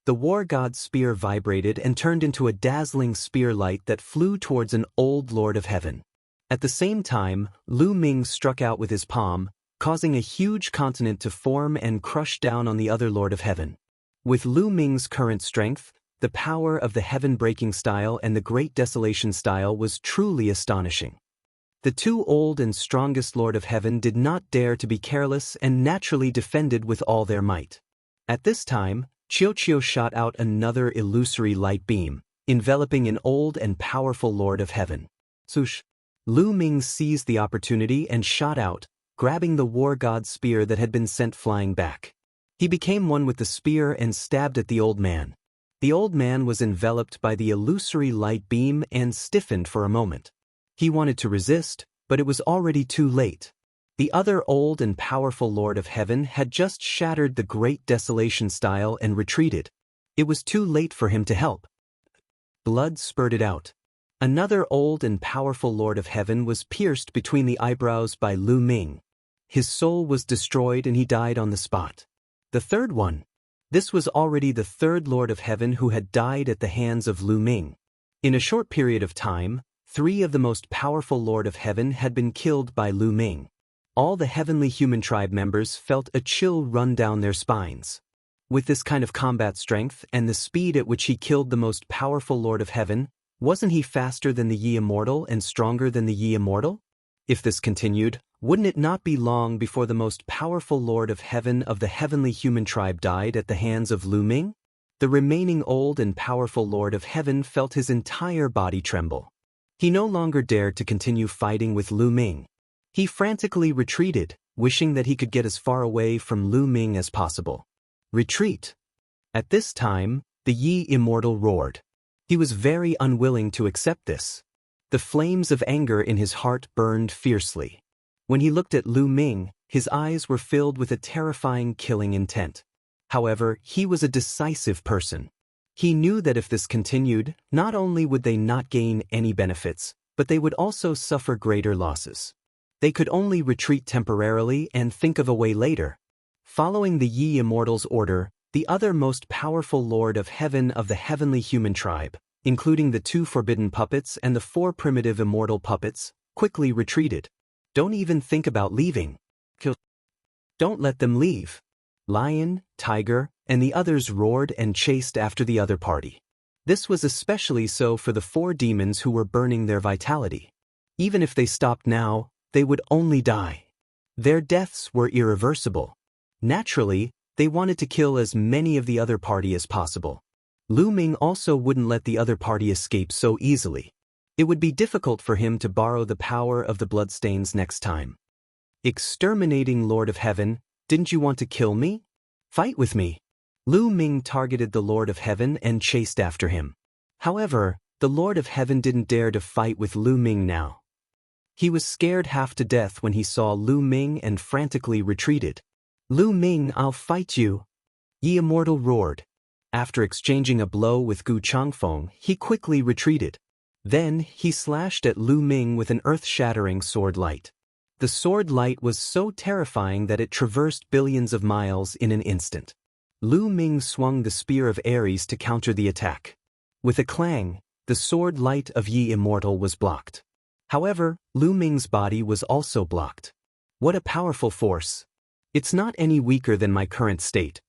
The war god's spear vibrated and turned into a dazzling spear light that flew towards an old Lord of Heaven. At the same time, Lu Ming struck out with his palm, causing a huge continent to form and crush down on the other Lord of Heaven. With Lu Ming's current strength, the power of the heaven-breaking style and the great desolation style was truly astonishing. The two old and strongest Lord of Heaven did not dare to be careless and naturally defended with all their might. At this time, Qiuqiu shot out another illusory light beam, enveloping an old and powerful Lord of Heaven. Swoosh! Lu Ming seized the opportunity and shot out, grabbing the war god's spear that had been sent flying back. He became one with the spear and stabbed at the old man. The old man was enveloped by the illusory light beam and stiffened for a moment. He wanted to resist, but it was already too late. The other old and powerful Lord of Heaven had just shattered the great desolation style and retreated. It was too late for him to help. Blood spurted out. Another old and powerful Lord of Heaven was pierced between the eyebrows by Lu Ming. His soul was destroyed and he died on the spot. The third one. This was already the third Lord of Heaven who had died at the hands of Lu Ming. In a short period of time, 3 of the most powerful Lord of Heaven had been killed by Lu Ming. All the heavenly human tribe members felt a chill run down their spines. With this kind of combat strength and the speed at which he killed the most powerful Lord of Heaven, wasn't he faster than the Yi Immortal and stronger than the Yi Immortal? If this continued, wouldn't it not be long before the most powerful Lord of Heaven of the heavenly human tribe died at the hands of Lu Ming? The remaining old and powerful Lord of Heaven felt his entire body tremble. He no longer dared to continue fighting with Lu Ming. He frantically retreated, wishing that he could get as far away from Lu Ming as possible. Retreat! At this time, the Yi Immortal roared. He was very unwilling to accept this. The flames of anger in his heart burned fiercely. When he looked at Lu Ming, his eyes were filled with a terrifying killing intent. However, he was a decisive person. He knew that if this continued, not only would they not gain any benefits, but they would also suffer greater losses. They could only retreat temporarily and think of a way later. Following the Yi Immortal's order, the other most powerful Lord of Heaven of the heavenly human tribe, including the 2 forbidden puppets and the 4 primitive immortal puppets, quickly retreated. Don't even think about leaving. Don't let them leave. Lion, Tiger, and the others roared and chased after the other party. This was especially so for the 4 demons who were burning their vitality. Even if they stopped now, they would only die. Their deaths were irreversible. Naturally, they wanted to kill as many of the other party as possible. Lu Ming also wouldn't let the other party escape so easily. It would be difficult for him to borrow the power of the bloodstains next time. Exterminating Lord of Heaven, didn't you want to kill me? Fight with me. Lu Ming targeted the Lord of Heaven and chased after him. However, the Lord of Heaven didn't dare to fight with Lu Ming now. He was scared half to death when he saw Lu Ming and frantically retreated. Lu Ming, I'll fight you. Yi Immortal roared. After exchanging a blow with Gu Changfeng, he quickly retreated. Then, he slashed at Lu Ming with an earth-shattering sword light. The sword light was so terrifying that it traversed billions of miles in an instant. Lu Ming swung the spear of Ares to counter the attack. With a clang, the sword light of Yi Immortal was blocked. However, Lu Ming's body was also blocked. What a powerful force. It's not any weaker than my current state.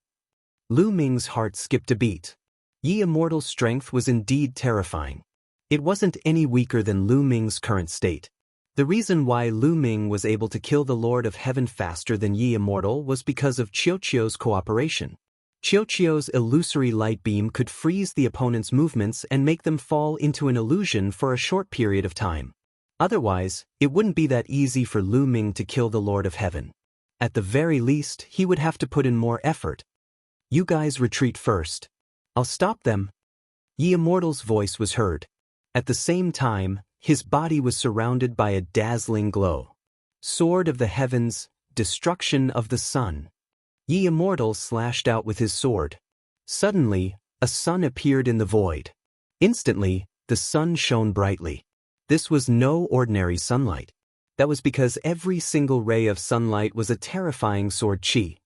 Lu Ming's heart skipped a beat. Yi Immortal's strength was indeed terrifying. It wasn't any weaker than Lu Ming's current state. The reason why Lu Ming was able to kill the Lord of Heaven faster than Yi Immortal was because of Qiuqiu's cooperation. Qiuqiu's illusory light beam could freeze the opponent's movements and make them fall into an illusion for a short period of time. Otherwise, it wouldn't be that easy for Lu Ming to kill the Lord of Heaven. At the very least, he would have to put in more effort. You guys retreat first. I'll stop them. Yi Immortal's voice was heard. At the same time, his body was surrounded by a dazzling glow. Sword of the Heavens, destruction of the sun. Yi Immortal slashed out with his sword. Suddenly, a sun appeared in the void. Instantly, the sun shone brightly. This was no ordinary sunlight. That was because every single ray of sunlight was a terrifying sword chi.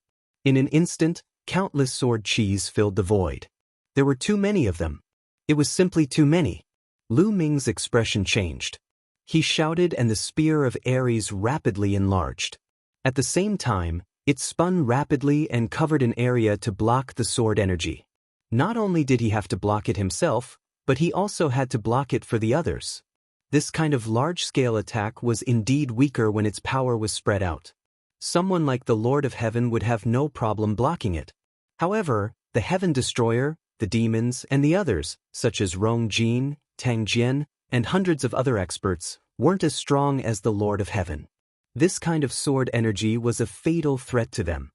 In an instant, countless sword chis filled the void. There were too many of them. It was simply too many. Lu Ming's expression changed. He shouted and the spear of Ares rapidly enlarged. At the same time, it spun rapidly and covered an area to block the sword energy. Not only did he have to block it himself, but he also had to block it for the others. This kind of large-scale attack was indeed weaker when its power was spread out. Someone like the Lord of Heaven would have no problem blocking it. However, the Heaven Destroyer, the demons, and the others, such as Rong Jin, Tang Jian, and hundreds of other experts, weren't as strong as the Lord of Heaven. This kind of sword energy was a fatal threat to them.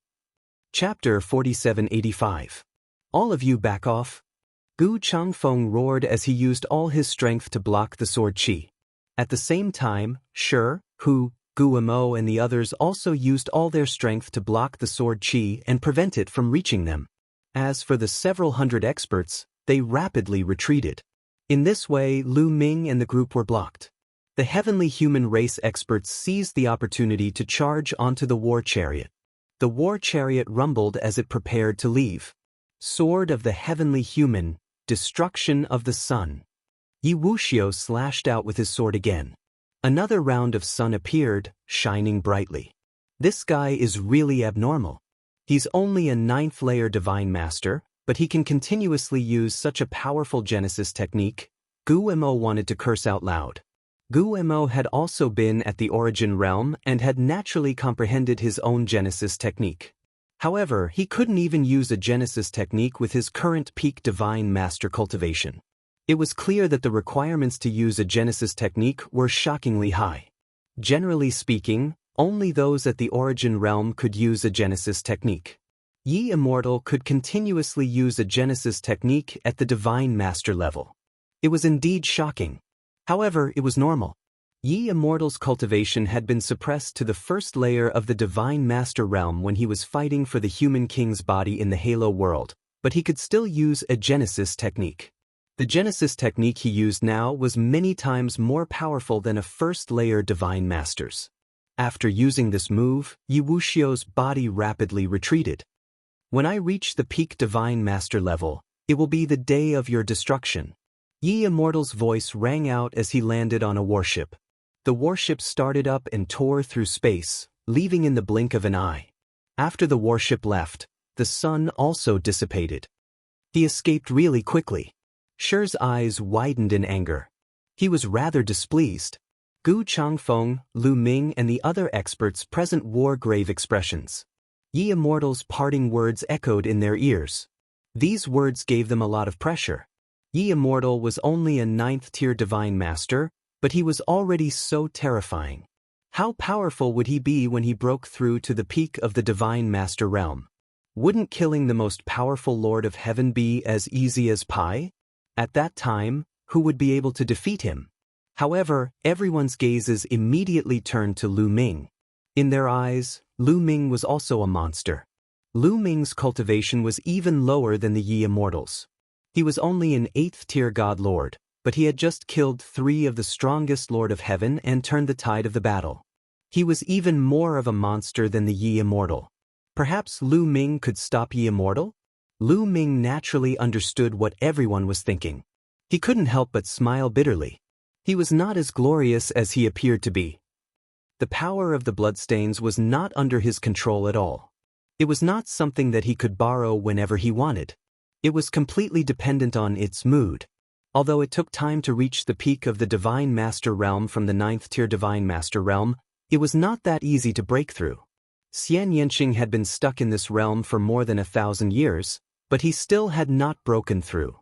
Chapter 4785. All of you back off. Gu Changfeng roared as he used all his strength to block the sword chi. At the same time, Shi, Hu, Gu Mo and the others also used all their strength to block the sword chi and prevent it from reaching them. As for the several hundred experts, they rapidly retreated. In this way, Lu Ming and the group were blocked. The heavenly human race experts seized the opportunity to charge onto the war chariot. The war chariot rumbled as it prepared to leave. Sword of the heavenly human, destruction of the sun. Yi Wuxia slashed out with his sword again. Another round of sun appeared, shining brightly. This guy is really abnormal. He's only a 9th layer divine master, but he can continuously use such a powerful Genesis technique. Gu Mo wanted to curse out loud. Gu Mo had also been at the Origin realm and had naturally comprehended his own Genesis technique. However, he couldn't even use a Genesis technique with his current peak divine master cultivation. It was clear that the requirements to use a Genesis technique were shockingly high. Generally speaking, only those at the Origin realm could use a Genesis technique. Yi Immortal could continuously use a Genesis technique at the divine master level. It was indeed shocking. However, it was normal. Yi Immortal's cultivation had been suppressed to the 1st layer of the divine master realm when he was fighting for the human king's body in the Halo world, but he could still use a Genesis technique. The Genesis technique he used now was many times more powerful than a 1st layer divine master's. After using this move, Yi Wuxia's body rapidly retreated. When I reach the peak divine master level, it will be the day of your destruction. Yi Immortal's voice rang out as he landed on a warship. The warship started up and tore through space, leaving in the blink of an eye. After the warship left, the sun also dissipated. He escaped really quickly. Shi's eyes widened in anger. He was rather displeased. Gu Changfeng, Lu Ming and the other experts present wore grave expressions. Yi Immortal's parting words echoed in their ears. These words gave them a lot of pressure. Yi Immortal was only a 9th-tier divine master, but he was already so terrifying. How powerful would he be when he broke through to the peak of the divine master realm? Wouldn't killing the most powerful Lord of Heaven be as easy as pie? At that time, who would be able to defeat him? However, everyone's gazes immediately turned to Lu Ming. In their eyes, Lu Ming was also a monster. Lu Ming's cultivation was even lower than the Yi Immortals. He was only an 8th-tier god lord, but he had just killed 3 of the strongest Lord of Heaven and turned the tide of the battle. He was even more of a monster than the Yi Immortal. Perhaps Lu Ming could stop Yi Immortal? Lu Ming naturally understood what everyone was thinking. He couldn't help but smile bitterly. He was not as glorious as he appeared to be. The power of the bloodstains was not under his control at all. It was not something that he could borrow whenever he wanted. It was completely dependent on its mood. Although it took time to reach the peak of the Divine Master Realm from the 9th-tier Divine Master Realm, it was not that easy to break through. Xian Yanqing had been stuck in this realm for more than 1,000 years, but he still had not broken through.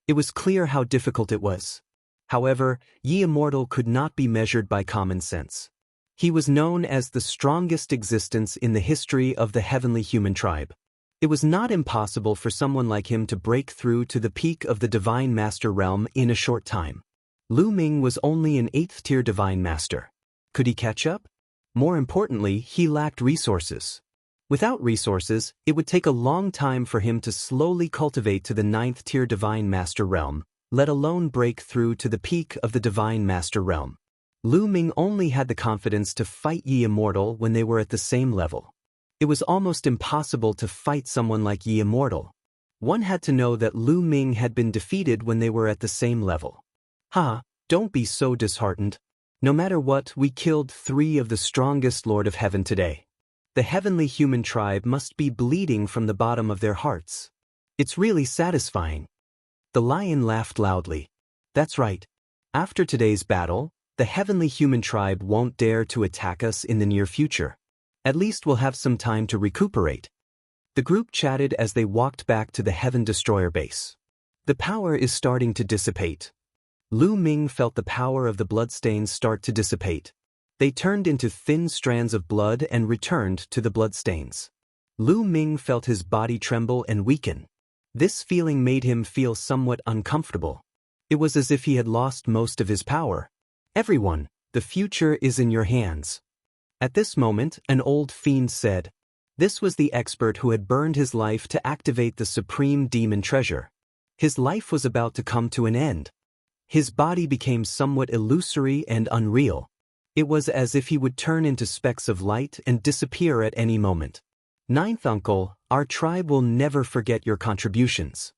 It was clear how difficult it was. However, Yi Immortal could not be measured by common sense. He was known as the strongest existence in the history of the heavenly human tribe. It was not impossible for someone like him to break through to the peak of the Divine Master Realm in a short time. Lu Ming was only an 8th-tier Divine Master. Could he catch up? More importantly, he lacked resources. Without resources, it would take a long time for him to slowly cultivate to the 9th-tier Divine Master Realm, let alone break through to the peak of the Divine Master Realm. Lu Ming only had the confidence to fight Yi Immortal when they were at the same level. It was almost impossible to fight someone like Yi Immortal. One had to know that Lu Ming had been defeated when they were at the same level. Don't be so disheartened. No matter what, we killed 3 of the strongest Lord of Heaven today. The heavenly human tribe must be bleeding from the bottom of their hearts. It's really satisfying. The lion laughed loudly. That's right. After today's battle, the heavenly human tribe won't dare to attack us in the near future. At least we'll have some time to recuperate. The group chatted as they walked back to the Heaven Destroyer base. The power is starting to dissipate. Lu Ming felt the power of the bloodstains start to dissipate. They turned into thin strands of blood and returned to the bloodstains. Lu Ming felt his body tremble and weaken. This feeling made him feel somewhat uncomfortable. It was as if he had lost most of his power. Everyone, the future is in your hands. At this moment, an old fiend said. This was the expert who had burned his life to activate the supreme demon treasure. His life was about to come to an end. His body became somewhat illusory and unreal. It was as if he would turn into specks of light and disappear at any moment. 9th uncle, our tribe will never forget your contributions.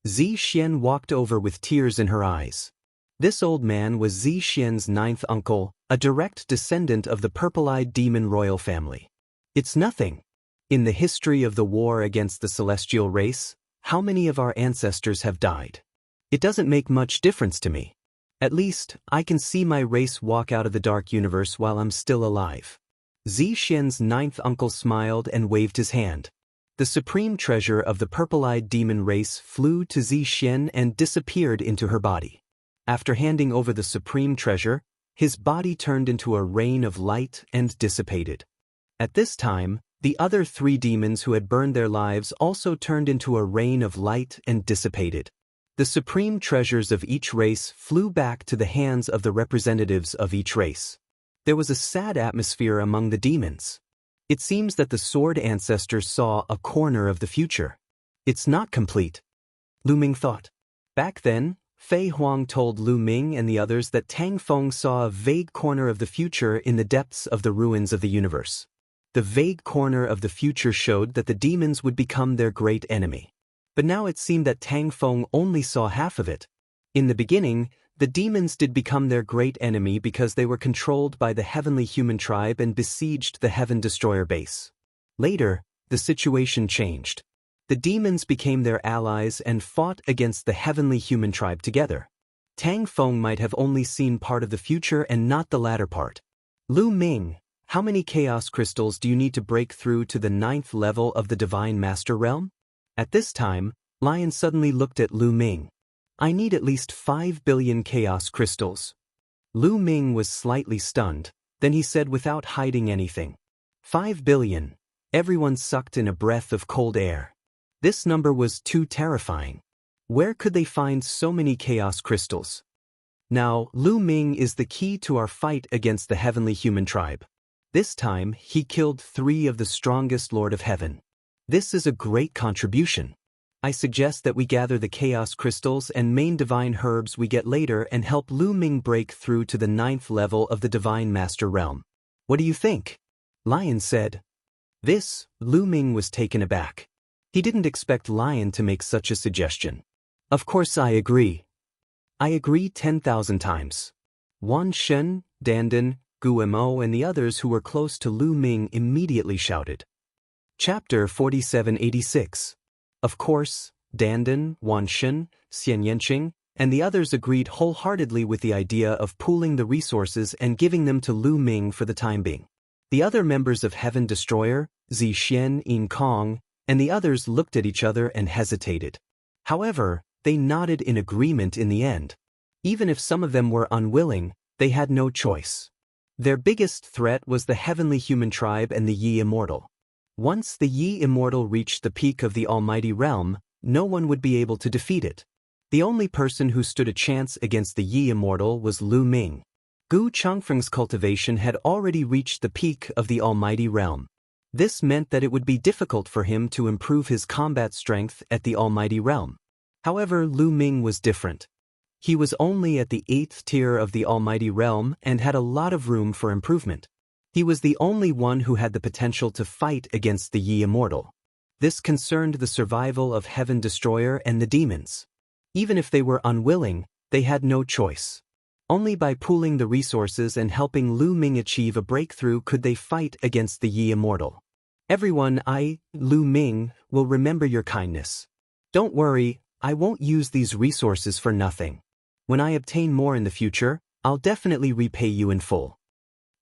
Zi Xian walked over with tears in her eyes. This old man was Zi Xian's 9th uncle, a direct descendant of the purple-eyed demon royal family. It's nothing. In the history of the war against the celestial race, how many of our ancestors have died? It doesn't make much difference to me. At least, I can see my race walk out of the dark universe while I'm still alive. Zi Xian's 9th uncle smiled and waved his hand. The supreme treasure of the purple-eyed demon race flew to Zi Xian and disappeared into her body. After handing over the supreme treasure, his body turned into a rain of light and dissipated. At this time, the other 3 demons who had burned their lives also turned into a rain of light and dissipated. The supreme treasures of each race flew back to the hands of the representatives of each race. There was a sad atmosphere among the demons. It seems that the sword ancestors saw a corner of the future. It's not complete. Lu Ming thought. Back then, Fei Huang told Lu Ming and the others that Tang Feng saw a vague corner of the future in the depths of the ruins of the universe. The vague corner of the future showed that the demons would become their great enemy. But now it seemed that Tang Feng only saw half of it. In the beginning, the demons did become their great enemy because they were controlled by the heavenly human tribe and besieged the Heaven Destroyer base. Later, the situation changed. The demons became their allies and fought against the heavenly human tribe together. Tang Feng might have only seen part of the future and not the latter part. Lu Ming, how many chaos crystals do you need to break through to the 9th level of the Divine Master Realm? At this time, Lion suddenly looked at Lu Ming. I need at least 5 billion chaos crystals. Lu Ming was slightly stunned, then he said without hiding anything. 5 billion. Everyone sucked in a breath of cold air. This number was too terrifying. Where could they find so many chaos crystals? Now, Lu Ming is the key to our fight against the heavenly human tribe. This time, he killed 3 of the strongest Lord of Heaven. This is a great contribution. I suggest that we gather the chaos crystals and main divine herbs we get later and help Lu Ming break through to the 9th level of the Divine Master Realm. What do you think? Lion said. Lu Ming was taken aback. He didn't expect Lion to make such a suggestion. Of course I agree. I agree 10,000 times. Wan Shen, Dandan, Guo and the others who were close to Lu Ming immediately shouted. Chapter 4786. Of course, Dandan, Wan Shen, Xian Yanqing, and the others agreed wholeheartedly with the idea of pooling the resources and giving them to Lu Ming for the time being. The other members of Heaven Destroyer, Zi Xian, Yin Kong, and the others looked at each other and hesitated. However, they nodded in agreement in the end. Even if some of them were unwilling, they had no choice. Their biggest threat was the heavenly human tribe and the Yi Immortal. Once the Yi Immortal reached the peak of the Almighty Realm, no one would be able to defeat it. The only person who stood a chance against the Yi Immortal was Lu Ming. Gu Changfeng's cultivation had already reached the peak of the Almighty Realm. This meant that it would be difficult for him to improve his combat strength at the Almighty Realm. However, Lu Ming was different. He was only at the 8th tier of the Almighty Realm and had a lot of room for improvement. He was the only one who had the potential to fight against the Yi Immortal. This concerned the survival of Heaven Destroyer and the demons. Even if they were unwilling, they had no choice. Only by pooling the resources and helping Lu Ming achieve a breakthrough could they fight against the Yi Immortal. Everyone, Lu Ming, will remember your kindness. Don't worry, I won't use these resources for nothing. When I obtain more in the future, I'll definitely repay you in full.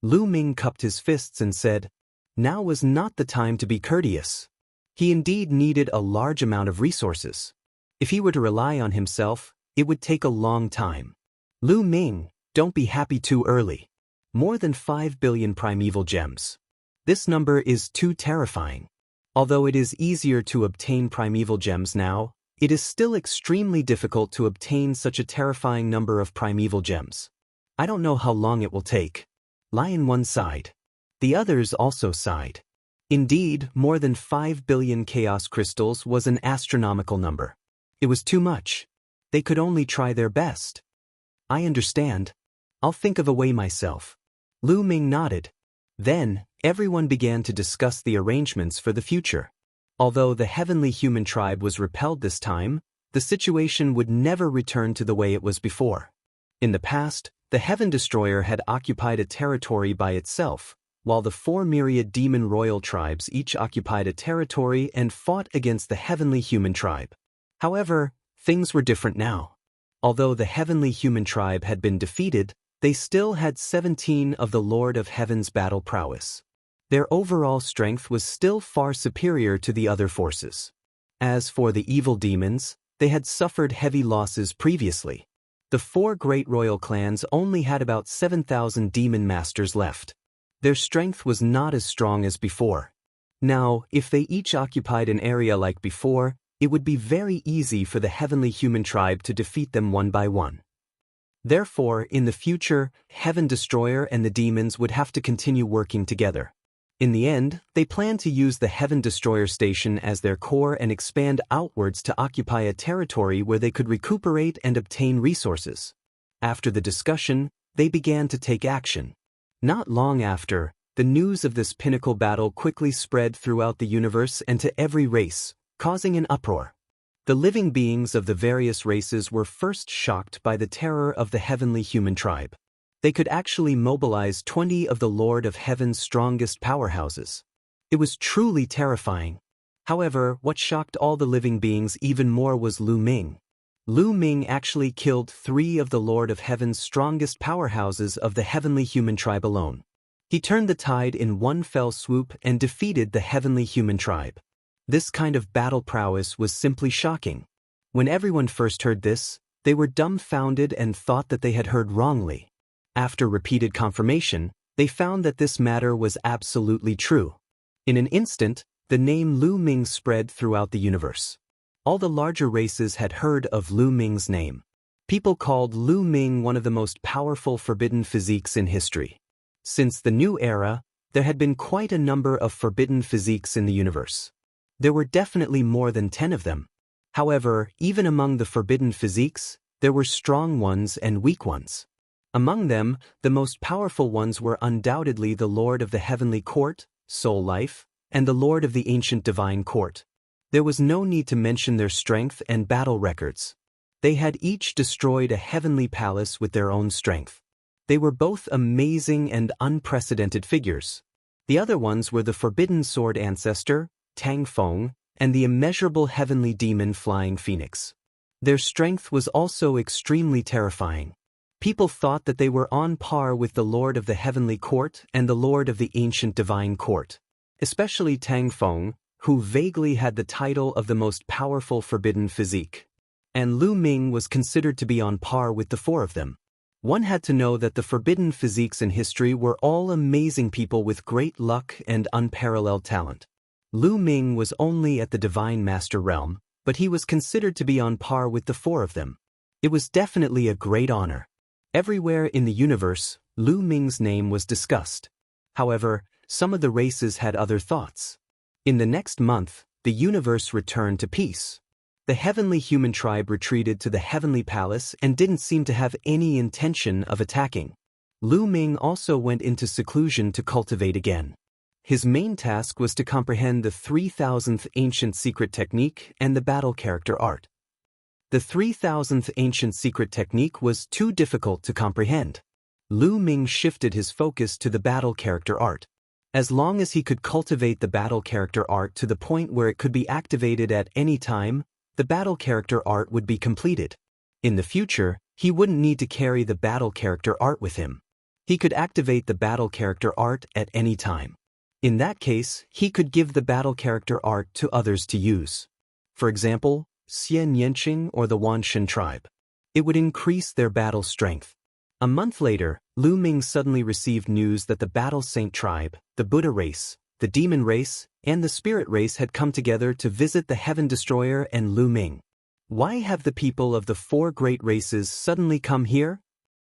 Lu Ming cupped his fists and said, now was not the time to be courteous. He indeed needed a large amount of resources. If he were to rely on himself, it would take a long time. Lu Ming, don't be happy too early. More than 5 billion primeval gems. This number is too terrifying. Although it is easier to obtain primeval gems now, it is still extremely difficult to obtain such a terrifying number of primeval gems. I don't know how long it will take. Lion one sighed. The others also sighed. Indeed, more than 5 billion chaos crystals was an astronomical number. It was too much. They could only try their best. I understand. I'll think of a way myself. Lu Ming nodded. Then, everyone began to discuss the arrangements for the future. Although the heavenly human tribe was repelled this time, the situation would never return to the way it was before. In the past, the Heaven Destroyer had occupied a territory by itself, while the 4 myriad demon royal tribes each occupied a territory and fought against the heavenly human tribe. However, things were different now. Although the heavenly human tribe had been defeated, they still had 17 of the Lord of Heaven's battle prowess. Their overall strength was still far superior to the other forces. As for the evil demons, they had suffered heavy losses previously. The 4 great royal clans only had about 7,000 demon masters left. Their strength was not as strong as before. Now, if they each occupied an area like before, it would be very easy for the heavenly human tribe to defeat them one by one. Therefore, in the future, Heaven Destroyer and the demons would have to continue working together. In the end, they planned to use the Heaven Destroyer station as their core and expand outwards to occupy a territory where they could recuperate and obtain resources. After the discussion, they began to take action. Not long after, the news of this pinnacle battle quickly spread throughout the universe and to every race, causing an uproar. The living beings of the various races were first shocked by the terror of the heavenly human tribe. They could actually mobilize 20 of the Lord of Heaven's strongest powerhouses. It was truly terrifying. However, what shocked all the living beings even more was Lu Ming. Lu Ming actually killed 3 of the Lord of Heaven's strongest powerhouses of the heavenly human tribe alone. He turned the tide in one fell swoop and defeated the heavenly human tribe. This kind of battle prowess was simply shocking. When everyone first heard this, They were dumbfounded and thought that they had heard wrongly. After repeated confirmation, they found that this matter was absolutely true. In an instant, the name Lu Ming spread throughout the universe. All the larger races had heard of Lu Ming's name. People called Lu Ming one of the most powerful forbidden physiques in history. Since the new era, there had been quite a number of forbidden physiques in the universe. There were definitely more than 10 of them. However, even among the forbidden physiques, there were strong ones and weak ones. Among them, the most powerful ones were undoubtedly the Lord of the Heavenly Court, Soul Life, and the Lord of the Ancient Divine Court. There was no need to mention their strength and battle records. They had each destroyed a heavenly palace with their own strength. They were both amazing and unprecedented figures. The other ones were the Forbidden Sword Ancestor, Tang Feng, and the immeasurable heavenly demon Flying Phoenix. Their strength was also extremely terrifying. People thought that they were on par with the Lord of the Heavenly Court and the Lord of the Ancient Divine Court, especially Tang Feng, who vaguely had the title of the most powerful forbidden physique. And Lu Ming was considered to be on par with the four of them. One had to know that the forbidden physiques in history were all amazing people with great luck and unparalleled talent. Lu Ming was only at the Divine Master realm, but he was considered to be on par with the four of them. It was definitely a great honor. Everywhere in the universe, Lu Ming's name was discussed. However, some of the races had other thoughts. In the next month, the universe returned to peace. The heavenly human tribe retreated to the heavenly palace and didn't seem to have any intention of attacking. Lu Ming also went into seclusion to cultivate again. His main task was to comprehend the 3000th ancient secret technique and the battle character art. The 3000th ancient secret technique was too difficult to comprehend. Lu Ming shifted his focus to the battle character art. As long as he could cultivate the battle character art to the point where it could be activated at any time, the battle character art would be completed. In the future, he wouldn't need to carry the battle character art with him. He could activate the battle character art at any time. In that case, he could give the battle character art to others to use. For example, Xian Yanqing or the Wanshan tribe. It would increase their battle strength. A month later, Lu Ming suddenly received news that the Battle Saint tribe, the Buddha race, the Demon race, and the Spirit race had come together to visit the Heaven Destroyer and Lu Ming. Why have the people of the four great races suddenly come here?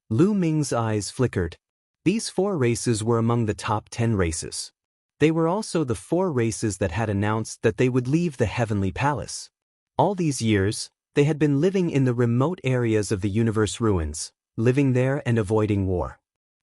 Lu Ming's eyes flickered. These four races were among the top 10 races. They were also the four races that had announced that they would leave the Heavenly Palace. All these years, they had been living in the remote areas of the universe ruins, living there and avoiding war.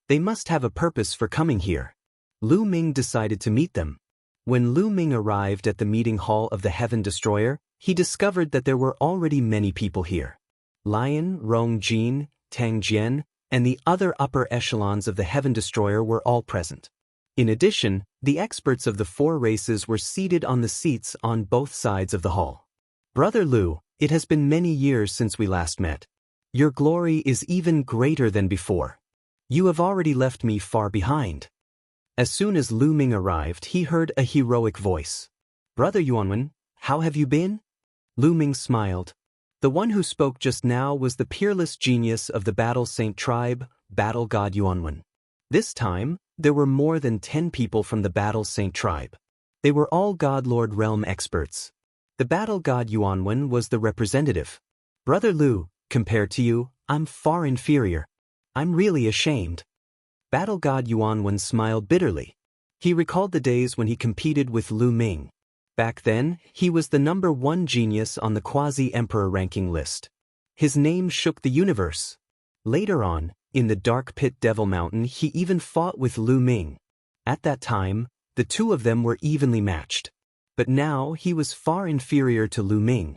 They must have a purpose for coming here. Lu Ming decided to meet them. When Lu Ming arrived at the meeting hall of the Heaven Destroyer, he discovered that there were already many people here. Lion, Rong Jin, Tang Jian, and the other upper echelons of the Heaven Destroyer were all present. In addition, the experts of the four races were seated on the seats on both sides of the hall. Brother Lu, it has been many years since we last met. Your glory is even greater than before. You have already left me far behind. As soon as Lu Ming arrived, he heard a heroic voice. Brother Yuanwen, how have you been? Lu Ming smiled. The one who spoke just now was the peerless genius of the Battle Saint tribe, Battle God Yuanwen. This time, there were more than 10 people from the Battle Saint tribe. They were all God Lord realm experts. The Battle God Yuanwen was the representative. Brother Lu, compared to you, I'm far inferior. I'm really ashamed. Battle God Yuanwen smiled bitterly. He recalled the days when he competed with Lu Ming. Back then, he was the #1 genius on the quasi-emperor ranking list. His name shook the universe. Later on, in the Dark Pit Devil Mountain, he even fought with Lu Ming. At that time, the two of them were evenly matched. But now he was far inferior to Lu Ming.